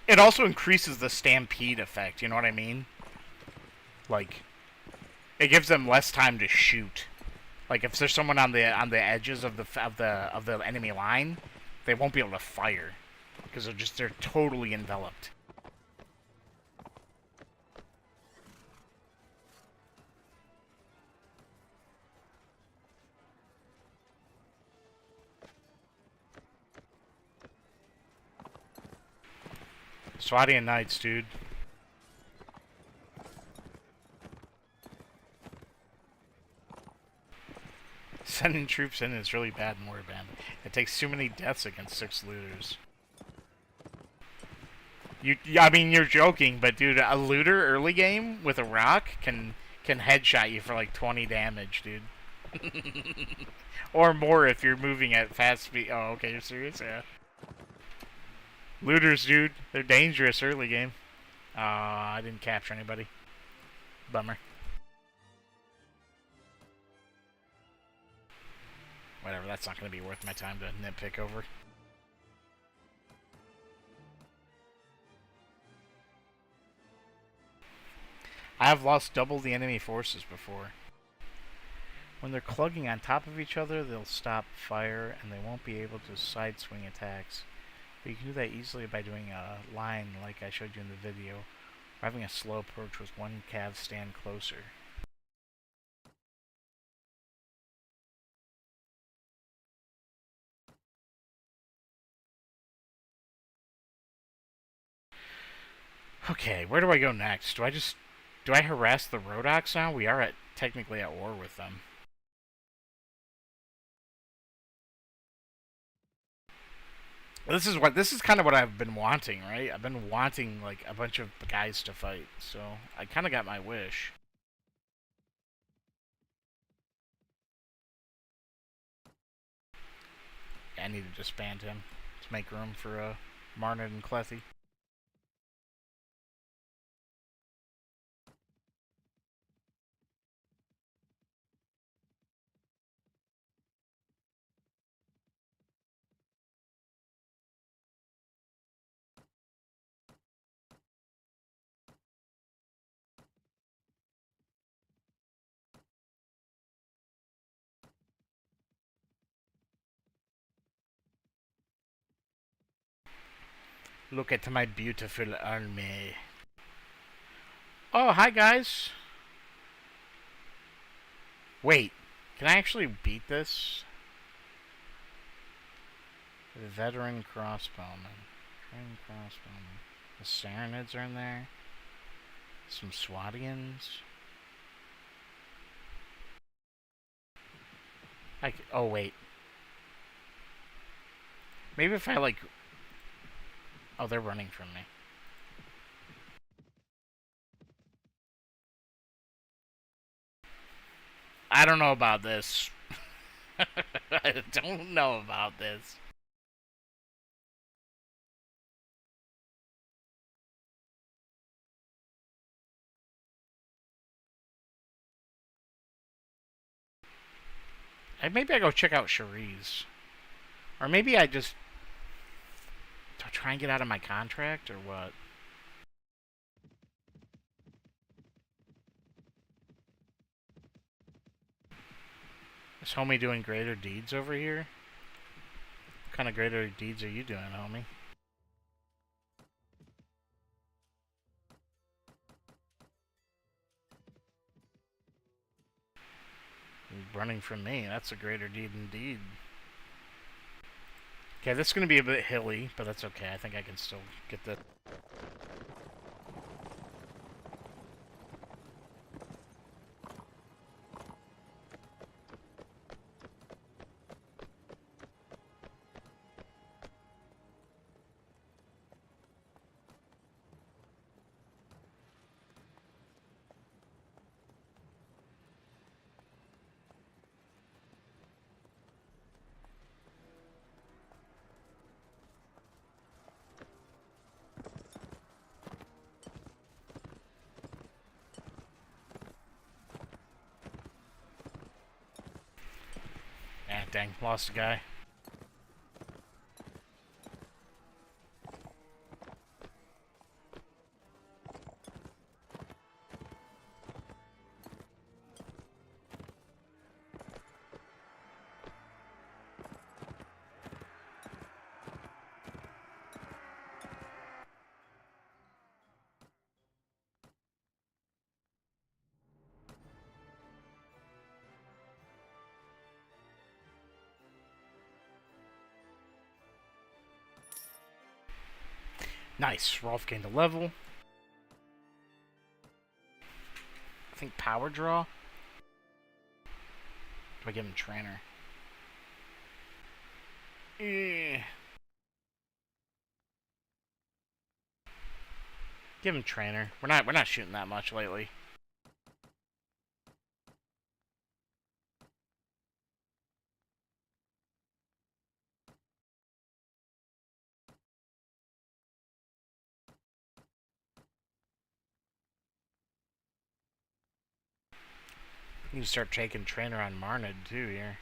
It also increases the stampede effect, you know what I mean? Like, it gives them less time to shoot. Like if there's someone on the edges of the enemy line, they won't be able to fire because they're totally enveloped. Swadian Knights, dude. Sending troops in is really bad in Warband. It takes too many deaths against 6 looters. I mean, you're joking, but dude, a looter early game with a rock can headshot you for like 20 damage, dude. Or more if you're moving at fast speed. Oh, okay, you're serious? Yeah. Looters, dude, they're dangerous early game. I didn't capture anybody. Bummer. Whatever, that's not going to be worth my time to nitpick over. I have lost double the enemy forces before. When they're clugging on top of each other, they'll stop fire and they won't be able to side swing attacks. But you can do that easily by doing a line like I showed you in the video, or having a slow approach with one cav stand closer. Okay, where do I go next? Do I harass the Rhodoks now? We are technically at war with them. This is kind of what I've been wanting, right? I've been wanting like a bunch of guys to fight, so I kind of got my wish. Yeah, I need to disband him to make room for Marnard and Clethy. Look at my beautiful army. Oh, hi guys. Wait, can I actually beat this? The veteran crossbowman. Veteran crossbowman. The Saranids are in there. Some Swadians. Oh wait. Maybe if I like... Oh, they're running from me. I don't know about this. I don't know about this. Maybe I go check out Cherise. Or maybe I just try and get out of my contract, or what? Is homie doing greater deeds over here? What kind of greater deeds are you doing, homie? You're running from me. That's a greater deed indeed. Okay, this is going to be a bit hilly, but that's okay. I think I can still get the... Ah, dang. Lost a guy. Nice. Rolf gained a level. I think power draw. Do I give him trainer? Eh. Give him trainer. We're not shooting that much lately. You can start taking trainer on Marnard too here.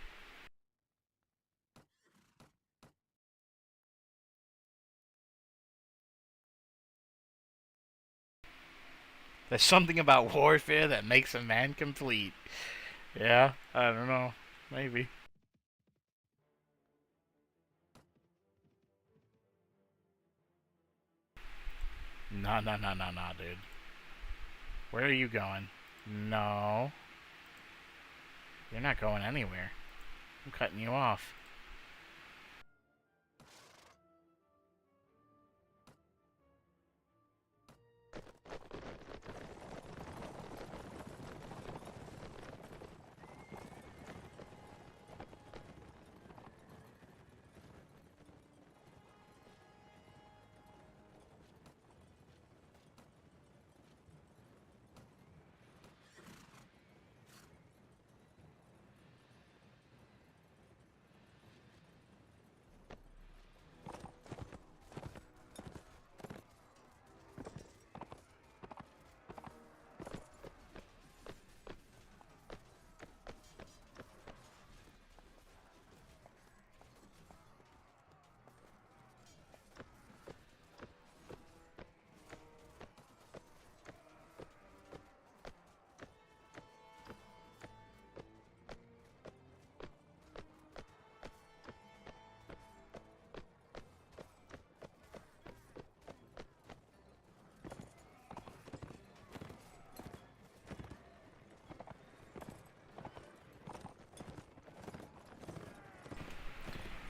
There's something about warfare that makes a man complete. Yeah, I don't know. Maybe. No, no, no, no, no, dude. Where are you going? No. You're not going anywhere. I'm cutting you off.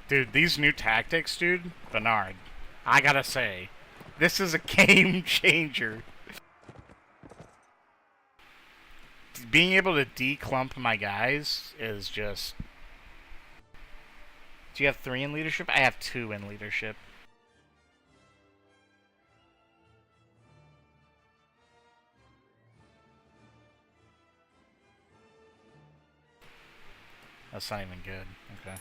Dude, these new tactics, dude, Bernard, I gotta say, this is a game changer. Being able to declump my guys is just... Do you have 3 in leadership? I have 2 in leadership. That's not even good. Okay.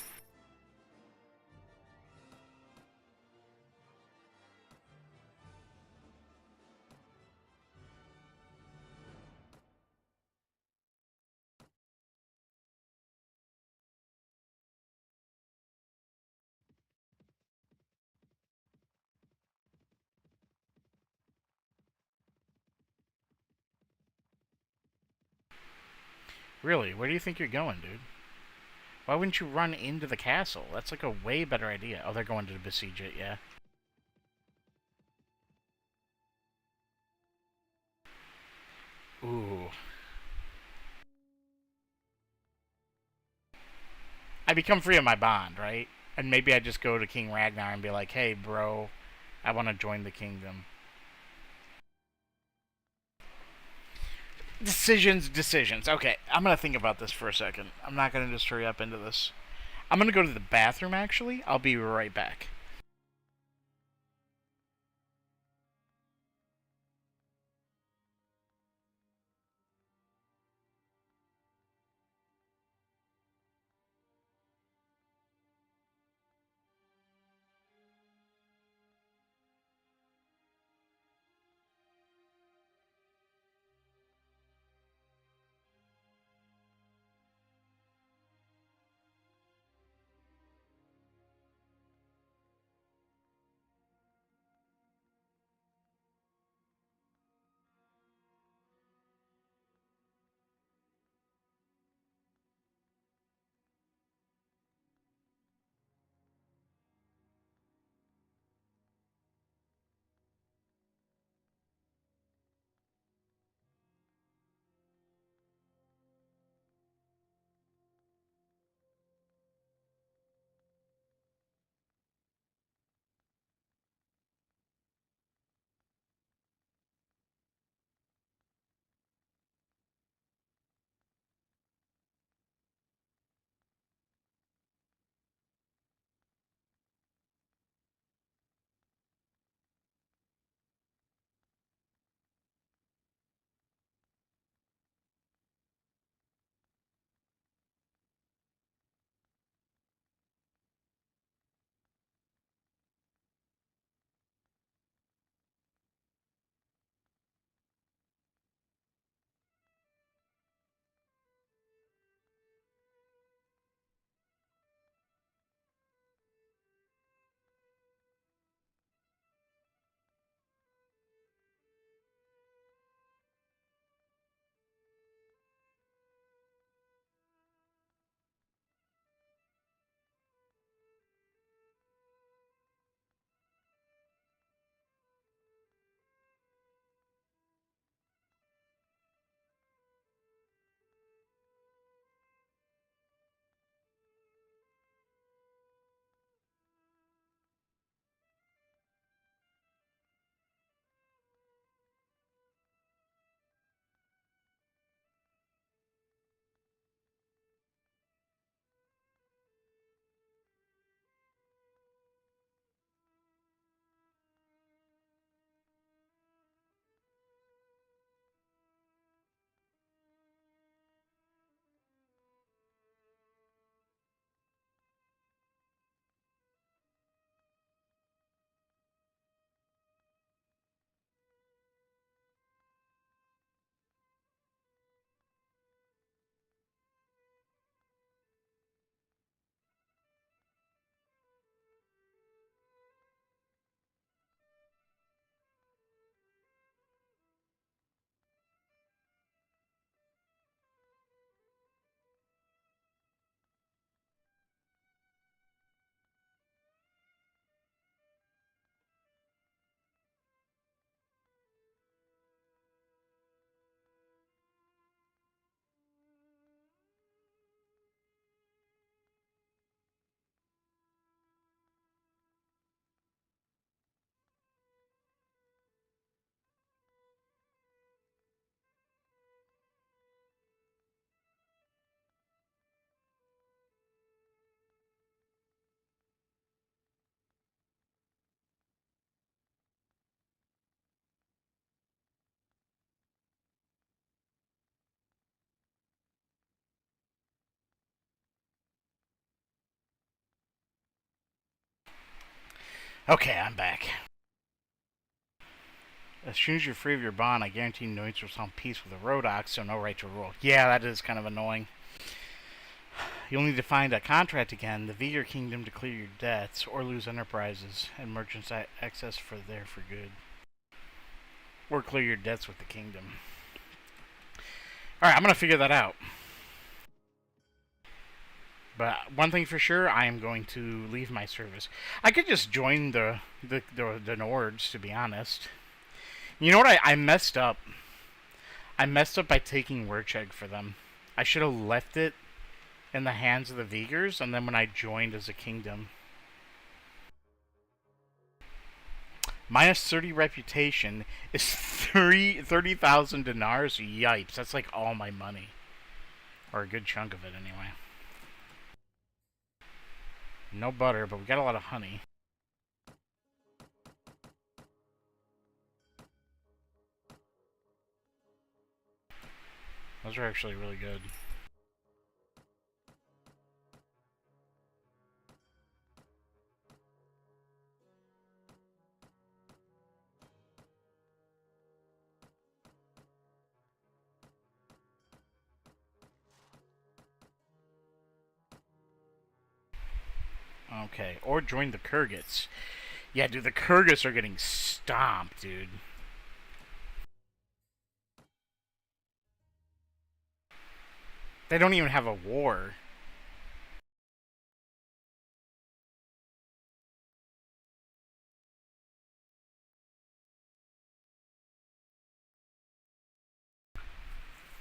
Really? Where do you think you're going, dude? Why wouldn't you run into the castle? That's like a way better idea. Oh, they're going to besiege it, yeah. Ooh. I become free of my bond, right? And maybe I just go to King Ragnar and be like, hey, bro, I want to join the kingdom. Decisions. Okay, I'm going to think about this for a second. I'm not going to just hurry up into this. I'm going to go to the bathroom, actually. I'll be right back. Okay, I'm back. As soon as you're free of your bond, I guarantee Noids will sound peace with the road ox, so no right to rule. Yeah, that is kind of annoying. You'll need to find a contract again, the Vigor Kingdom, to clear your debts, or lose enterprises and merchants access for there for good. Or clear your debts with the kingdom. Alright, I'm going to figure that out. But one thing for sure, I am going to leave my service. I could just join the Nords, to be honest. You know what? I messed up. I messed up by taking Wercheg for them. I should have left it in the hands of the Vigors, and then when I joined as a kingdom. Minus 30 reputation is 30,000 dinars. Yipes, that's like all my money. Or a good chunk of it, anyway. No butter, but we got a lot of honey. Those are actually really good. Okay, or join the Kurgits. Yeah, dude, the Kurgits are getting stomped, dude. They don't even have a war.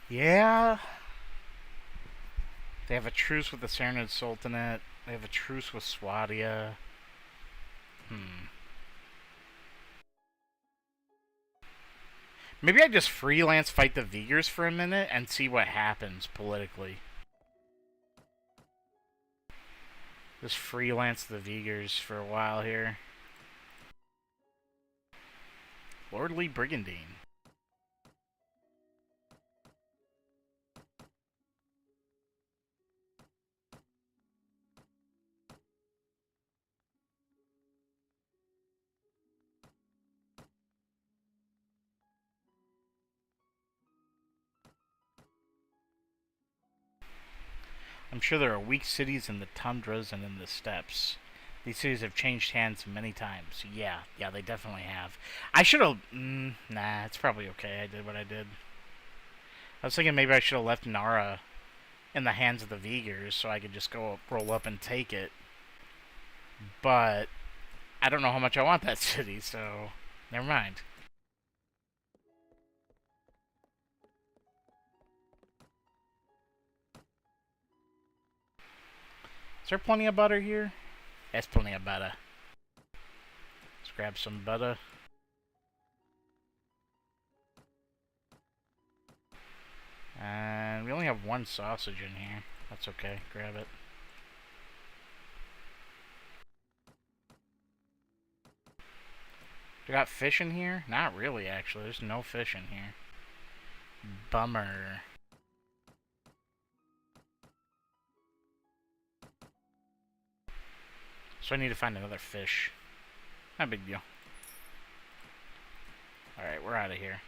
Yeah. They have a truce with the Saranid Sultanate. They have a truce with Swadia. Maybe I just freelance fight the Vigors for a minute and see what happens politically. Just freelance the Vigors for a while here. Lordly Brigandine. I'm sure there are weak cities in the tundras and in the steppes. These cities have changed hands many times. Yeah, they definitely have. I should have... nah, it's probably okay. I did what I did. I was thinking maybe I should have left Nara in the hands of the Vigors so I could just go roll up and take it. But I don't know how much I want that city, so never mind. Is there plenty of butter here? There's plenty of butter. Let's grab some butter. And we only have one sausage in here. That's okay. Grab it. We got fish in here? Not really, actually. There's no fish in here. Bummer. So I need to find another fish. Not a big deal. Alright, we're out of here.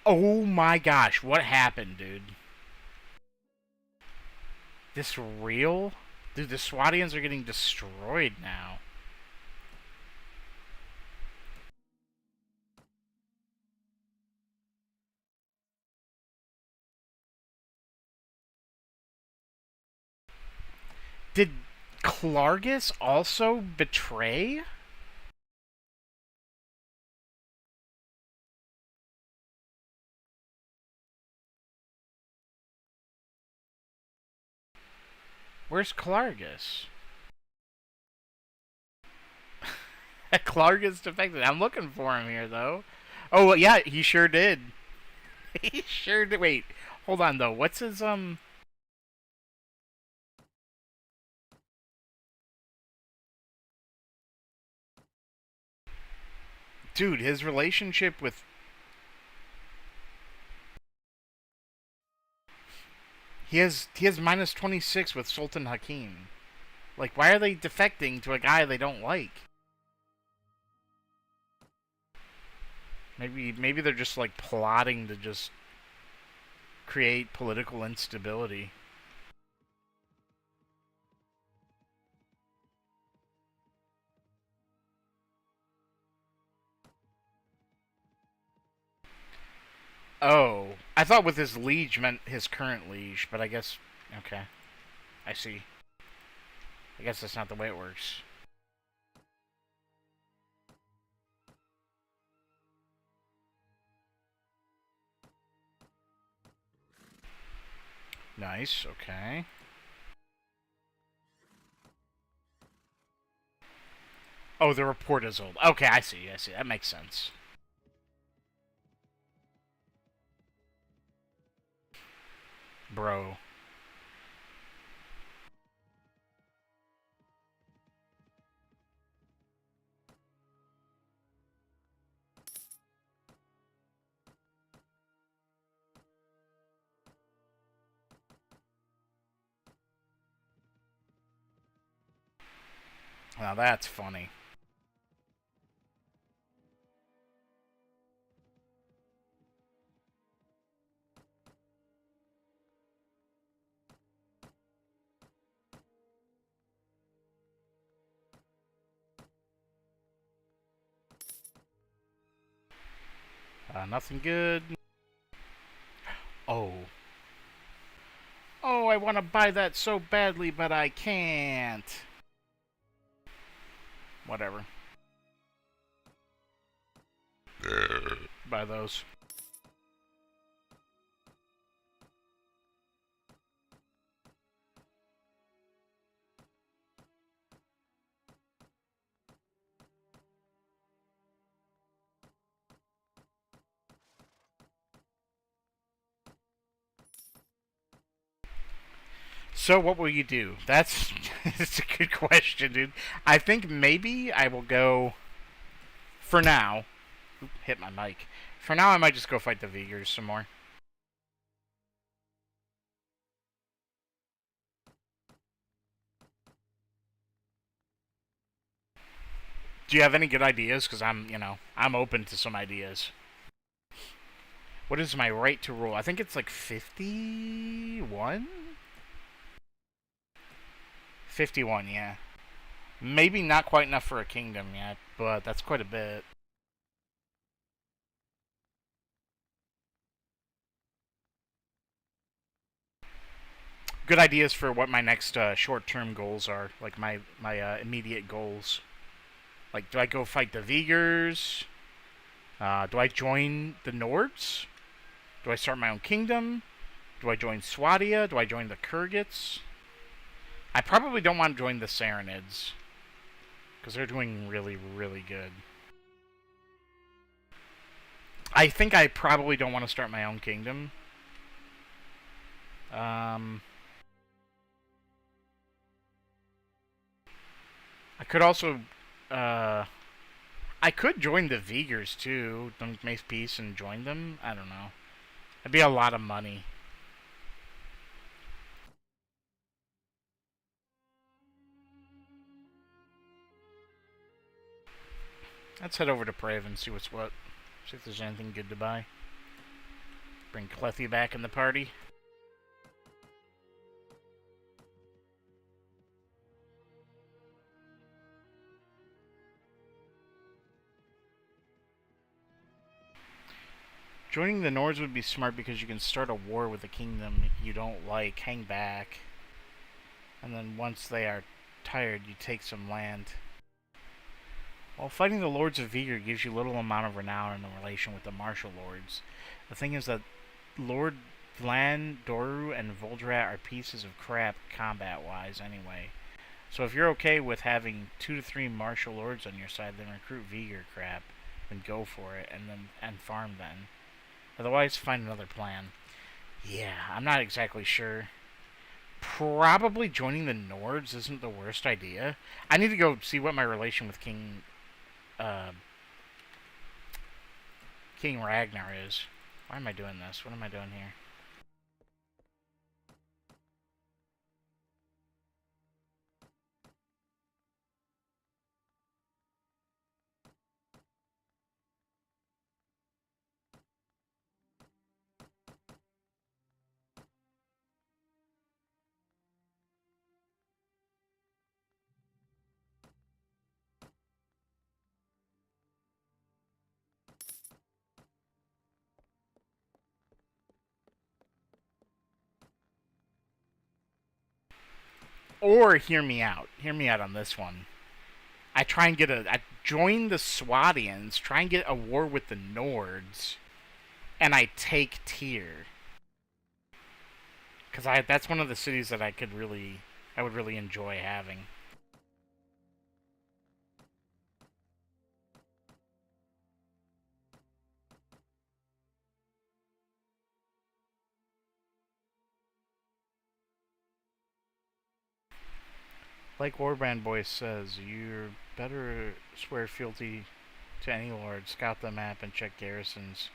Oh my gosh, what happened, dude? This real? Dude, the Swadians are getting destroyed now. Did Klargus also betray? Where's Klargus? Klargus defected. I'm looking for him here, though. Oh, yeah, he sure did. He sure did. Wait, hold on, though. What's his, Dude, his relationship with... He has minus 26 with Sultan Hakim. Like, why are they defecting to a guy they don't like? Maybe they're just like plotting to just create political instability. Oh, I thought with his liege meant his current liege, but I guess okay. I see. I guess that's not the way it works. Nice, okay. Oh, the report is old. Okay, I see. That makes sense. Bro. Now that's funny. Nothing good. Oh. Oh, I want to buy that so badly, but I can't. Whatever. Buy those. So what will you do? That's a good question, dude. I think maybe I will go for now. Oop, hit my mic. For now, I might just go fight the Vigors some more. Do you have any good ideas? Because I'm open to some ideas. What is my right to rule? I think it's like 51? 51, yeah. Maybe not quite enough for a kingdom yet, but that's quite a bit. Good ideas for what my next short-term goals are, like my immediate goals. Like, do I go fight the Vigors? Do I join the Nords? Do I start my own kingdom? Do I join Swadia? Do I join the Kurgits? I probably don't want to join the Saranids, because they're doing really, really good. I think I probably don't want to start my own kingdom. I could also, I could join the Vigors too, make peace and join them. I don't know. It'd be a lot of money. Let's head over to Prave and see what's what. See if there's anything good to buy. Bring Clethy back in the party. Joining the Nords would be smart because you can start a war with a kingdom you don't like, hang back, and then once they are tired, you take some land. While fighting the Lords of Vigor gives you little amount of renown in the relation with the Martial Lords. The thing is that Lord Vlan, Doru, and Voldrat are pieces of crap combat-wise anyway. So if you're okay with having 2 to 3 Martial Lords on your side, then recruit Vigor crap, and go for it, and farm then. Otherwise, find another plan. Yeah, I'm not exactly sure. Probably joining the Nords isn't the worst idea. I need to go see what my relation with uh, King Ragnar is. Why am I doing this? What am I doing here? Or hear me out. Hear me out on this one. I try and I join the Swadians, try and get a war with the Nords, and I take Tyr. Because that's one of the cities that I would really enjoy having. Like Warband Boy says, you're better swear fealty to any lord, scout the map, and check garrisons.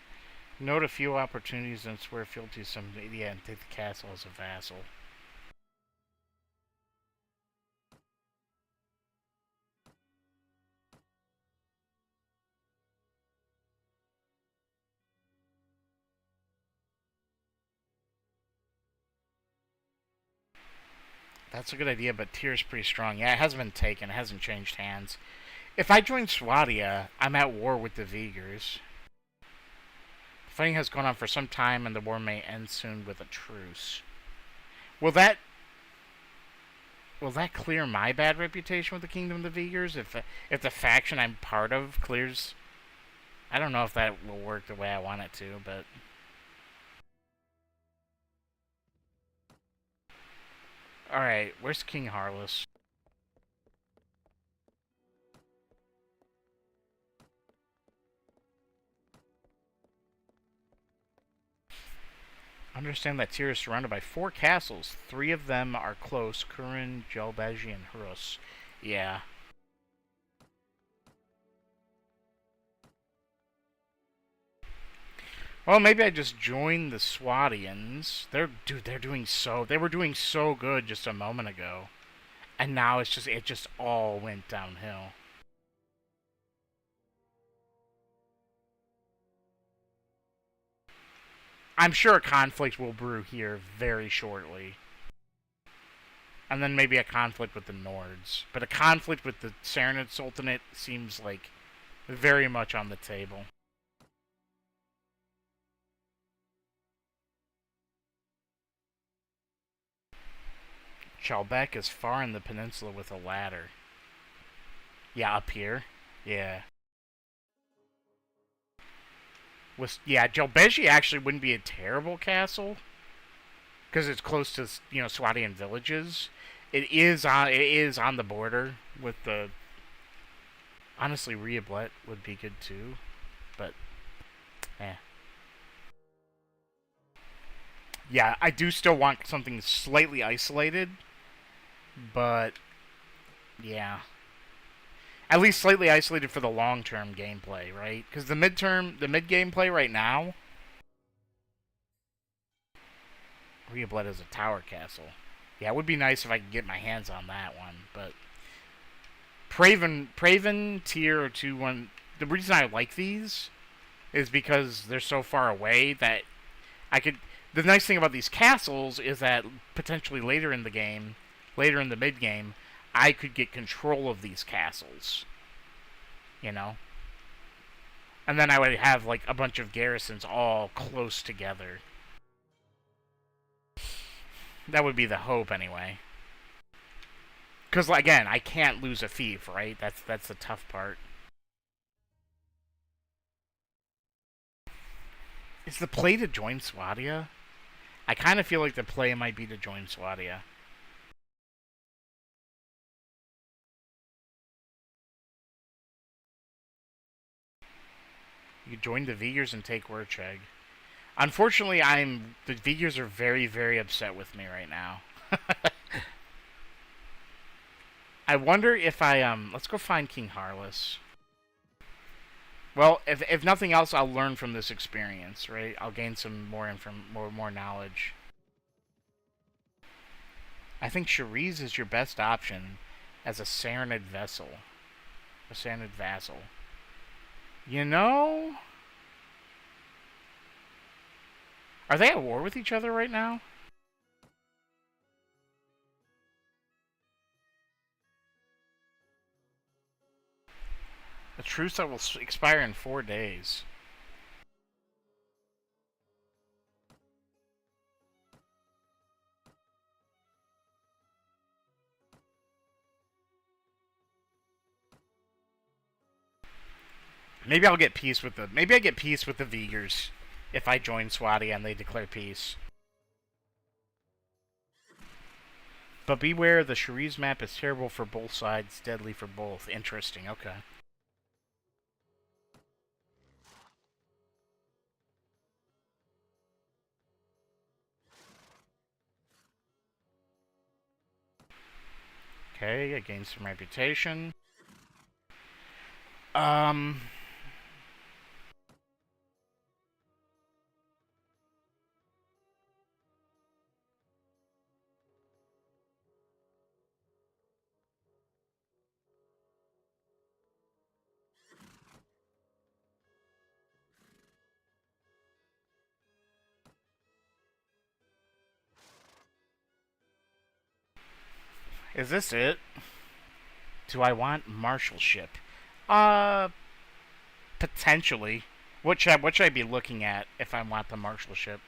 Note a few opportunities and swear fealty to some idiot and take the castle as a vassal. That's a good idea, but Tyr's pretty strong. Yeah, it hasn't been taken. It hasn't changed hands. If I join Swadia, I'm at war with the Vigors. The fighting has gone on for some time, and the war may end soon with a truce. Will that clear my bad reputation with the Kingdom of the Vigors? If the faction I'm part of clears, I don't know if that will work the way I want it to, but all right. Where's King Harless? Understand that Tyr is surrounded by 4 castles. 3 of them are close: Kurin, Jelbaji, and Hurus. Yeah. Well, maybe I just join the Swadians. They were doing so good just a moment ago. And now it just all went downhill. I'm sure a conflict will brew here very shortly. And then maybe a conflict with the Nords. But a conflict with the Saranid Sultanate seems like very much on the table. Chalbec is far in the peninsula with a ladder. Yeah, up here. Yeah. Jelbeji actually wouldn't be a terrible castle because it's close to Swadian villages. It is on the border with the. Honestly, Riablet would be good too, but yeah, I do still want something slightly isolated, but yeah, at least slightly isolated for the long-term gameplay, right? Because the mid gameplay right now, Riablet is a tower castle. Yeah, it would be nice if I could get my hands on that one, but Praven, Tyr, or 2-1. The reason I like these is because they're so far away that I could. The nice thing about these castles is that potentially later in the mid game, I could get control of these castles. You know? And then I would have like a bunch of garrisons all close together. That would be the hope anyway. Because again, I can't lose a fief, right? That's the tough part. Is the play to join Swadia? I kind of feel like the play might be to join Swadia. You join the Vigors and take Wercheg. Unfortunately, the Vigors are very, very upset with me right now. I wonder if let's go find King Harless. Well, if nothing else, I'll learn from this experience, right? I'll gain some more knowledge. I think Shariz is your best option as a Saranid vessel. A Saranid vassal. You know? Are they at war with each other right now? A truce that will expire in 4 days. Maybe I'll get peace with the. Maybe I get peace with the Vigors if I join Swati and they declare peace. But beware, the Cherise map is terrible for both sides, deadly for both. Interesting. Okay. Okay, I gained some reputation. Um. Is this it? Do I want marshalship? Uh, Potentially. What should I be looking at if I want the marshalship?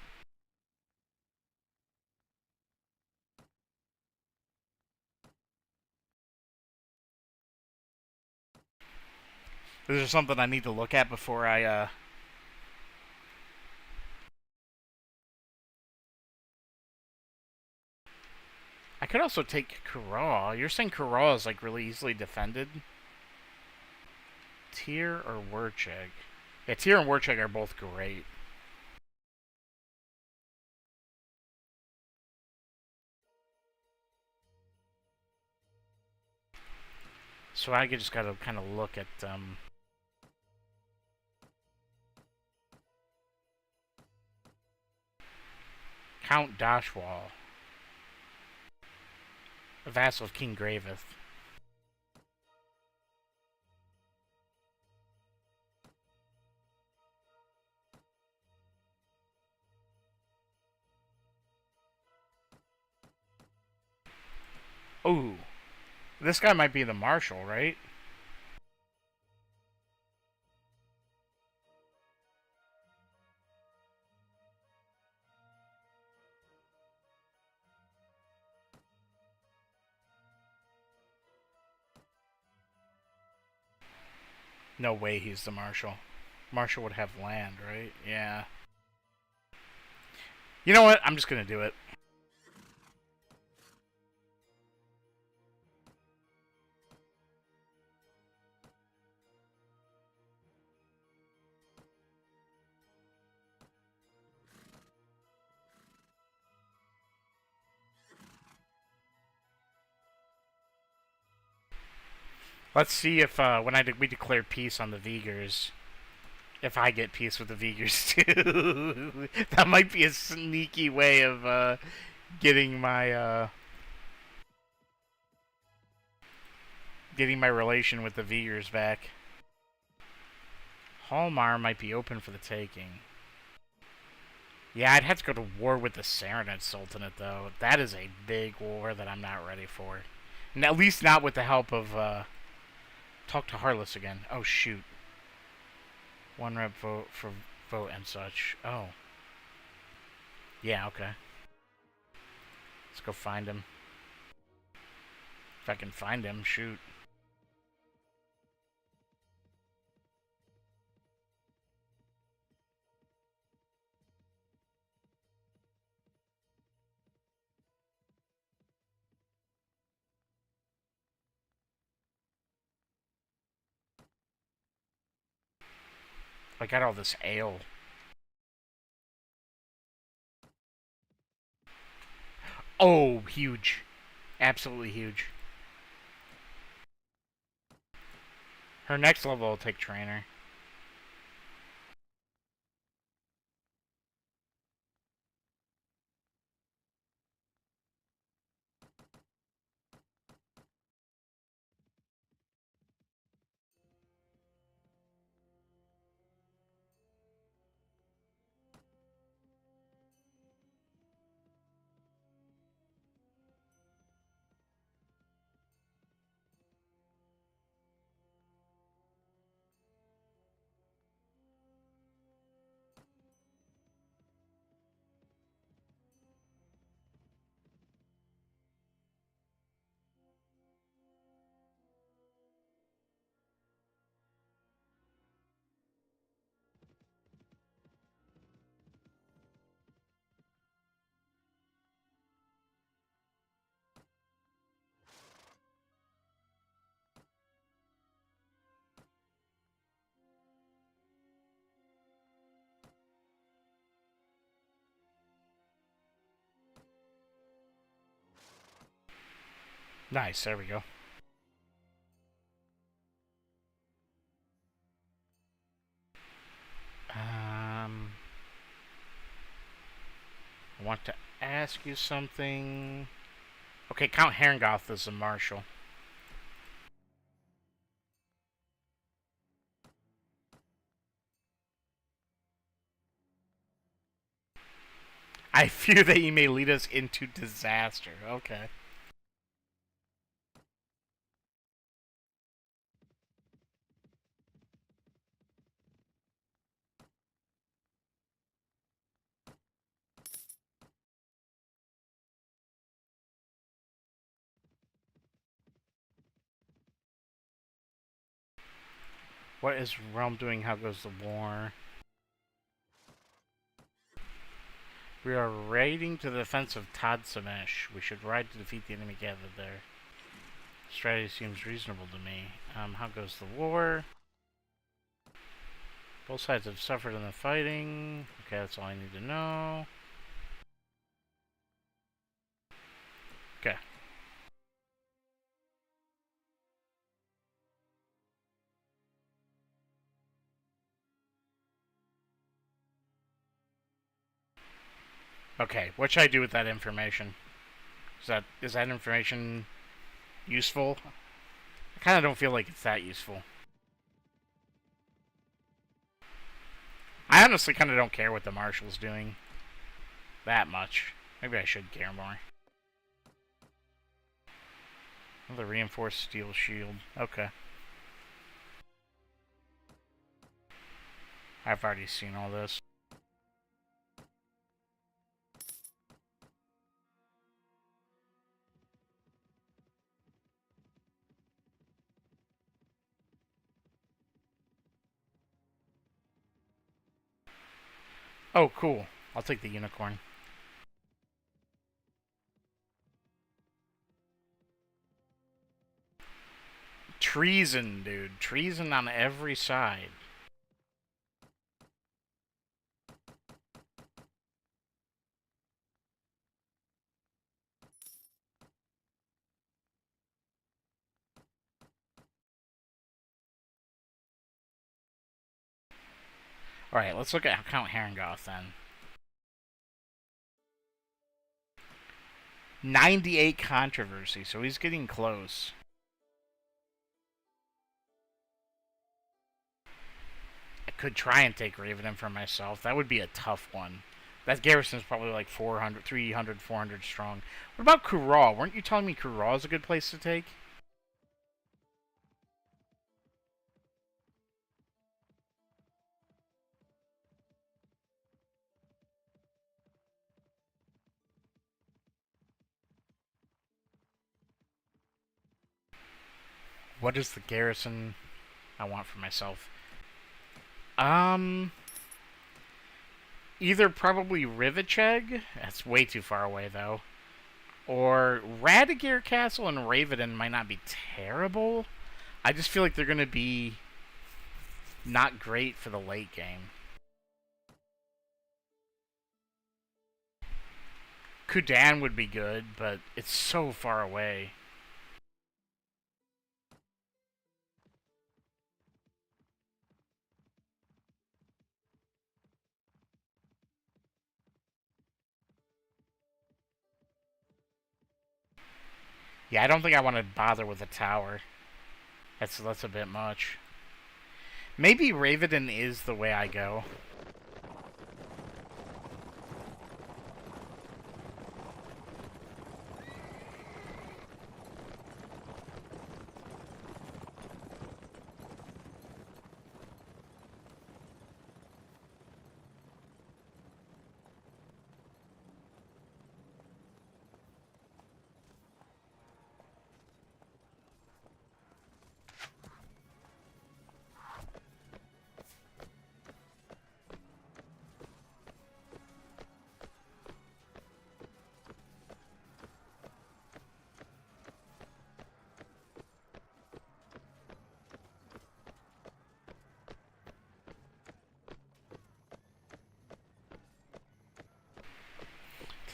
Is there something I need to look at before I I could also take Kura. You're saying Kura is like really easily defended? Tyr or Wurcheg? Yeah, Tyr and Wurcheg are both great. So I just gotta kind of look at Count Dashwall, a vassal of King Graveth. Ooh, this guy might be the marshal, right? No way he's the marshal. Marshal would have land, right? Yeah. You know what? I'm just gonna do it. Let's see if when we declare peace on the Vigors, if I get peace with the Vigors too. That might be a sneaky way of getting my getting my relation with the Vigors back. Hallmar might be open for the taking. Yeah, I'd have to go to war with the Serenade Sultanate, though. That is a big war that I'm not ready for. And at least not with the help of, talk to Harless again. Oh, shoot. One rep vote for vote and such. Oh. Yeah, okay. Let's go find him. If I can find him, shoot. I got all this ale. Oh, huge. Absolutely huge. Her next level will take trainer. Nice, there we go. I want to ask you something. Okay, Count Herrengoth is a marshal. I fear that you may lead us into disaster. Okay. What is Realm doing? How goes the war? We are raiding to the defense of Tad Samesh. We should ride to defeat the enemy gathered there. Strategy seems reasonable to me. How goes the war? Both sides have suffered in the fighting. Okay, that's all I need to know. Okay. Okay, what should I do with that information? Is that information useful? I kind of don't feel like it's that useful. I honestly kind of don't care what the Marshal's doing that much. Maybe I should care more. Another reinforced steel shield. Okay. I've already seen all this. Oh, cool. I'll take the unicorn. Treason, dude. Treason on every side. Alright, let's look at Count Herrengoth then. 98 controversy, so he's getting close. I could try and take Raven for myself. That would be a tough one. That garrison's probably like 400, 300, 400 strong. What about Kural? Weren't you telling me Kural is a good place to take? What is the garrison I want for myself? Either probably Rivacheg. That's way too far away, though. Or Radagir Castle and Raven might not be terrible. I just feel like they're going to be not great for the late game. Kudan would be good, but it's so far away. Yeah, I don't think I want to bother with a tower. That's a bit much. Maybe Raven is the way I go.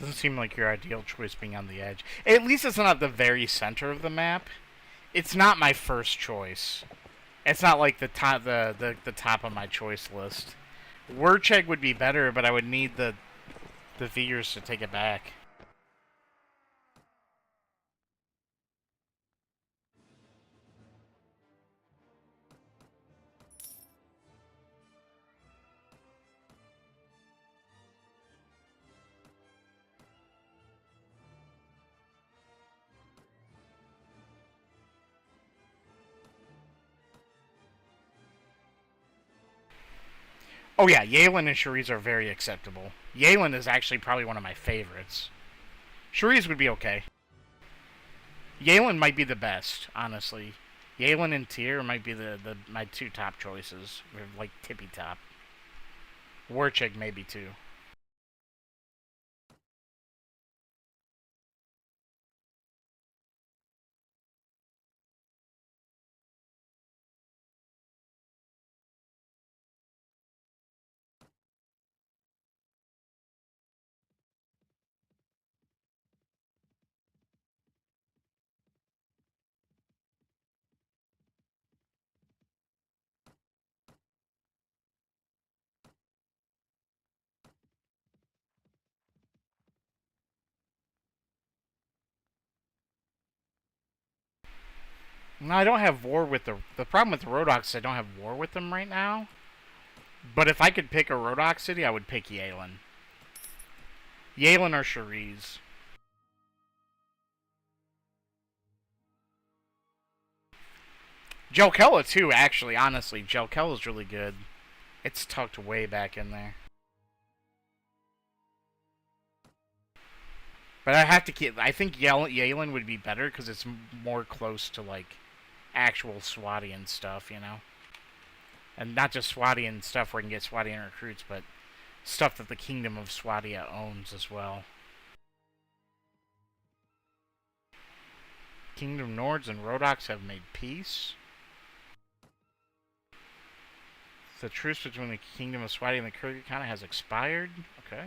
Doesn't seem like your ideal choice being on the edge. At least it's not the very center of the map. It's not my first choice. It's not like the top the top of my choice list. Wurcheg would be better, but I would need the Veers to take it back. Oh yeah, Yalen and Shariz are very acceptable. Yalen is actually probably one of my favorites. Shariz would be okay. Yalen might be the best, honestly. Yalen and Tyr might be the my two top choices. Or like tippy top. Warchig maybe too. No, I don't have war with the problem with the Rhodoks is I don't have war with them right now. But if I could pick a Rhodok city, I would pick Yalen. Yalen or Shariz. Jelkella too, actually, honestly. Jelkella's really good. It's tucked way back in there. But I have to keep. I think Yalen would be better because it's more close to like actual Swadian stuff, you know, and not just Swadian stuff where you can get Swadian recruits, but stuff that the Kingdom of Swadia owns as well. Kingdom Nords and Rhodoks have made peace. The truce between the Kingdom of Swadia and the Kyrgyzstan has expired. Okay.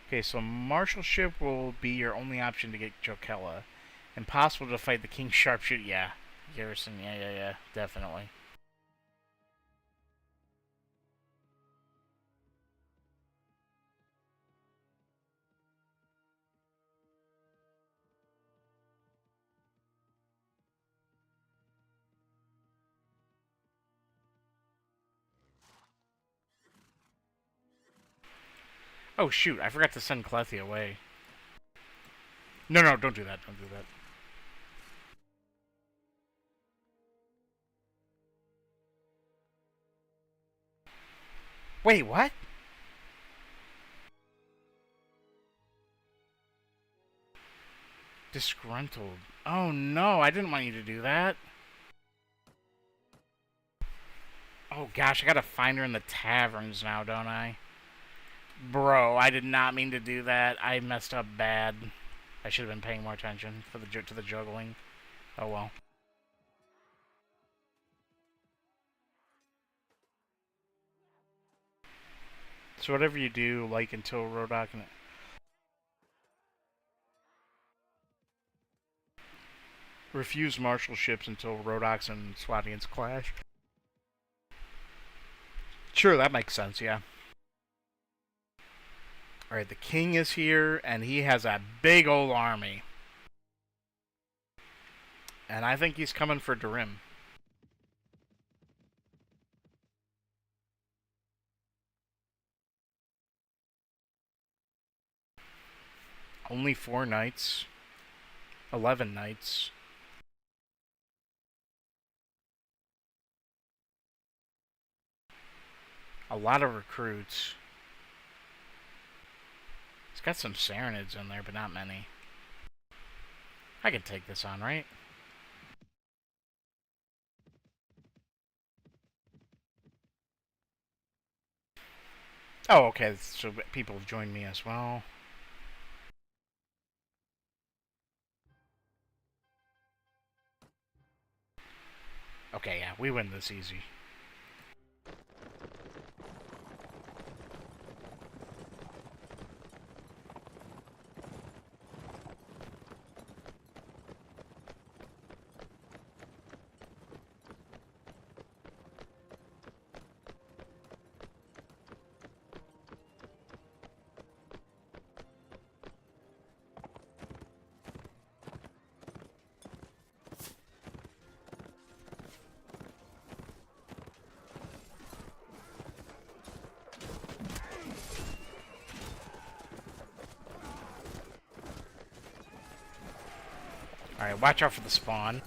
Okay, so Marshalship will be your only option to get Jokella. Impossible to fight the King Sharpshooter. Yeah. Garrison, yeah, definitely. Oh, shoot, I forgot to send Clethy away. No, don't do that, don't do that. Wait, what? Disgruntled. Oh no, I didn't want you to do that. Oh gosh, I gotta find her in the taverns now, don't I? Bro, I did not mean to do that. I messed up bad. I should have been paying more attention to the juggling. Oh well. So whatever you do, like until Rodok and refuse marshalships until Rhodoks and Swadians clash. Sure, that makes sense, yeah. Alright, the king is here, and he has a big old army. And I think he's coming for Darim. Only 4 knights. 11 knights. A lot of recruits. He's got some Sarenids in there, but not many. I can take this on, right? Oh, okay, so people have joined me as well. Okay, yeah, we win this easy. Alright, watch out for the spawn.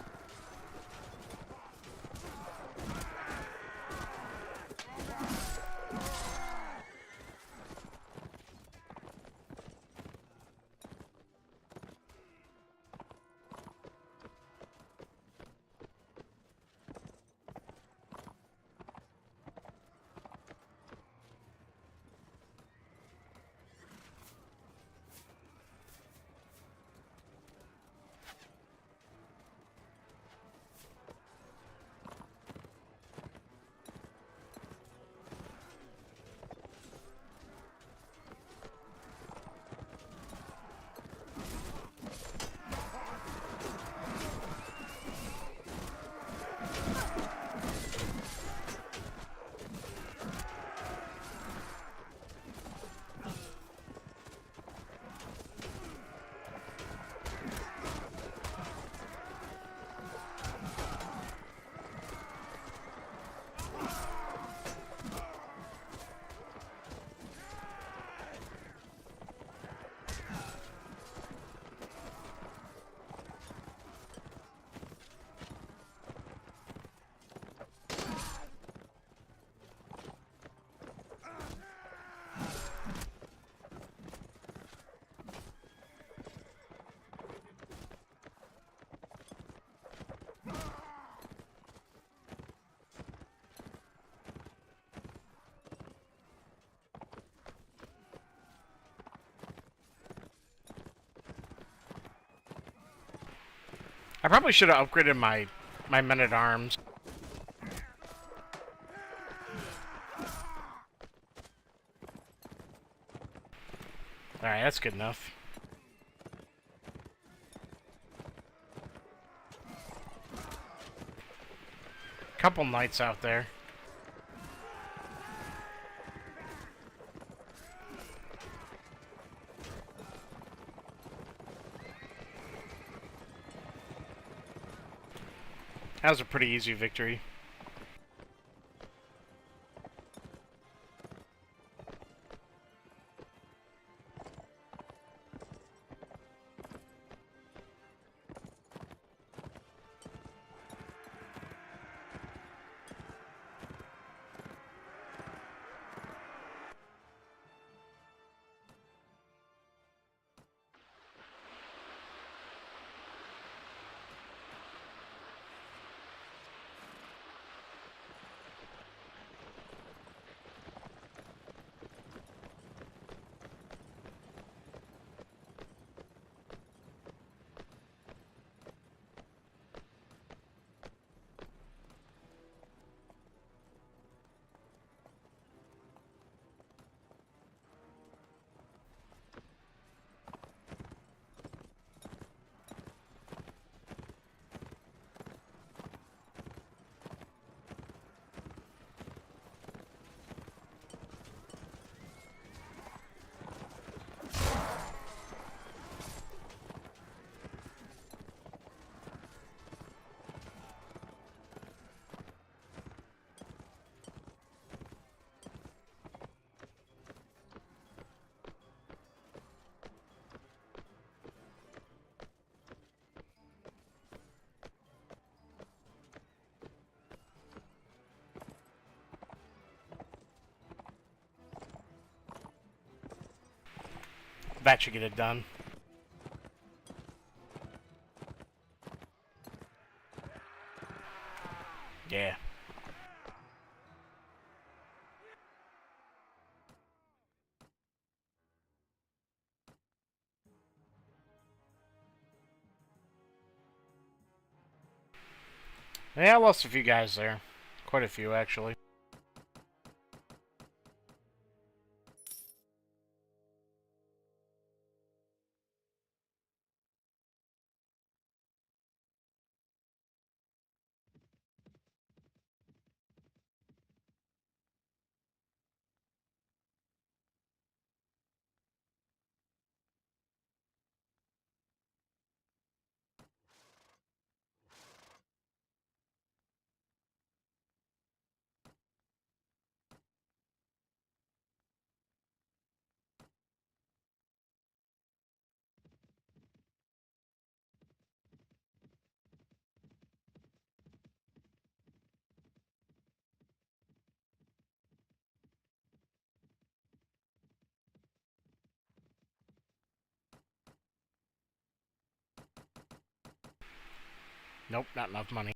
I probably should have upgraded my men-at-arms. Alright, that's good enough. Couple knights out there. That was a pretty easy victory. That should get it done. Yeah. Yeah, I lost a few guys there. Quite a few, actually. Nope, not enough money.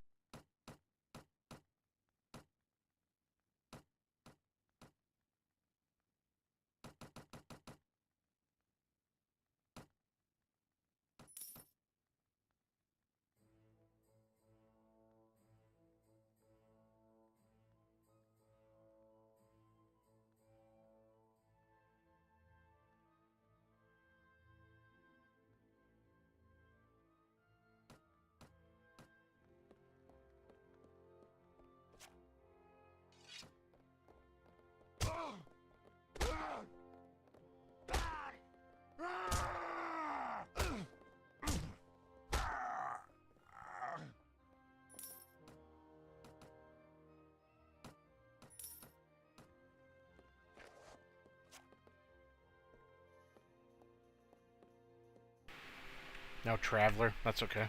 No traveler. That's okay.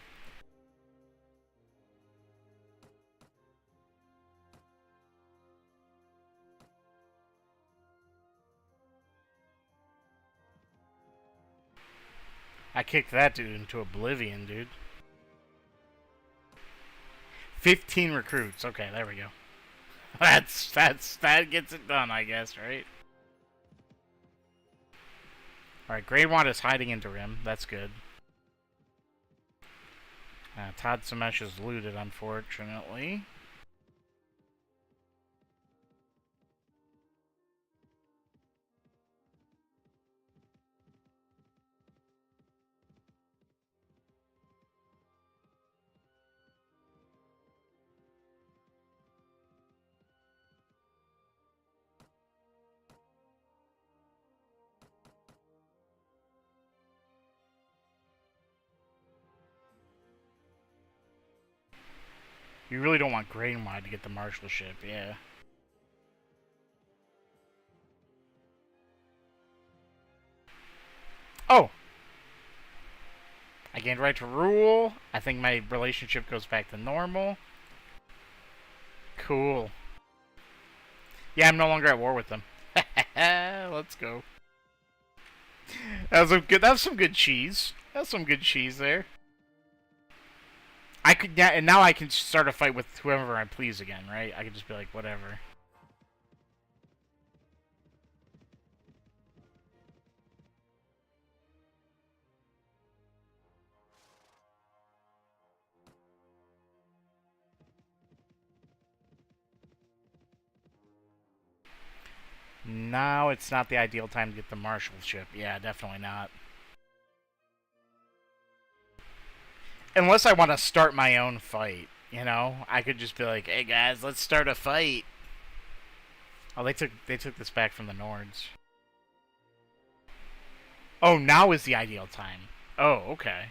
I kicked that dude into oblivion, dude. 15 recruits. Okay, there we go. That gets it done, I guess, right? Alright, Greywand is hiding into Rim. That's good. Todd Samesh is looted, unfortunately. You really don't want Greywand to get the marshalship, yeah. Oh! I gained right to rule. I think my relationship goes back to normal. Cool. Yeah, I'm no longer at war with them. Let's go. That was some good cheese. That was some good cheese there. I could and now I can start a fight with whoever I please again, right? I can just be like, whatever. Now it's not the ideal time to get the marshalship. Yeah, definitely not. Unless I want to start my own fight, you know? I could just be like, hey guys, let's start a fight. Oh, they took this back from the Nords. Oh, now is the ideal time. Oh, okay.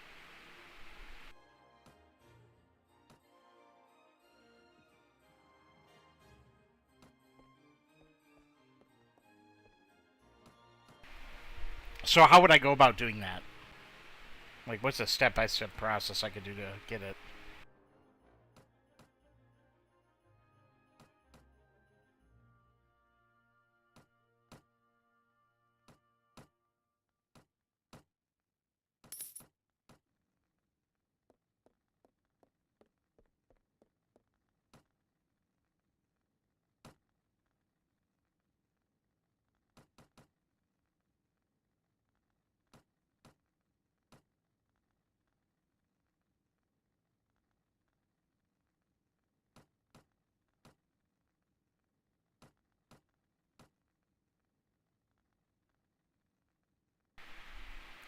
So how would I go about doing that? Like, what's a step-by-step process I could do to get it?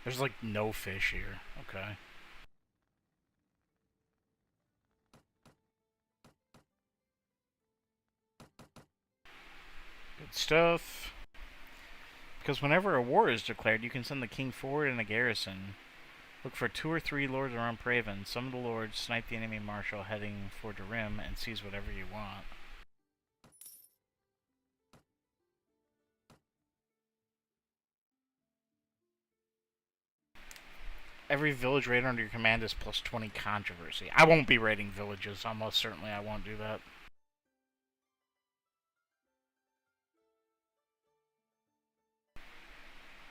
There's like no fish here. Okay. Good stuff. Because whenever a war is declared, you can send the king forward in a garrison. Look for 2 or 3 lords around Praven. Summon the lords, snipe the enemy marshal heading for the rim, and seize whatever you want. Every village raid under your command is plus 20 controversy. I won't be raiding villages. Almost certainly I won't do that.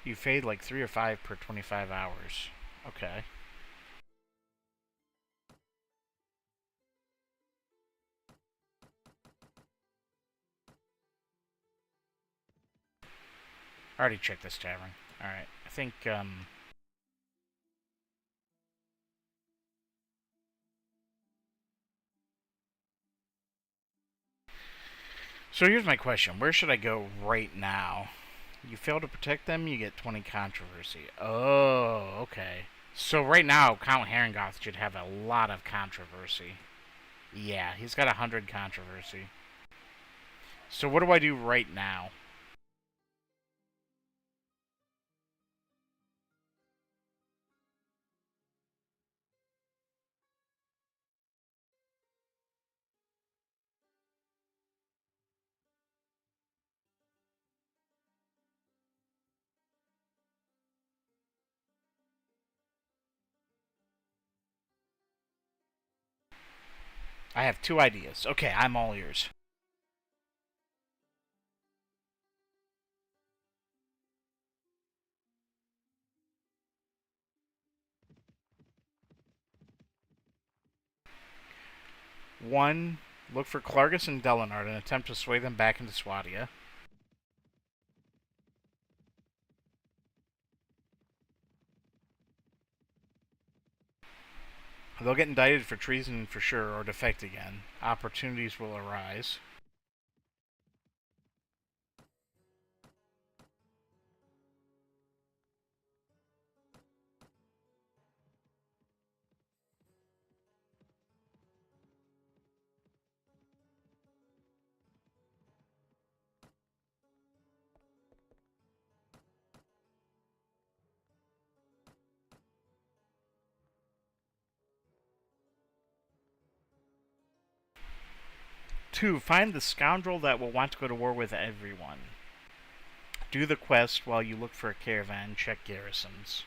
You fade like 3 or 5 per 25 hours. Okay. I already checked this tavern. Alright, I think, So here's my question. Where should I go right now? You fail to protect them, you get 20 controversy. Oh, okay. So right now, Count Harengoth should have a lot of controversy. Yeah, he's got 100 controversy. So what do I do right now? I have two ideas. Okay, I'm all ears. One, look for Clargus and Delinard and attempt to sway them back into Swadia. They'll get indicted for treason for sure or defect again. Opportunities will arise. Two, find the scoundrel that will want to go to war with everyone. Do the quest while you look for a caravan. Check garrisons.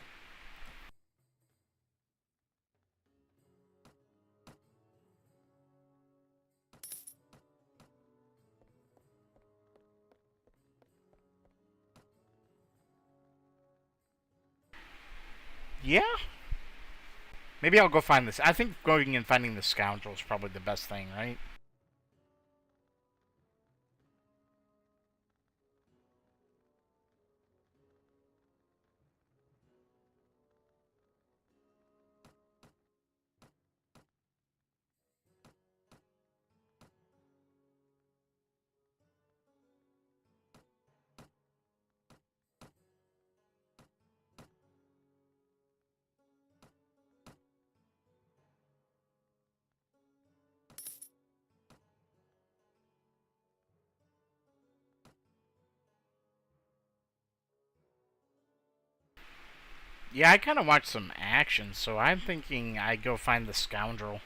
Yeah? Maybe I'll go find this. I think going and finding the scoundrel is probably the best thing, right? Yeah, I kind of watched some action, so I'm thinking I go find the scoundrel.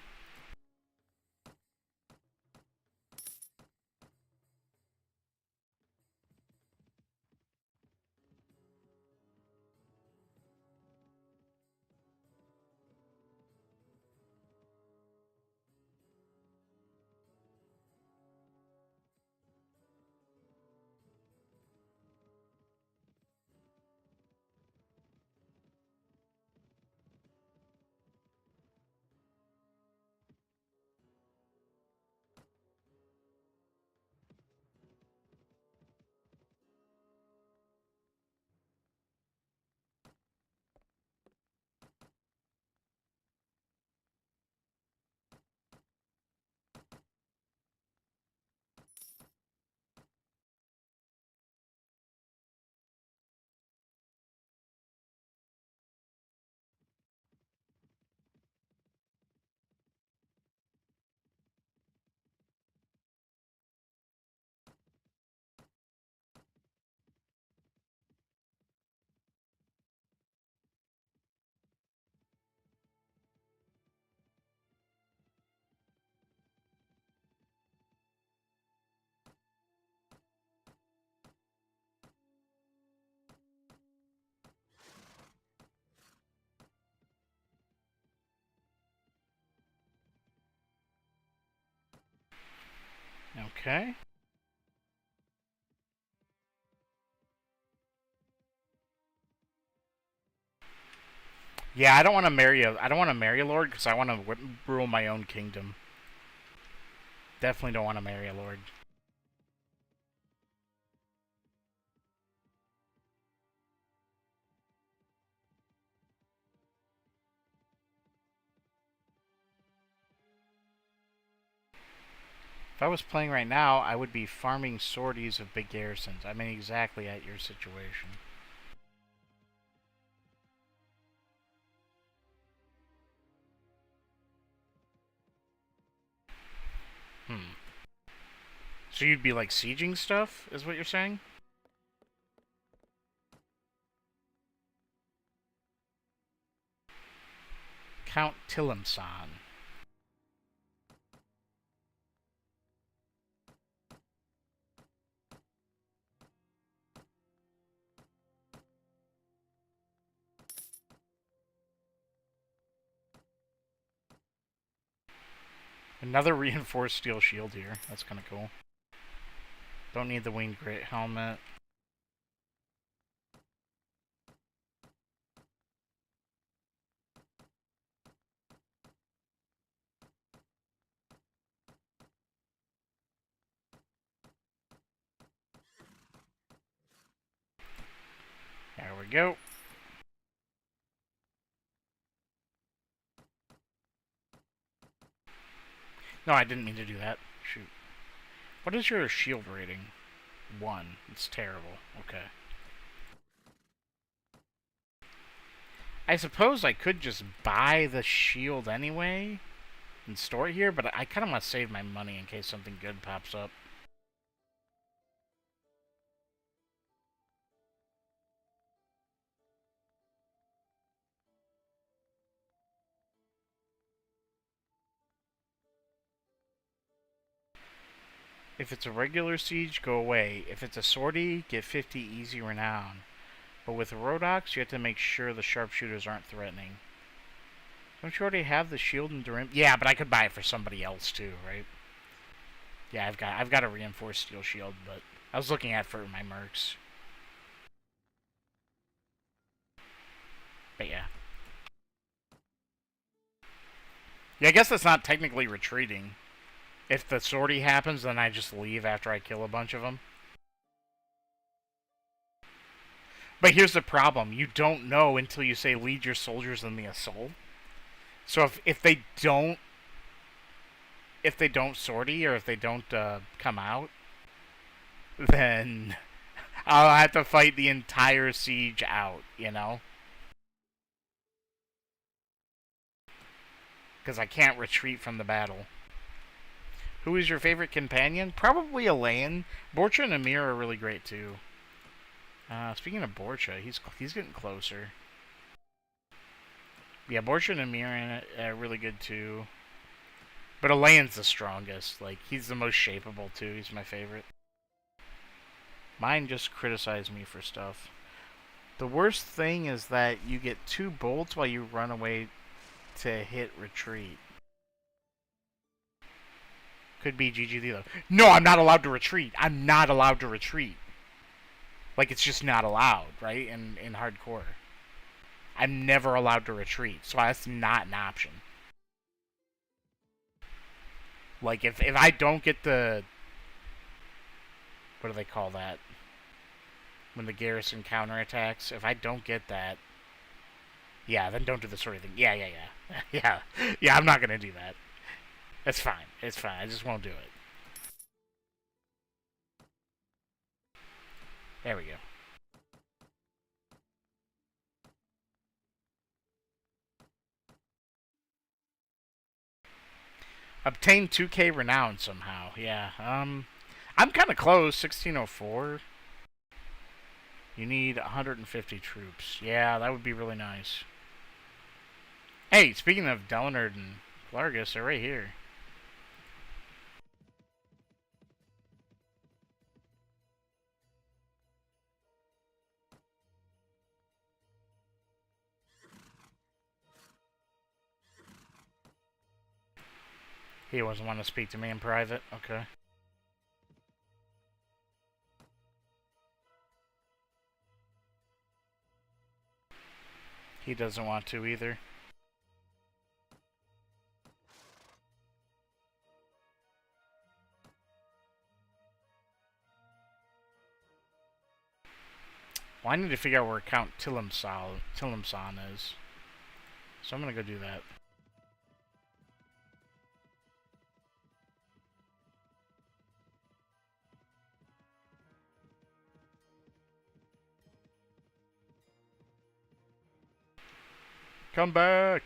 Okay. Yeah, I don't want to marry a lord because I want to rule my own kingdom. Definitely don't want to marry a lord. If I was playing right now, I would be farming sorties of big garrisons. I'm exactly at your situation. Hmm. So you'd be like sieging stuff, is what you're saying? Count Tillemson. Another reinforced steel shield here. That's kind of cool. Don't need the winged grit helmet. There we go. No, I didn't mean to do that. Shoot. What is your shield rating? 1. It's terrible. Okay. I suppose I could just buy the shield anyway and store it here, but I kind of want to save my money in case something good pops up. If it's a regular siege, go away. If it's a sortie, get 50 easy renown. But with Rhodoks, you have to make sure the sharpshooters aren't threatening. Don't you already have the shield and Durim? Yeah, but I could buy it for somebody else too, right? Yeah, I've got a reinforced steel shield, but I was looking at for my mercs. But yeah. Yeah, I guess that's not technically retreating. If the sortie happens, then I just leave after I kill a bunch of them. But here's the problem. You don't know until you say lead your soldiers in the assault. So if they don't sortie or if they don't come out, then I'll have to fight the entire siege out, you know? Because I can't retreat from the battle. Who is your favorite companion? Probably Elaine. Borcha and Amir are really great too. Speaking of Borcha, he's getting closer. Yeah, Borcha and Amir are really good too. But Elaine's the strongest. Like, he's the most shapeable too. He's my favorite. Mine just criticize me for stuff. The worst thing is that you get 2 bolts while you run away to hit retreat. Could be GGD though. No, I'm not allowed to retreat. I'm not allowed to retreat. Like, it's just not allowed, right? In hardcore. I'm never allowed to retreat, so that's not an option. Like, if I don't get the... What do they call that? When the garrison counterattacks. If I don't get that... Yeah, then don't do the sort of thing. Yeah. Yeah. Yeah, I'm not gonna do that. It's fine. It's fine. I just won't do it. There we go. Obtain 2K renown somehow. Yeah. I'm kind of close. 1604. You need 150 troops. Yeah, that would be really nice. Hey, speaking of Delinard and Largus, they're right here. He doesn't want to speak to me in private. Okay. He doesn't want to either. Well, I need to figure out where Count Tillemson is. So I'm gonna go do that. Come back!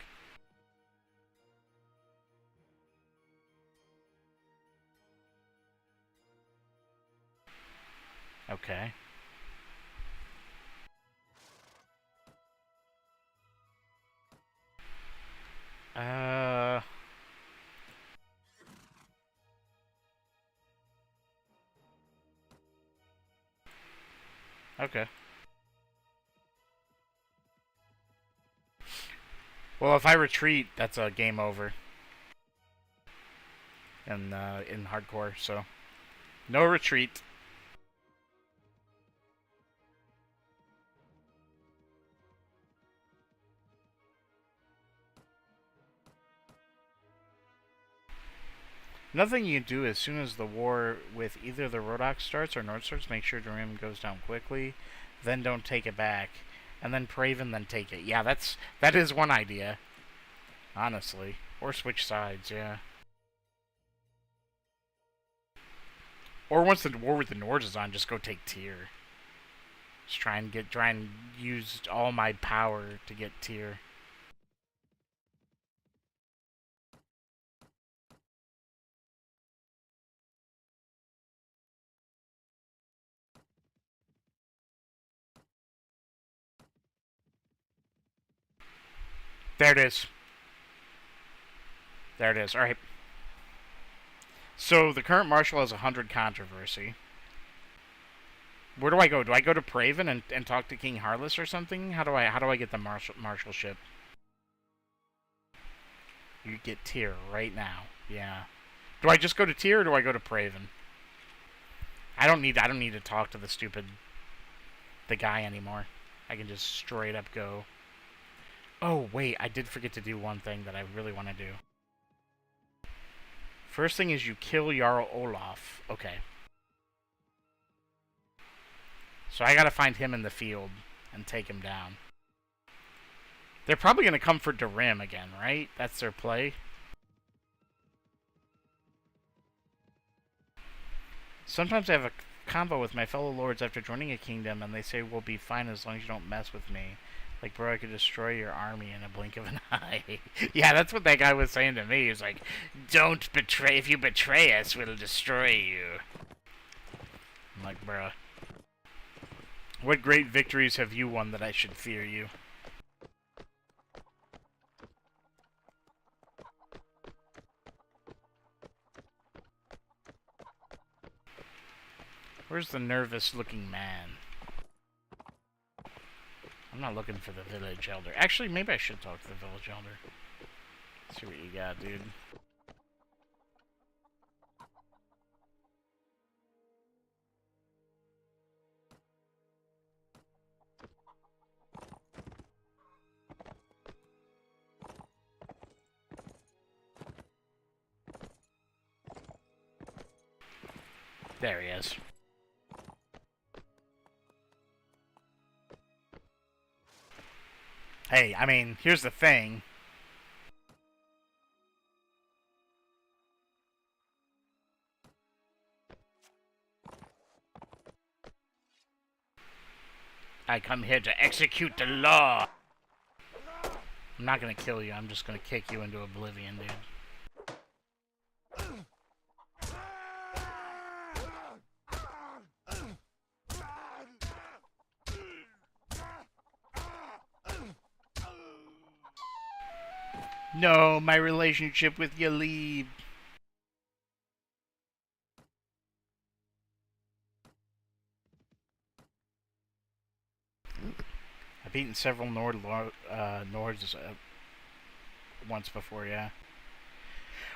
Okay. Uh... Okay. Well, if I retreat, that's a game over. In hardcore, so... No retreat. Nothing you do as soon as the war with either the Rhodoks starts or North starts, make sure Dream goes down quickly, then don't take it back, and then Praven, then take it. Yeah, that is one idea, honestly. Or switch sides, yeah. Or once the war with the Nords is on, just go take tier. Just try and use all my power to get tier. There it is. There it is. Alright. So the current marshal has 100 controversy. Where do I go? Do I go to Praven and talk to King Harless or something? How do I get the marshalship? You get tier right now. Yeah. Do I just go to tier or do I go to Praven? I don't need to talk to the guy anymore. I can just straight up go. Oh wait, I did forget to do one thing that I really want to do. First thing is you kill Jarl Olaf. Okay. So I gotta find him in the field and take him down. They're probably gonna come for Darim again, right? That's their play. Sometimes I have a convo with my fellow lords after joining a kingdom, and they say we'll be fine as long as you don't mess with me. Like, bro, I could destroy your army in a blink of an eye. Yeah, that's what that guy was saying to me. He's like, don't betray. If you betray us, we'll destroy you. I'm like, bruh. What great victories have you won that I should fear you? Where's the nervous-looking man? I'm not looking for the village elder. Actually, maybe I should talk to the village elder. Let's see what you got, dude. There he is. Hey, I mean, here's the thing. I come here to execute the law. I'm not gonna kill you, I'm just gonna kick you into oblivion, dude. No, my relationship with Yalib. I've beaten several Nords once before, yeah.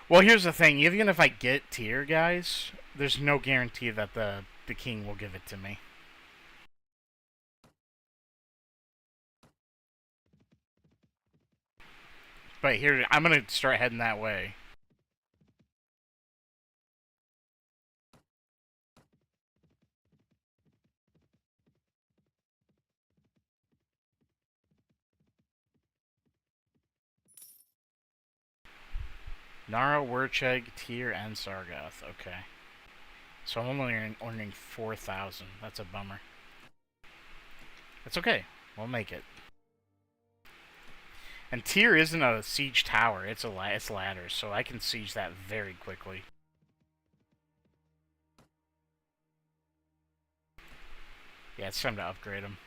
Well, here's the thing. Even if I get tier, guys, there's no guarantee that the king will give it to me. But here, I'm gonna start heading that way. Nara, Wurcheg, Tyr, and Sargoth. Okay. So I'm only earning 4,000. That's a bummer. That's okay. We'll make it. And tier isn't a siege tower, it's it's ladders, so I can siege that very quickly. Yeah, it's time to upgrade him.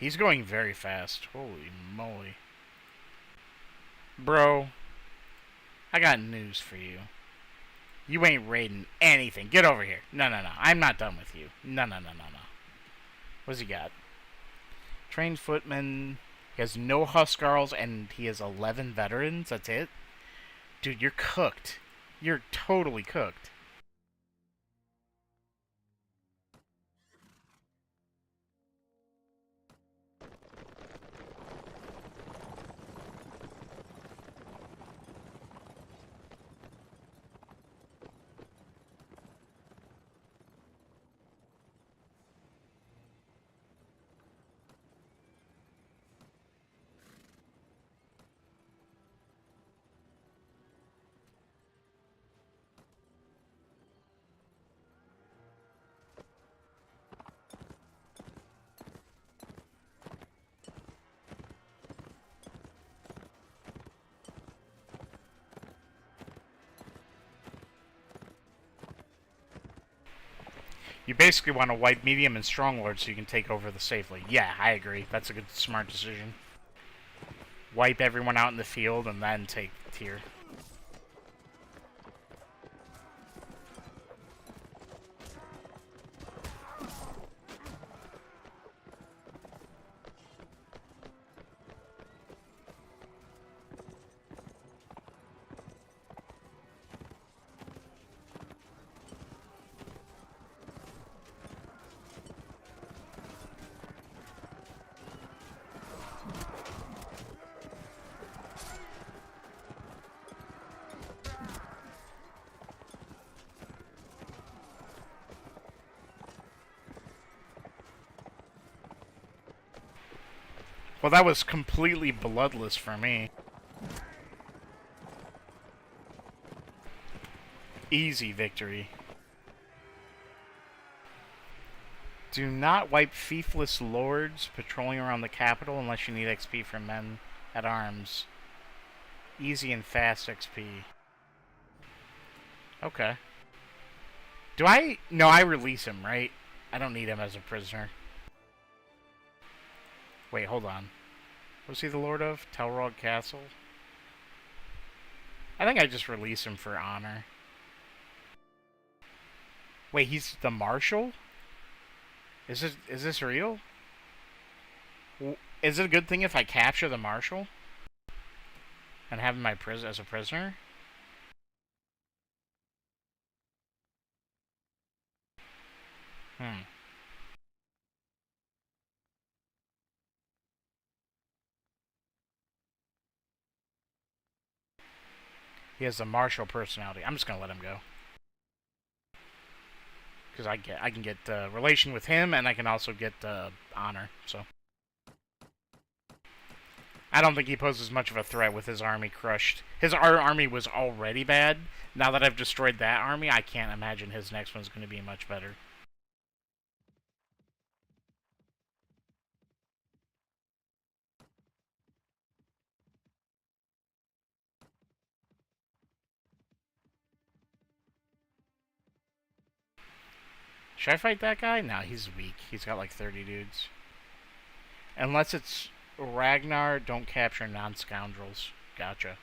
He's going very fast. Holy moly. Bro, I got news for you. You ain't raiding anything. Get over here. No, no, no. I'm not done with you. No, no, no, no, no. What's he got? Trained footman. He has no Huskarls and he has 11 veterans. That's it? Dude, you're cooked. You're totally cooked. You basically want to wipe medium and strong lord so you can take over the safely. Yeah, I agree. That's a good, smart decision. Wipe everyone out in the field and then take tier. Well, that was completely bloodless for me. Easy victory. Do not wipe fiefless lords patrolling around the capital unless you need XP from men at arms. Easy and fast XP. Okay. Do I... No, I release him, right? I don't need him as a prisoner. Wait, hold on. Was he the lord of? Telrog Castle? I think I just release him for honor. Wait, he's the marshal? Is this real? Is it a good thing if I capture the marshal? And have him as a prisoner? Hmm. He has the martial personality. I'm just gonna let him go. Because I can get relation with him, and I can also get honor. So I don't think he poses much of a threat with his army crushed. His army was already bad. Now that I've destroyed that army, I can't imagine his next one's going to be much better. Should I fight that guy? No, he's weak. He's got like 30 dudes. Unless it's Ragnar, don't capture non-scoundrels. Gotcha.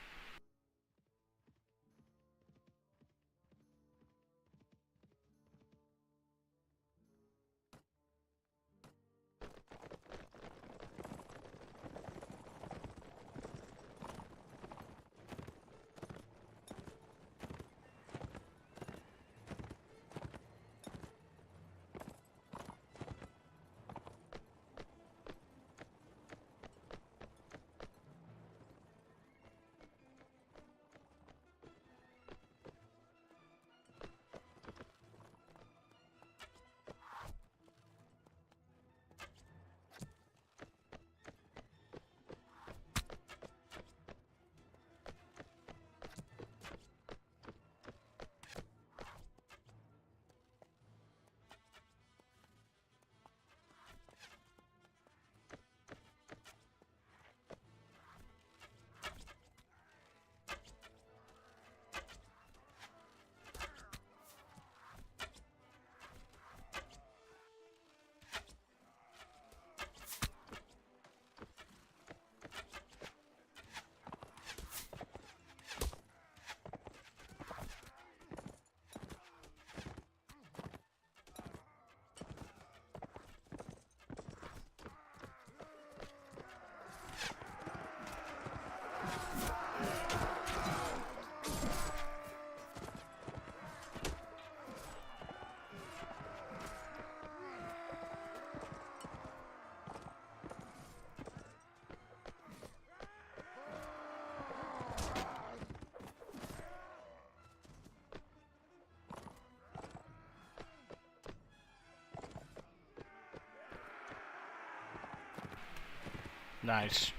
Nice.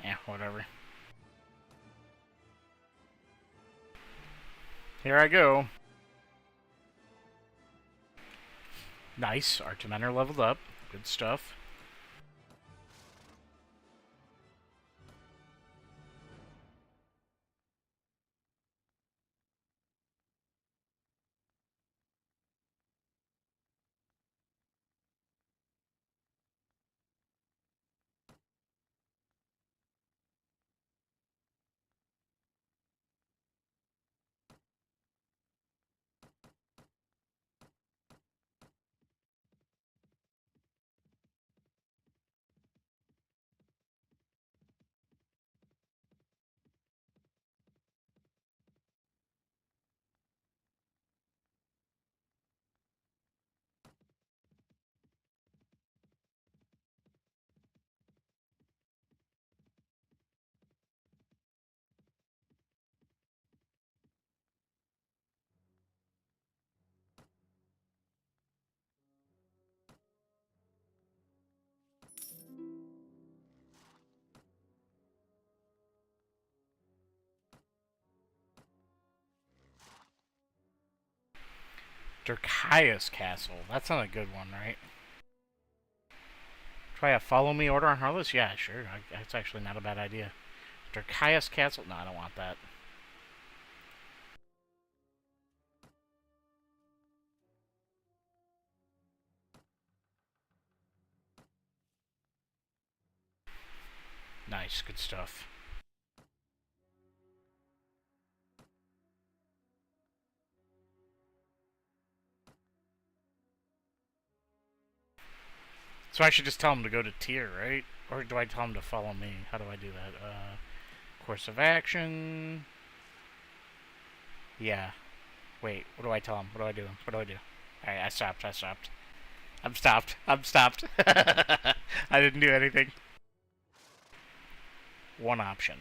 Yeah, whatever. Here I go. Nice. Our two men are leveled up. Good stuff. Durkias Castle. That's not a good one, right? Try a follow me order on Heartless? Yeah, sure. That's actually not a bad idea. Durkias Castle? No, I don't want that. Nice, good stuff. So I should just tell him to go to tier, right? Or do I tell him to follow me? How do I do that? Course of action. Yeah. Wait, what do I tell him? What do I do? What do I do? Alright, I stopped. I'm stopped. I didn't do anything. One option.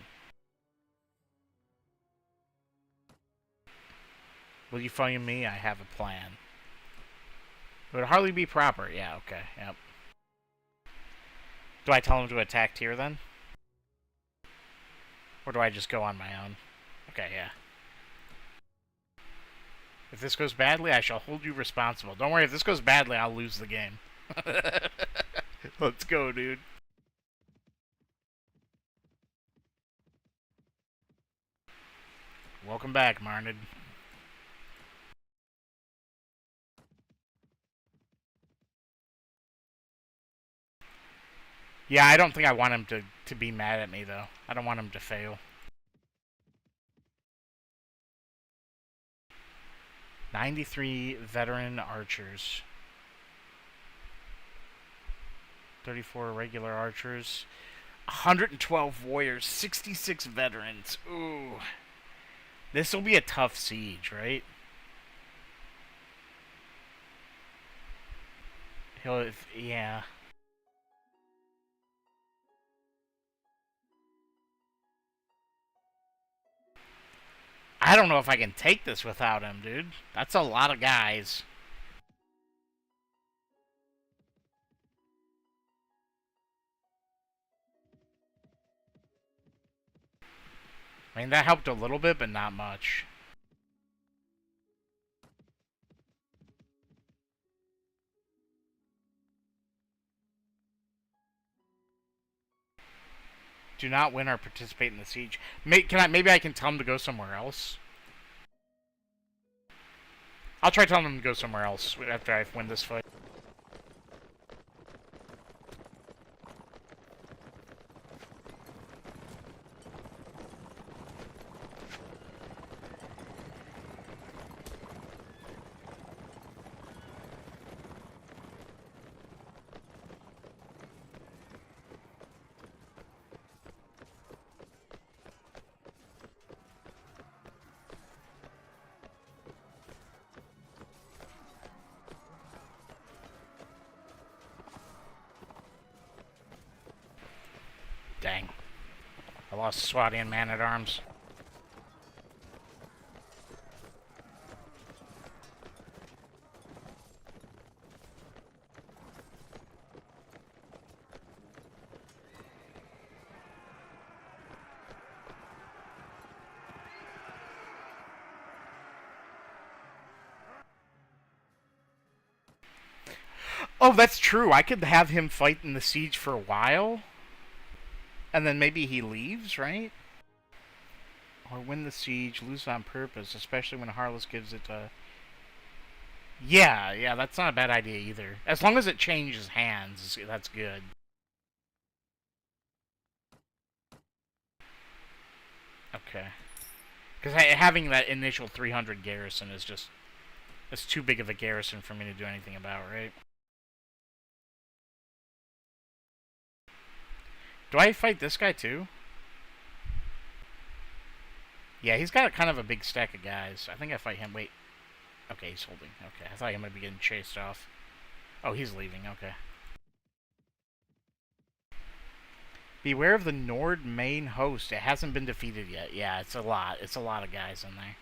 Will you follow me? I have a plan. It would hardly be proper. Yeah, okay. Yep. Do I tell him to attack tier then? Or do I just go on my own? Okay, yeah. If this goes badly, I shall hold you responsible. Don't worry, if this goes badly, I'll lose the game. Let's go, dude. Welcome back, Marnid. Yeah, I don't think I want him to be mad at me, though. I don't want him to fail. 93 veteran archers. 34 regular archers. 112 warriors. 66 veterans. Ooh. This will be a tough siege, right? Yeah. I don't know if I can take this without him, dude. That's a lot of guys. I mean, that helped a little bit, but not much. Do not win or participate in the siege. Maybe I can tell him to go somewhere else? I'll try telling him to go somewhere else after I win this fight. Dang. I lost Swadian man-at-arms. Oh, that's true. I could have him fight in the siege for a while. And then maybe he leaves, right? Or win the siege, lose on purpose, especially when Harless gives it a... Yeah, that's not a bad idea either. As long as it changes hands, that's good. Okay. Because having that initial 300 garrison is just... It's too big of a garrison for me to do anything about, right? Do I fight this guy too? Yeah, he's got kind of a big stack of guys. I think I fight him. Wait. Okay, he's holding. Okay, I thought he might be getting chased off. Oh, he's leaving. Okay. Beware of the Nord main host. It hasn't been defeated yet. Yeah, it's a lot. It's a lot of guys in there.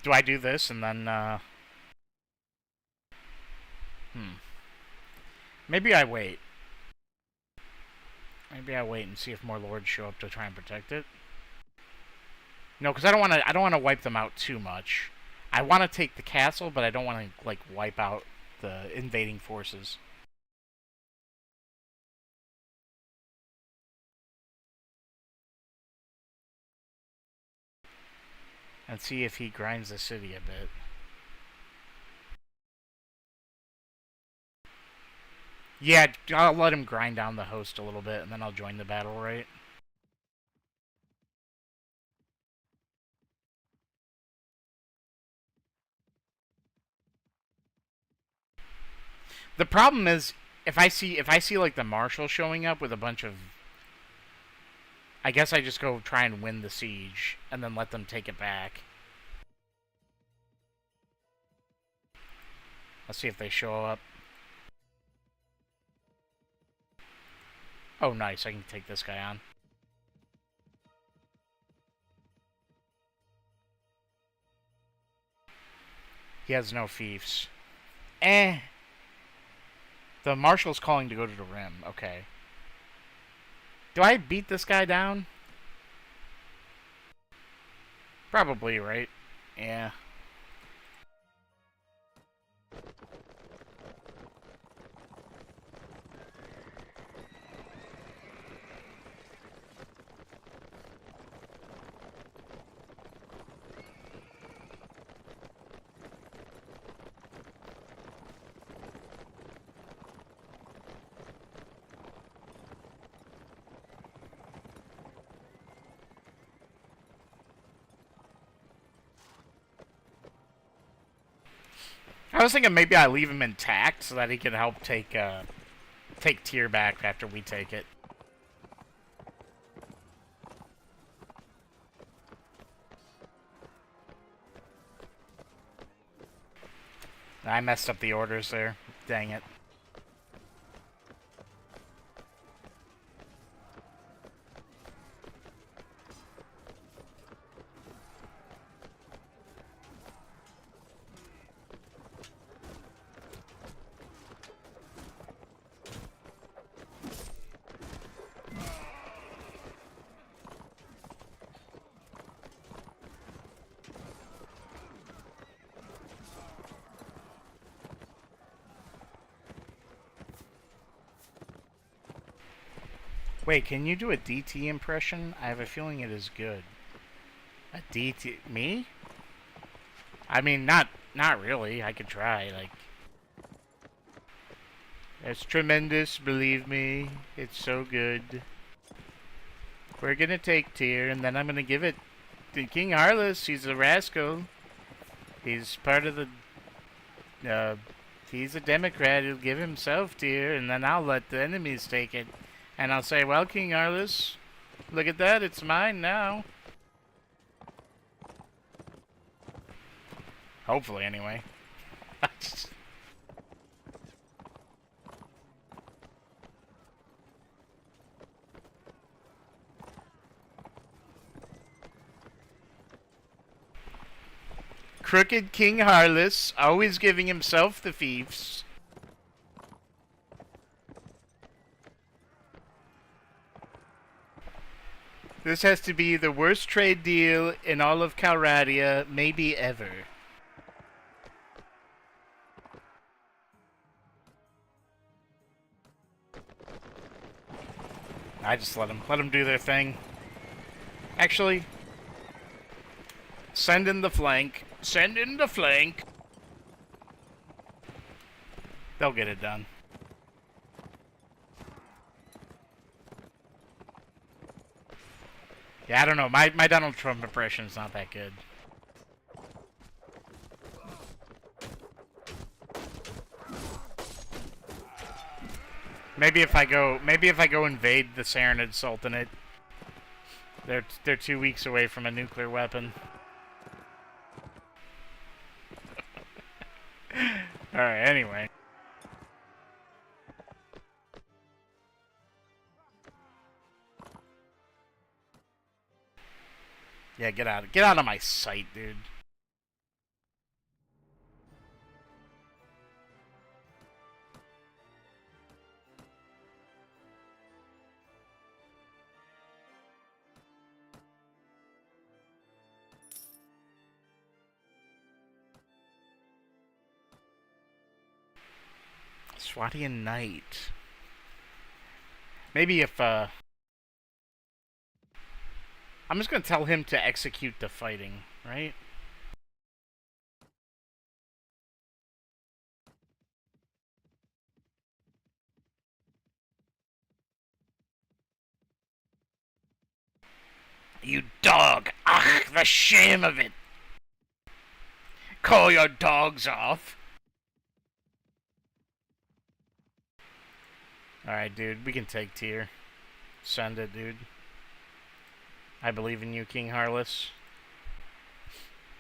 Do I do this and then, Maybe I wait. Maybe I wait and see if more lords show up to try and protect it. No, because I don't want to wipe them out too much. I want to take the castle, but I don't want to, like, wipe out the invading forces. And see if he grinds the city a bit. Yeah, I'll let him grind down the host a little bit, and then I'll join the battle, right? The problem is, if I see like the marshal showing up with a bunch of... I guess I just go try and win the siege, and then let them take it back. Let's see if they show up. Oh, nice. I can take this guy on. He has no fiefs. The marshal's calling to go to the rim. Okay. Do I beat this guy down? Probably, right? Yeah. I was thinking maybe I leave him intact so that he can help take tier back after we take it. I messed up the orders there. Dang it. Wait, can you do a DT impression? I have a feeling it is good. A DT... Me? I mean, not really. I could try, like... It's tremendous, believe me. It's so good. We're gonna take tier, and then I'm gonna give it to King Harless. He's a rascal. He's part of the... he's a Democrat, he'll give himself tier, and then I'll let the enemies take it. And I'll say, well, King Arliss, look at that, it's mine now. Hopefully, anyway. Crooked King Harless, always giving himself the fiefs. This has to be the worst trade deal in all of Calradia, maybe ever. I just let them do their thing. Actually, send in the flank. Send in the flank. They'll get it done. Yeah, I don't know. My Donald Trump impression's not that good. Maybe if I go invade the Saranid Sultanate. They're 2 weeks away from a nuclear weapon. Alright, anyway. Yeah, get out of my sight, dude. Swatian Knight. Maybe if, I'm just gonna tell him to execute the fighting, right? You dog! Ach, the shame of it! Call your dogs off! Alright, dude, we can take tier. Send it, dude. I believe in you, King Harless.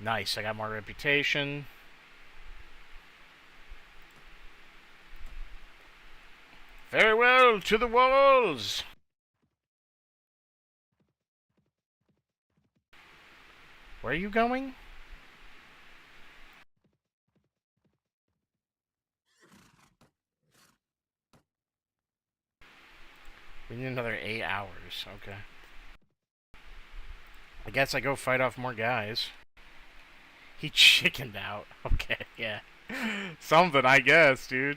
Nice, I got more reputation. Very well, to the walls! Where are you going? We need another 8 hours, okay. I guess I go fight off more guys. He chickened out. Okay, yeah. Something, I guess, dude.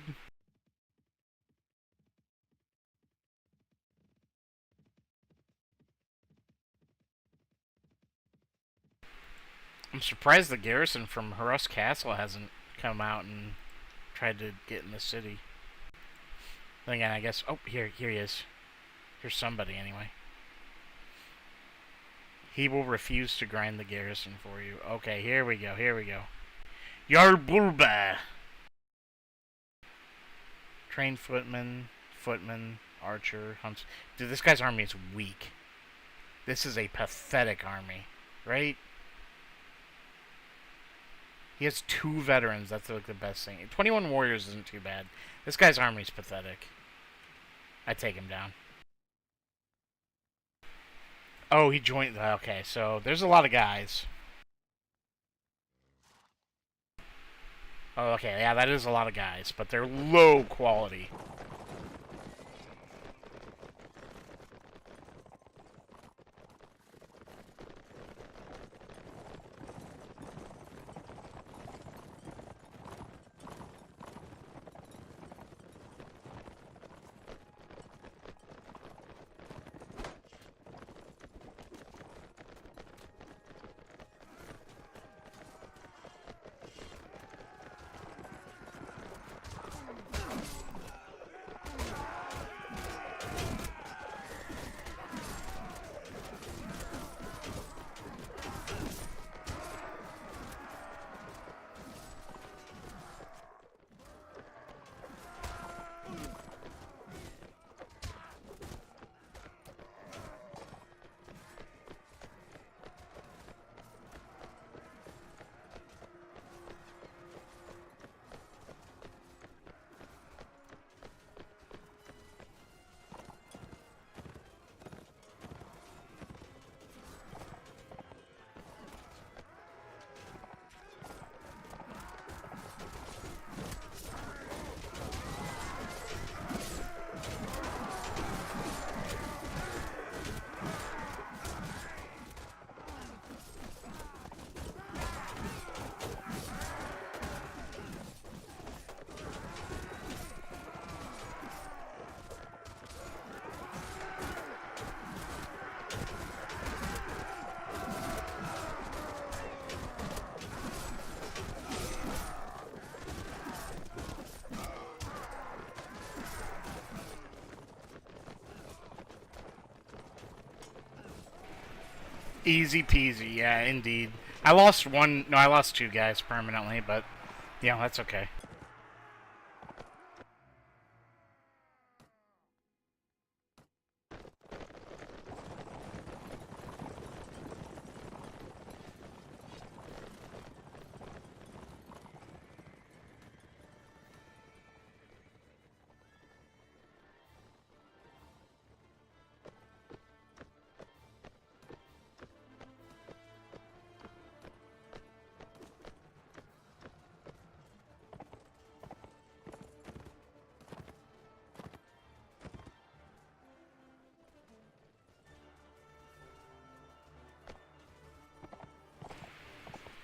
I'm surprised the garrison from Harus Castle hasn't come out and tried to get in the city. Then again, I guess... Oh, here he is. Here's somebody, anyway. He will refuse to grind the garrison for you. Okay, here we go. Yarbulba! Trained footman, archer, hunts... Dude, this guy's army is weak. This is a pathetic army, right? He has 2 veterans. That's like the best thing. 21 warriors isn't too bad. This guy's army is pathetic. I take him down. Oh, he joined. Okay, so there's a lot of guys. Oh, okay, yeah, that is a lot of guys, but they're low quality. Easy peasy, yeah, indeed. I lost one, no, I lost two guys permanently, but, yeah, that's okay.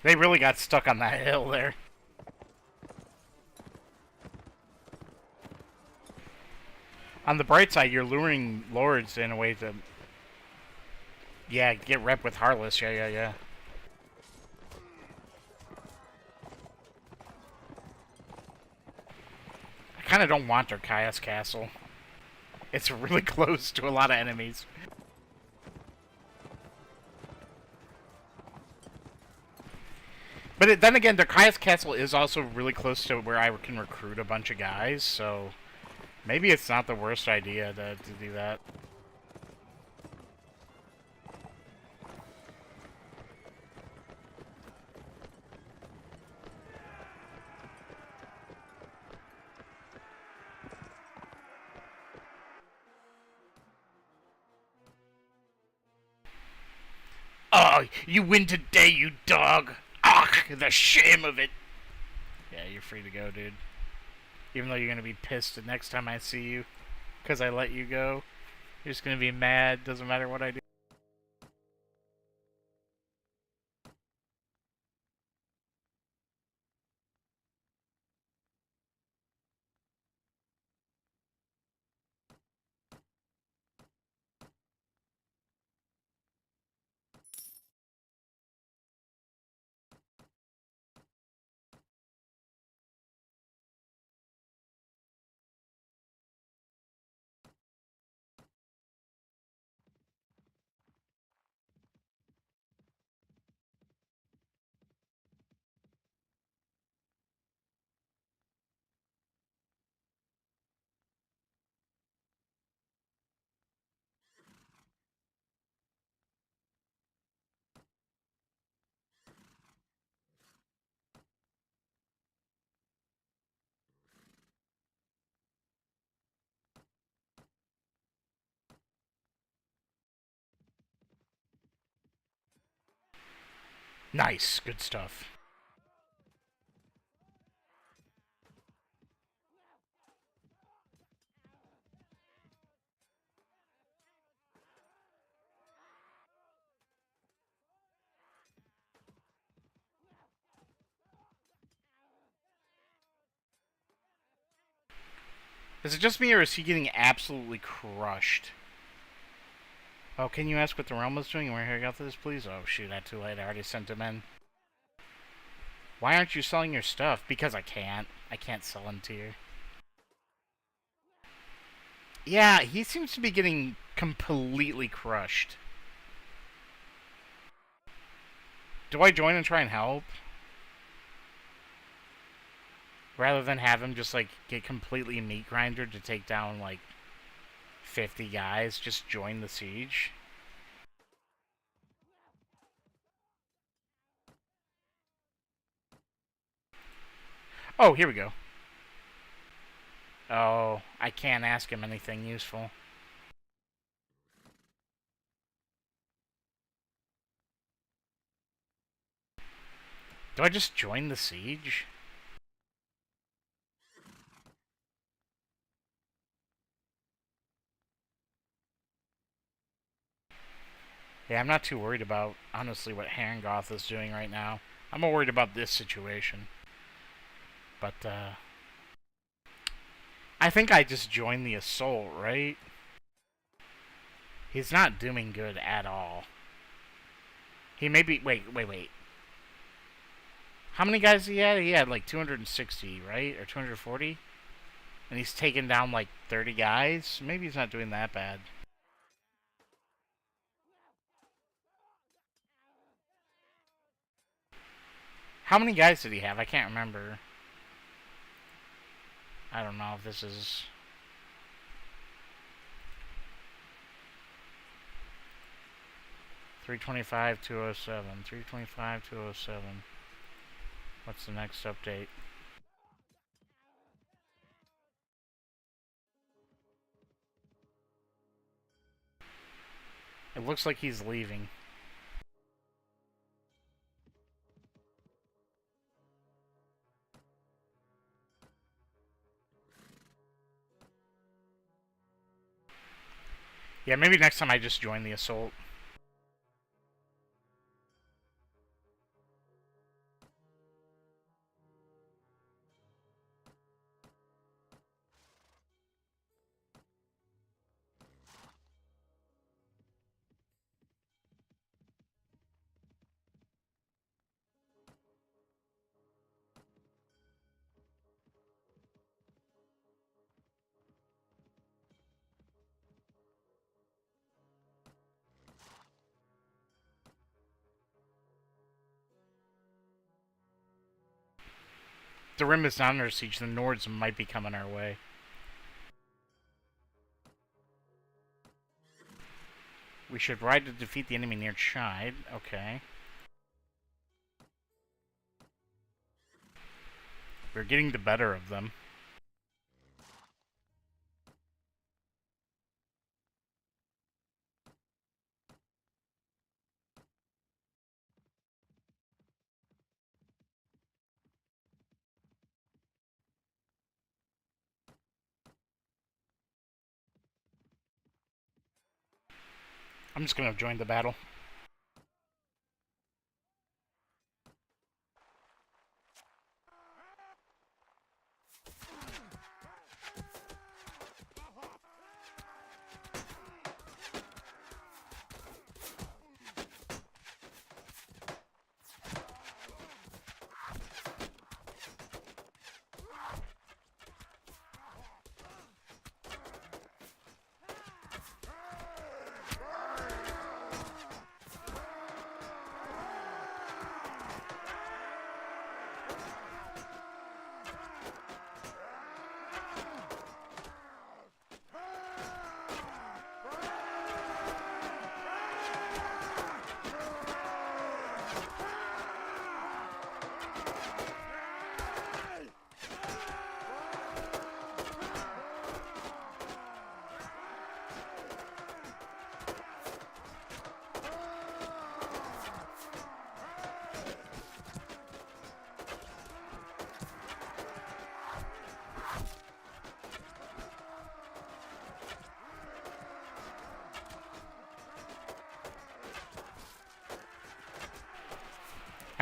They really got stuck on that hill there. On the bright side, you're luring lords in a way to, yeah, get rep with Heartless, yeah. I kind of don't want their Chaos Castle. It's really close to a lot of enemies. But then again, the Chaos Castle is also really close to where I can recruit a bunch of guys, so maybe it's not the worst idea to do that. Oh, you win today, you dog! Ugh, the shame of it! Yeah, you're free to go, dude. Even though you're gonna be pissed the next time I see you, because I let you go. You're just gonna be mad, doesn't matter what I do. Nice, good stuff. Is it just me, or is he getting absolutely crushed? Oh, can you ask what the realm was doing and where he got this, please? Oh, shoot, I'm too late. I already sent him in. Why aren't you selling your stuff? Because I can't. I can't sell them to you. Yeah, he seems to be getting completely crushed. Do I join and try and help? Rather than have him just, like, get completely meat grindered to take down, like, 50 guys, just join the siege? Oh, here we go. Oh, I can't ask him anything useful. Do I just join the siege? Yeah, I'm not too worried about, honestly, what Harengoth is doing right now. I'm more worried about this situation. But, I think I just joined the assault, right? He's not doing good at all. He may be... Wait. How many guys he had? He had like 260, right? Or 240? And he's taken down like 30 guys? Maybe he's not doing that bad. How many guys did he have? I can't remember. I don't know if this is... 325, 207. 325, 207. What's the next update? It looks like he's leaving. Yeah, maybe next time I just join the assault. The rim is not under siege. The Nords might be coming our way. We should ride to defeat the enemy near Chide. Okay. We're getting the better of them. I'm just gonna join the battle.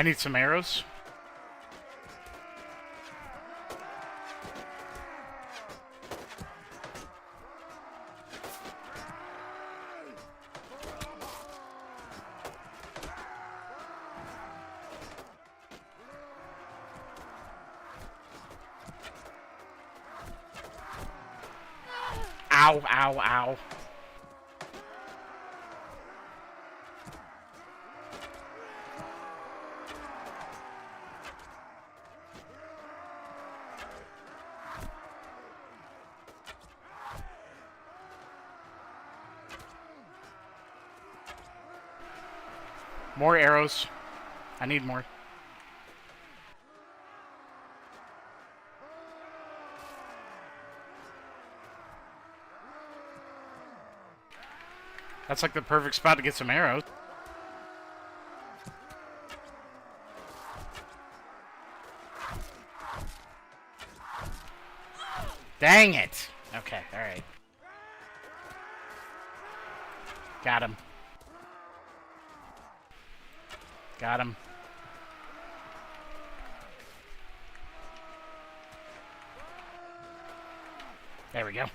I need some arrows. Ow, ow, ow. More arrows. I need more. That's like the perfect spot to get some arrows. Dang it! Okay, alright. Got him. Got him. There we go.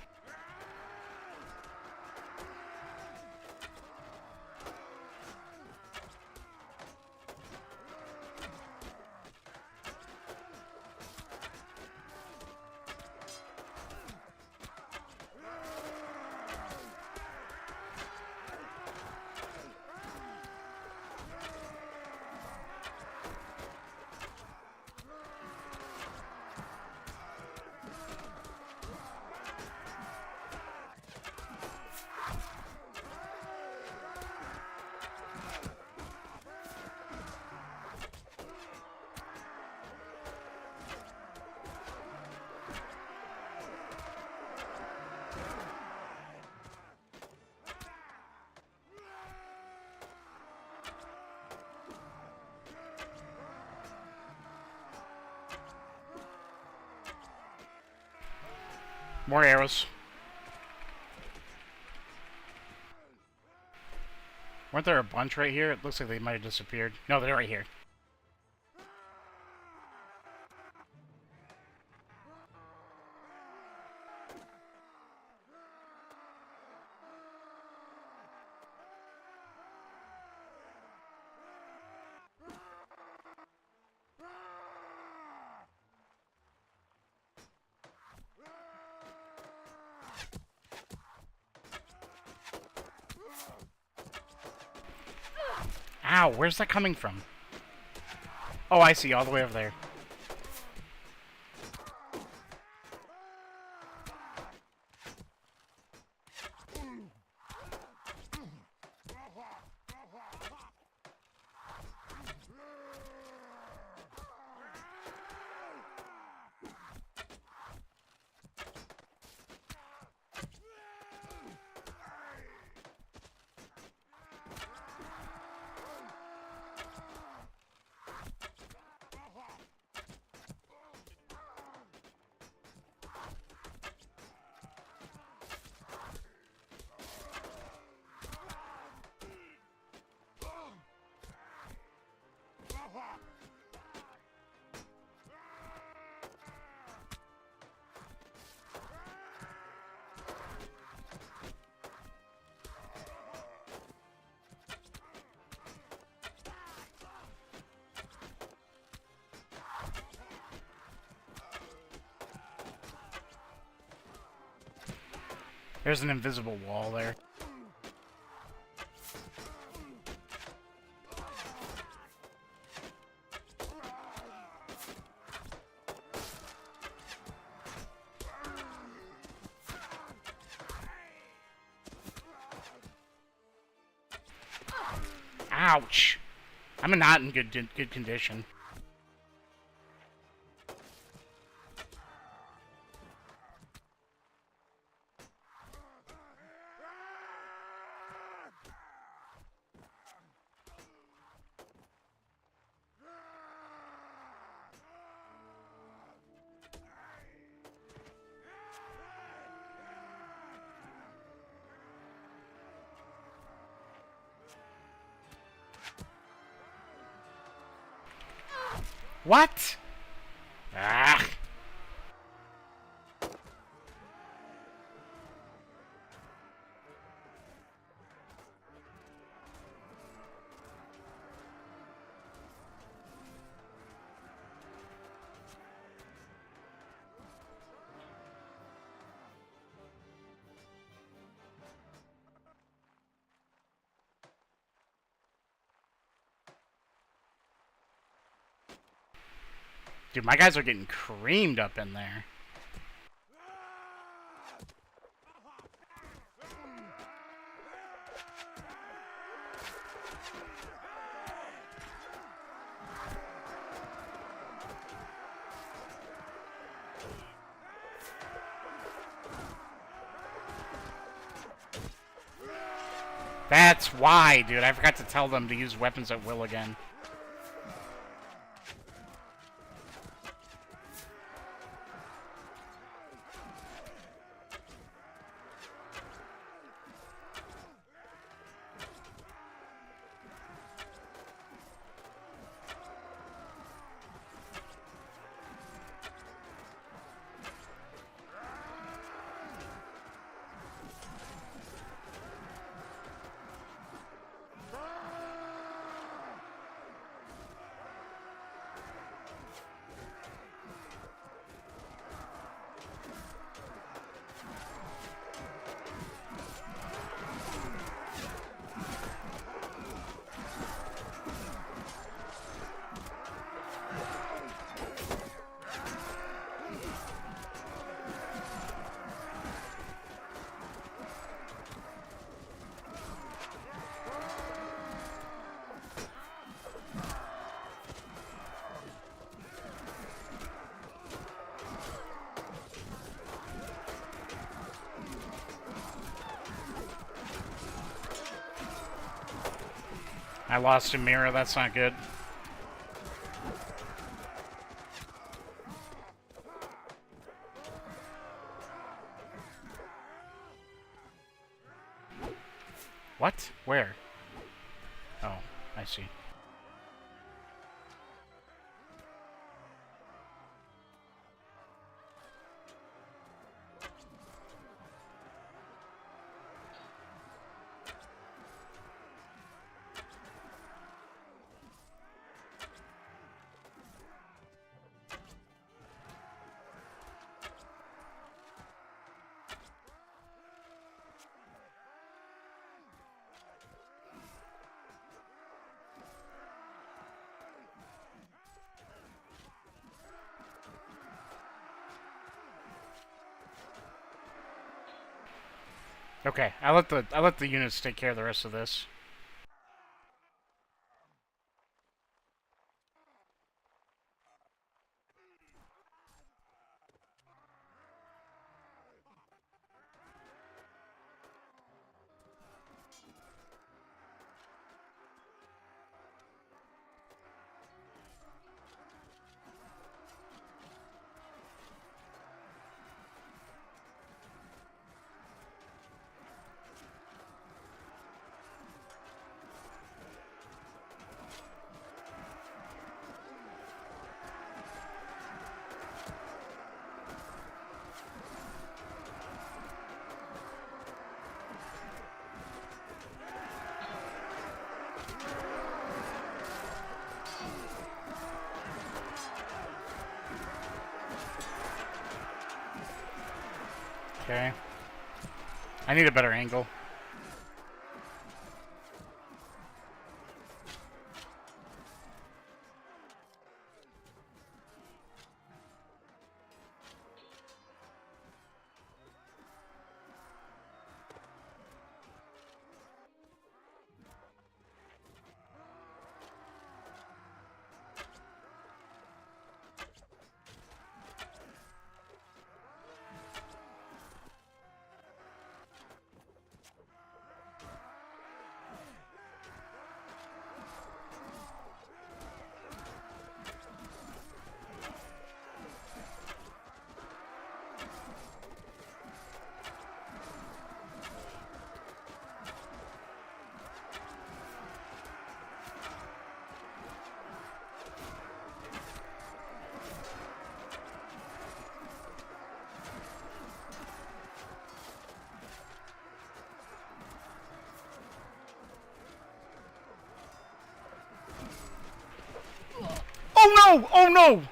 More arrows. Weren't there a bunch right here? It looks like they might have disappeared. No, they're right here. Ow, where's that coming from? Oh, I see, all the way over there. There's an invisible wall there. Ouch! I'm not in good condition. What? Ah! Dude, my guys are getting creamed up in there. That's why, dude. I forgot to tell them to use weapons at will again. I lost a mirror, that's not good. What? Where? Oh, I see. Okay, I let the units take care of the rest of this. Okay. I need a better angle. Oh no! Oh no!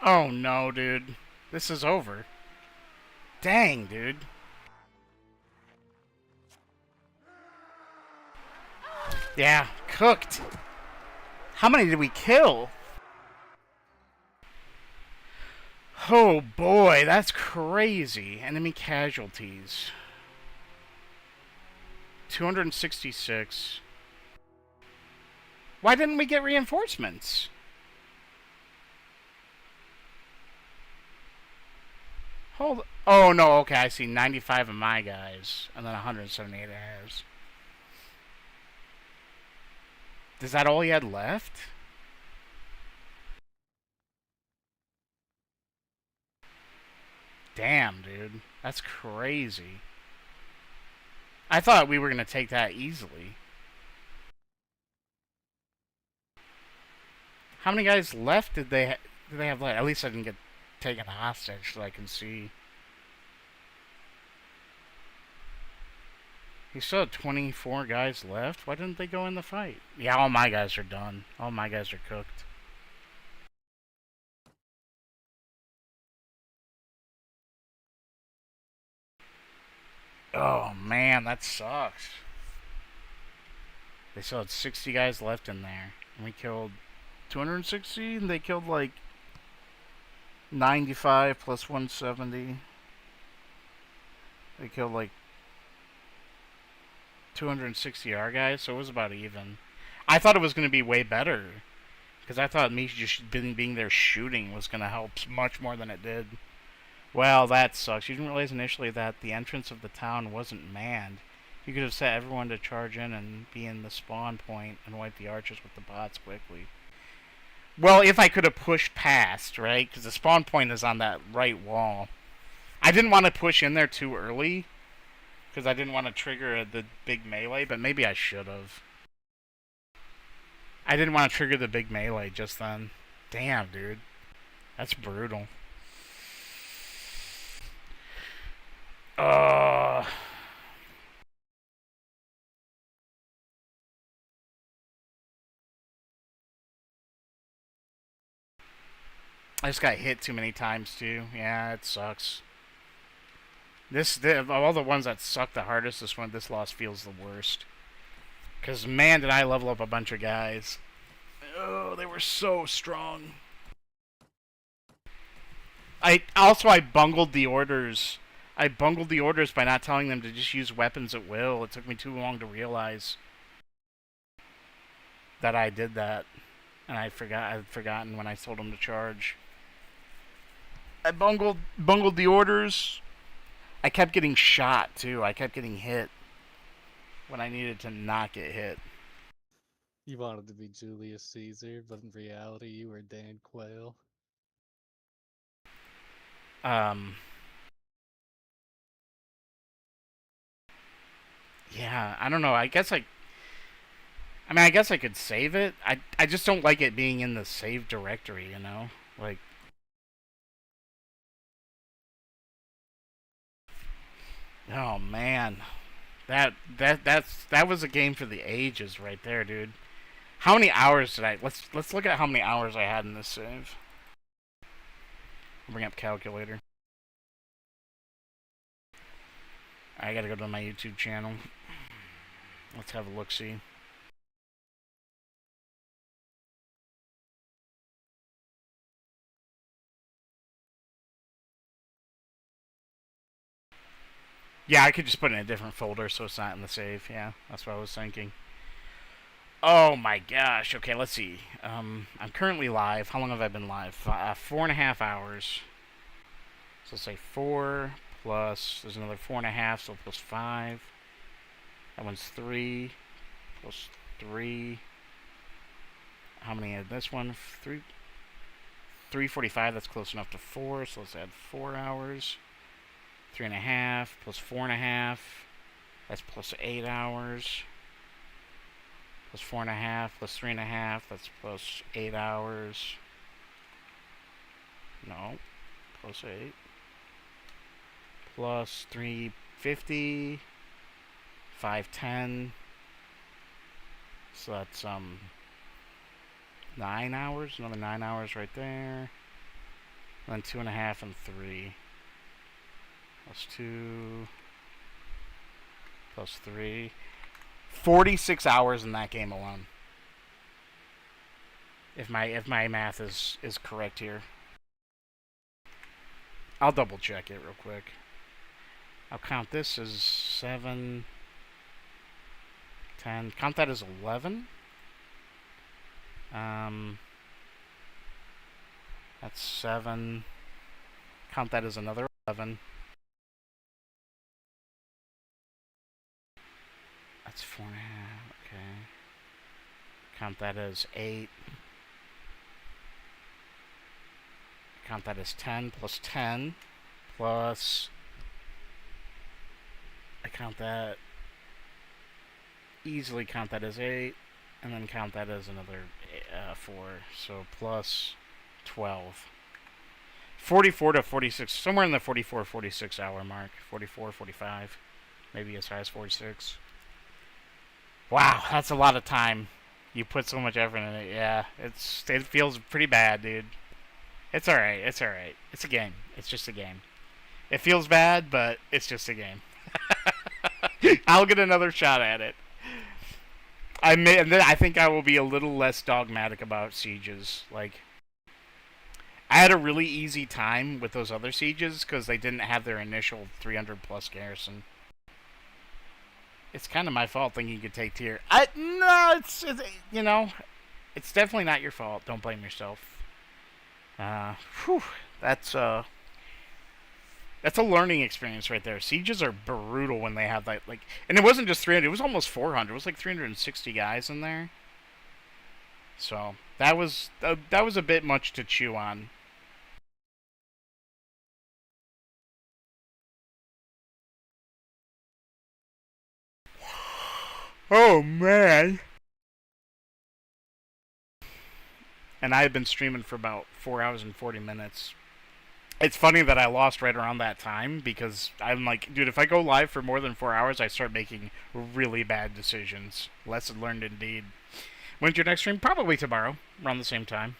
Oh no, dude. This is over. Dang, dude. Yeah, cooked. How many did we kill? Oh boy, that's crazy. Enemy casualties. 266. Why didn't we get reinforcements? Hold. Oh no, okay, I see 95 of my guys, and then 178 of his. Is that all he had left? Damn, dude. That's crazy. I thought we were going to take that easily. How many guys left did they have left? At least I didn't get taken hostage so I can see. He still had 24 guys left. Why didn't they go in the fight? Yeah, all my guys are done. All my guys are cooked. Oh man, that sucks. They still had 60 guys left in there. And we killed 260, and they killed like 95 plus 170. They killed like 260 our guys, so it was about even. I thought it was going to be way better. Because I thought me just being there shooting was going to help much more than it did. Well, that sucks. You didn't realize initially that the entrance of the town wasn't manned. You could have set everyone to charge in and be in the spawn point and wipe the archers with the bots quickly. Well, if I could have pushed past, right? Because the spawn point is on that right wall. I didn't want to push in there too early. Because I didn't want to trigger the big melee, but maybe I should have. I didn't want to trigger the big melee just then. Damn, dude. That's brutal. I just got hit too many times, too. Yeah, it sucks. Of all the ones that suck the hardest, this loss feels the worst. Because, man, did I level up a bunch of guys. Oh, they were so strong. I bungled the orders. I bungled the orders by not telling them to just use weapons at will. It took me too long to realize that I did that. And I'd forgotten when I told them to charge. I bungled the orders. I kept getting shot, too. I kept getting hit when I needed to not get hit. You wanted to be Julius Caesar, but in reality, you were Dan Quayle. Yeah, I don't know. I guess I could save it. I just don't like it being in the save directory, you know? Like, oh man. That was a game for the ages right there, dude. How many hours did I... Let's look at how many hours I had in this save. I'll bring up calculator. I gotta go to my YouTube channel. Let's have a look-see. Yeah, I could just put it in a different folder so it's not in the save. Yeah, that's what I was thinking. Oh my gosh. Okay, let's see. I'm currently live. How long have I been live? 4.5 hours. So let's say 4 plus, there's another 4.5, so plus 5. That one's 3 plus 3. How many had this one? 345, that's close enough to 4, so let's add 4 hours. 3.5 plus 4.5, that's plus 8 hours. Plus 4.5 plus 3.5, that's plus 8 hours. No, plus 8. Plus 350, 510. So that's 9 hours, another 9 hours right there. And then 2.5 and 3. Plus 2. Plus 3. 46 hours in that game alone. If my math is correct here. I'll double check it real quick. I'll count this as 7, 10. Count that as 11. That's 7. Count that as another 11. That's 4.5. Okay. Count that as 8. Count that as 10 plus 10 plus... I count that... Easily count that as 8. And then count that as another 4. So plus 12. 44 to 46. Somewhere in the 44, 46 hour mark. 44, 45. Maybe as high as 46. Wow, that's a lot of time. You put so much effort in it. Yeah, it feels pretty bad, dude. It's alright, it's alright. It's a game. It's just a game. It feels bad, but it's just a game. I'll get another shot at it. I think I will be a little less dogmatic about sieges. Like, I had a really easy time with those other sieges because they didn't have their initial 300 plus garrison. It's kind of my fault thinking you could take tier. No, it's you know, it's definitely not your fault. Don't blame yourself. Whew, that's uh, that's a learning experience right there. Sieges are brutal when they have that like, and it wasn't just 300. It was almost 400. It was like 360 guys in there. So that was a bit much to chew on. Oh man. And I had been streaming for about 4 hours and 40 minutes. It's funny that I lost right around that time because I'm like, dude, if I go live for more than 4 hours, I start making really bad decisions. Lesson learned indeed. When's your next stream? Probably tomorrow, around the same time.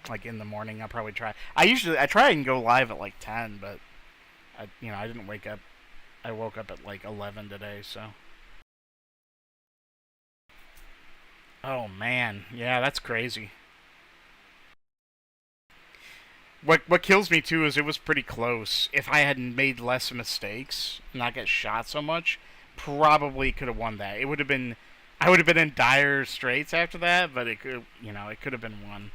Like in the morning, I'll probably try. I try and go live at like 10, but I didn't wake up. I woke up at like 11 today, so. Oh man, yeah, that's crazy. What kills me too is it was pretty close. If I had made less mistakes, not get shot so much, probably could have won that. It would have been, I would have been in dire straits after that, but it could have been won.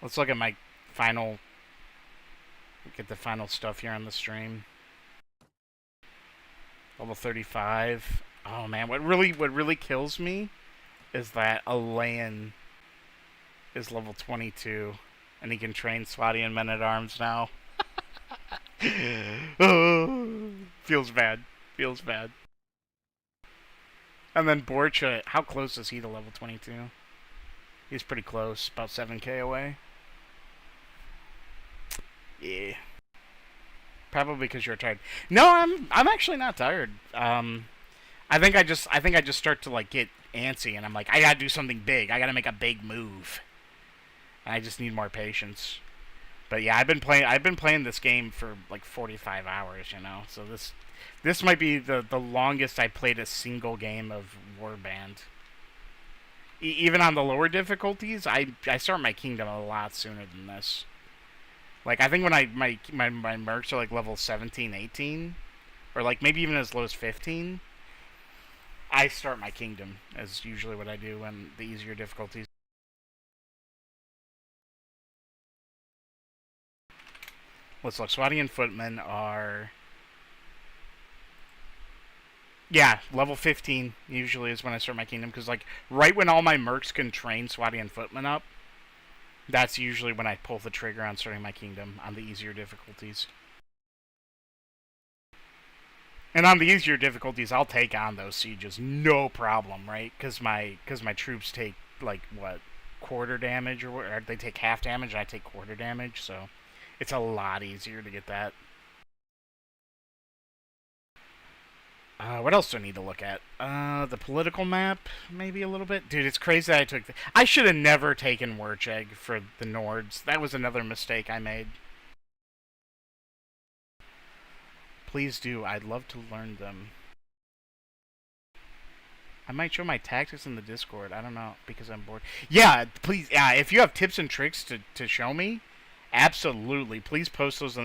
Let's look at my final, get the final stuff here on the stream. Level 35. Oh man, what really kills me is that Alain is level 22, and he can train Swadian men at arms now. Oh, feels bad. Feels bad. And then Borcha, how close is he to level 22? He's pretty close, about 7k away. Yeah. Probably because you're tired. No, I'm actually not tired. I think I just start to like get antsy, and I'm like, I gotta do something big. I gotta make a big move. And I just need more patience. But yeah, I've been playing this game for like 45 hours, you know. So this might be the longest I played a single game of Warband. Even on the lower difficulties, I start my kingdom a lot sooner than this. Like I think when my mercs are like level 17, 18, or like maybe even as low as 15, I start my kingdom as usually what I do when the easier difficulties. Let's look. Swadian footmen are, yeah, level 15 usually is when I start my kingdom because like right when all my mercs can train Swadian footmen up, that's usually when I pull the trigger on starting my kingdom on the easier difficulties. And on the easier difficulties, I'll take on those sieges, no problem, right? Because my troops take like what, quarter damage, or they take half damage, and I take quarter damage, so it's a lot easier to get that. What else do I need to look at? The political map, maybe a little bit. Dude, it's crazy that I took. I should have never taken Wurchegg for the Nords. That was another mistake I made. Please do. I'd love to learn them. I might show my tactics in the Discord. I don't know because I'm bored. Yeah, please. Yeah, if you have tips and tricks to show me, absolutely. Please post those.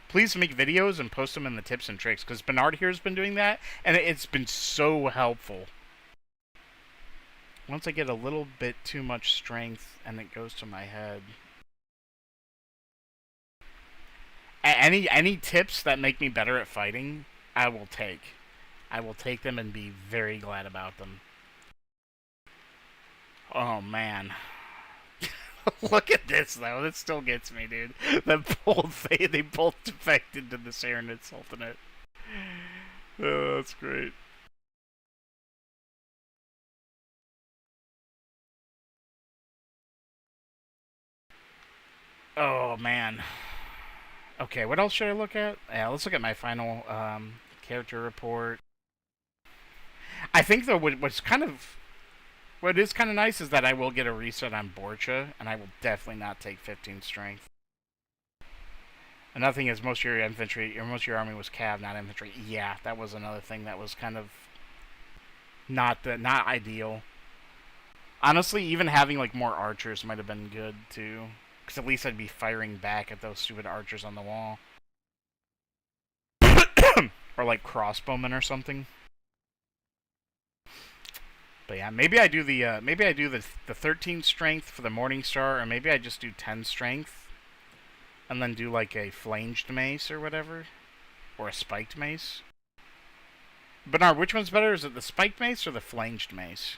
Please make videos and post them in the tips and tricks because Bernard here has been doing that and it's been so helpful. Once I get a little bit too much strength and it goes to my head. Any tips that make me better at fighting, I will take. I will take them and be very glad about them. Oh man. Look at this though. This still gets me, dude. They both defected to the Serenid Sultanate. Oh, that's great. Oh man. Okay, what else should I look at? Yeah, let's look at my final character report. I think though what is kind of nice is that I will get a reset on Borcha, and I will definitely not take 15 strength. Another thing is most of your infantry, or most of your army was cav, not infantry. Yeah, that was another thing that was kind of Not ideal. Honestly, even having like more archers might have been good too, because at least I'd be firing back at those stupid archers on the wall, or like crossbowmen or something. But yeah, maybe I do the 13 strength for the Morning Star, or maybe I just do 10 strength, and then do like a flanged mace or whatever, or a spiked mace. Bernard, which one's better? Is it the spiked mace or the flanged mace?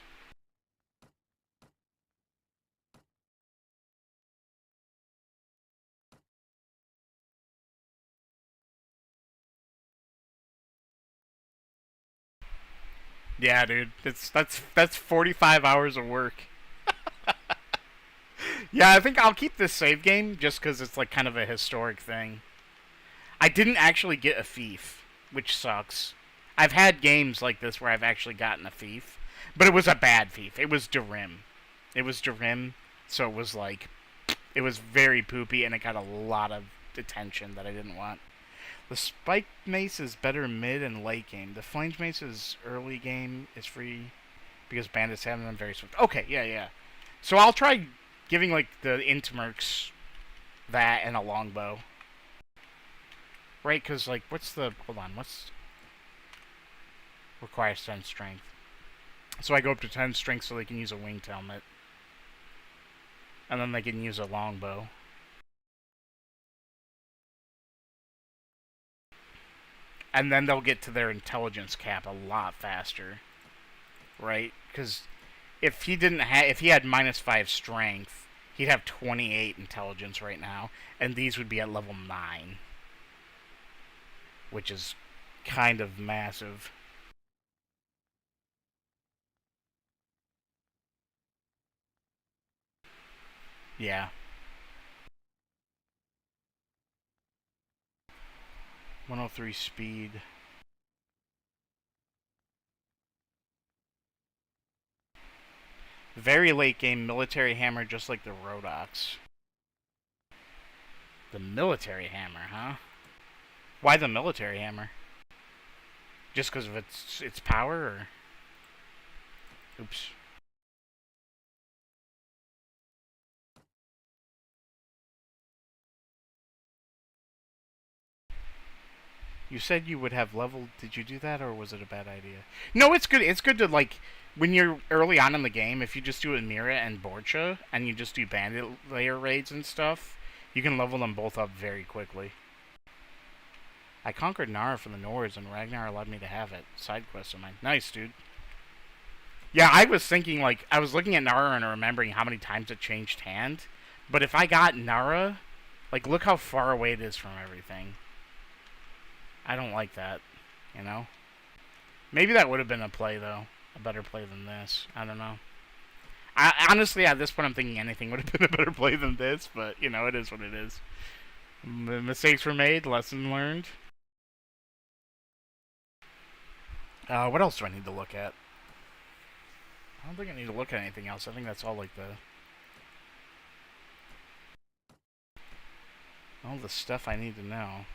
Yeah, dude, that's 45 hours of work. Yeah, I think I'll keep this save game just because it's like kind of a historic thing. I didn't actually get a fief, which sucks. I've had games like this where I've actually gotten a fief, but it was a bad fief. It was Darim. It was Darim, so it was like it was very poopy and it got a lot of attention that I didn't want. The spike mace is better mid and late game. The flange mace is early game is free because bandits have them very swift. Okay, yeah. So I'll try giving like the Intmerks that and a longbow. Right, because like what's the hold on, what's requires 10 strength. So I go up to 10 strength so they can use a winged helmet. And then they can use a longbow. And then they'll get to their intelligence cap a lot faster. Right? Because if he had -5 strength, he'd have 28 intelligence right now, and these would be at level 9, which is kind of massive. Yeah. 103 speed. Very late game military hammer, just like the Rhodoks. The military hammer, huh? Why the military hammer? Just because of its power, or? Oops. You said you would have leveled. Did you do that, or was it a bad idea? No, it's good. It's good to like when you're early on in the game. If you just do Mira and Borcha, and you just do bandit layer raids and stuff, you can level them both up very quickly. I conquered Nara from the Nords, and Ragnar allowed me to have it. Side quest of mine. Nice, dude. Yeah, I was thinking like I was looking at Nara and remembering how many times it changed hand. But if I got Nara, like look how far away it is from everything. I don't like that, you know? Maybe that would have been a play, though. A better play than this. I don't know. Honestly, at this point, I'm thinking anything would have been a better play than this, but, you know, it is what it is. Mistakes were made, lesson learned. What else do I need to look at? I don't think I need to look at anything else. I think that's all, like, all the stuff I need to know.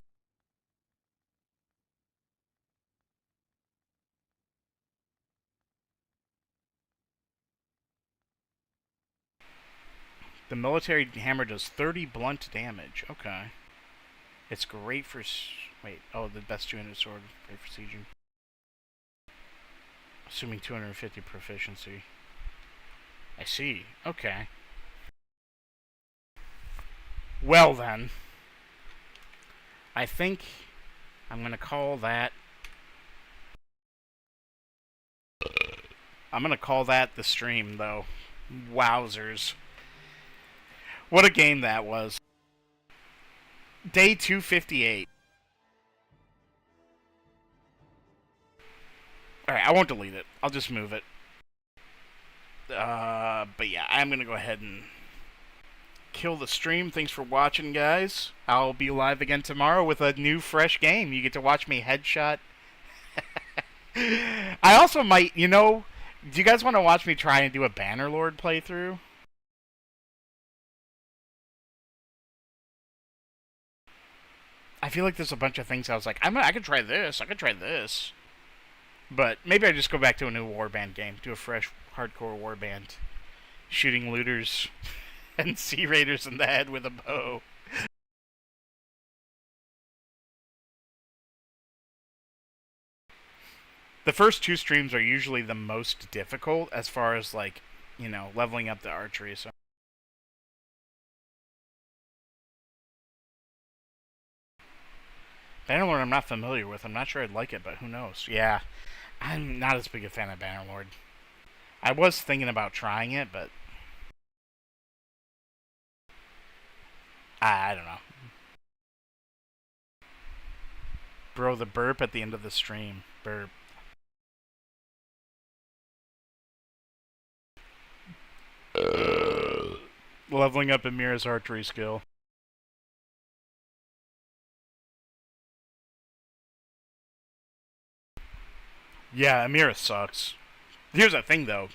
The military hammer does 30 blunt damage. Okay. It's great for... Wait. Oh, the best 200 sword. Great for sieging. Assuming 250 proficiency. I see. Okay. Well then. I think I'm going to call that... I'm going to call that the stream, though. Wowzers. What a game that was. Day 258. Alright, I won't delete it. I'll just move it. But yeah, I'm going to go ahead and kill the stream. Thanks for watching, guys. I'll be live again tomorrow with a new, fresh game. You get to watch me headshot. I also might, you know... Do you guys want to watch me try and do a Bannerlord playthrough? I feel like there's a bunch of things I was like, I could try this. I could try this. But maybe I just go back to a new Warband game, do a fresh hardcore Warband, shooting looters and sea raiders in the head with a bow. The first two streams are usually the most difficult as far as like, leveling up the archery. So Bannerlord I'm not familiar with. I'm not sure I'd like it, but who knows? Yeah, I'm not as big a fan of Bannerlord. I was thinking about trying it, but I don't know. Bro, the burp at the end of the stream. Burp. Leveling up Amira's archery skill. Yeah, Amira sucks. Here's the thing, though.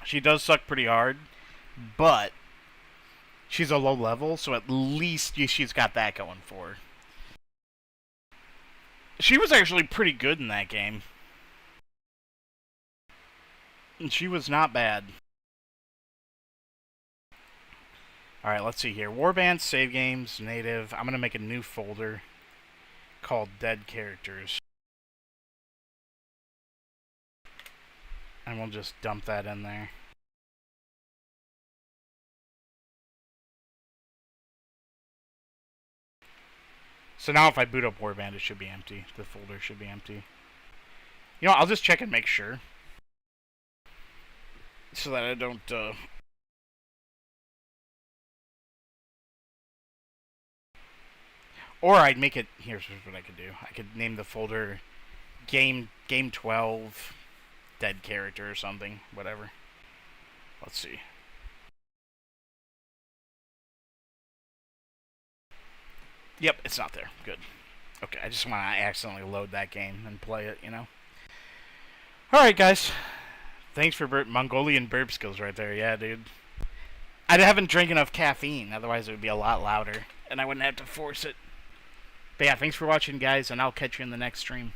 She does suck pretty hard, but she's a low level, so at least she's got that going for her. She was actually pretty good in that game. She was not bad. Alright, let's see here. Warband, save games, native. I'm going to make a new folder called Dead Characters. And we'll just dump that in there. So now if I boot up Warband, it should be empty. The folder should be empty. You know, I'll just check and make sure. So that I don't, Or I'd make it... Here's what I could do. I could name the folder Game 12 Dead Character or something. Whatever. Let's see. Yep, it's not there. Good. Okay, I just want to accidentally load that game and play it, Alright, guys. Thanks for Mongolian burp skills right there. Yeah, dude. I haven't drank enough caffeine, otherwise it would be a lot louder, and I wouldn't have to force it. But yeah, thanks for watching, guys, and I'll catch you in the next stream.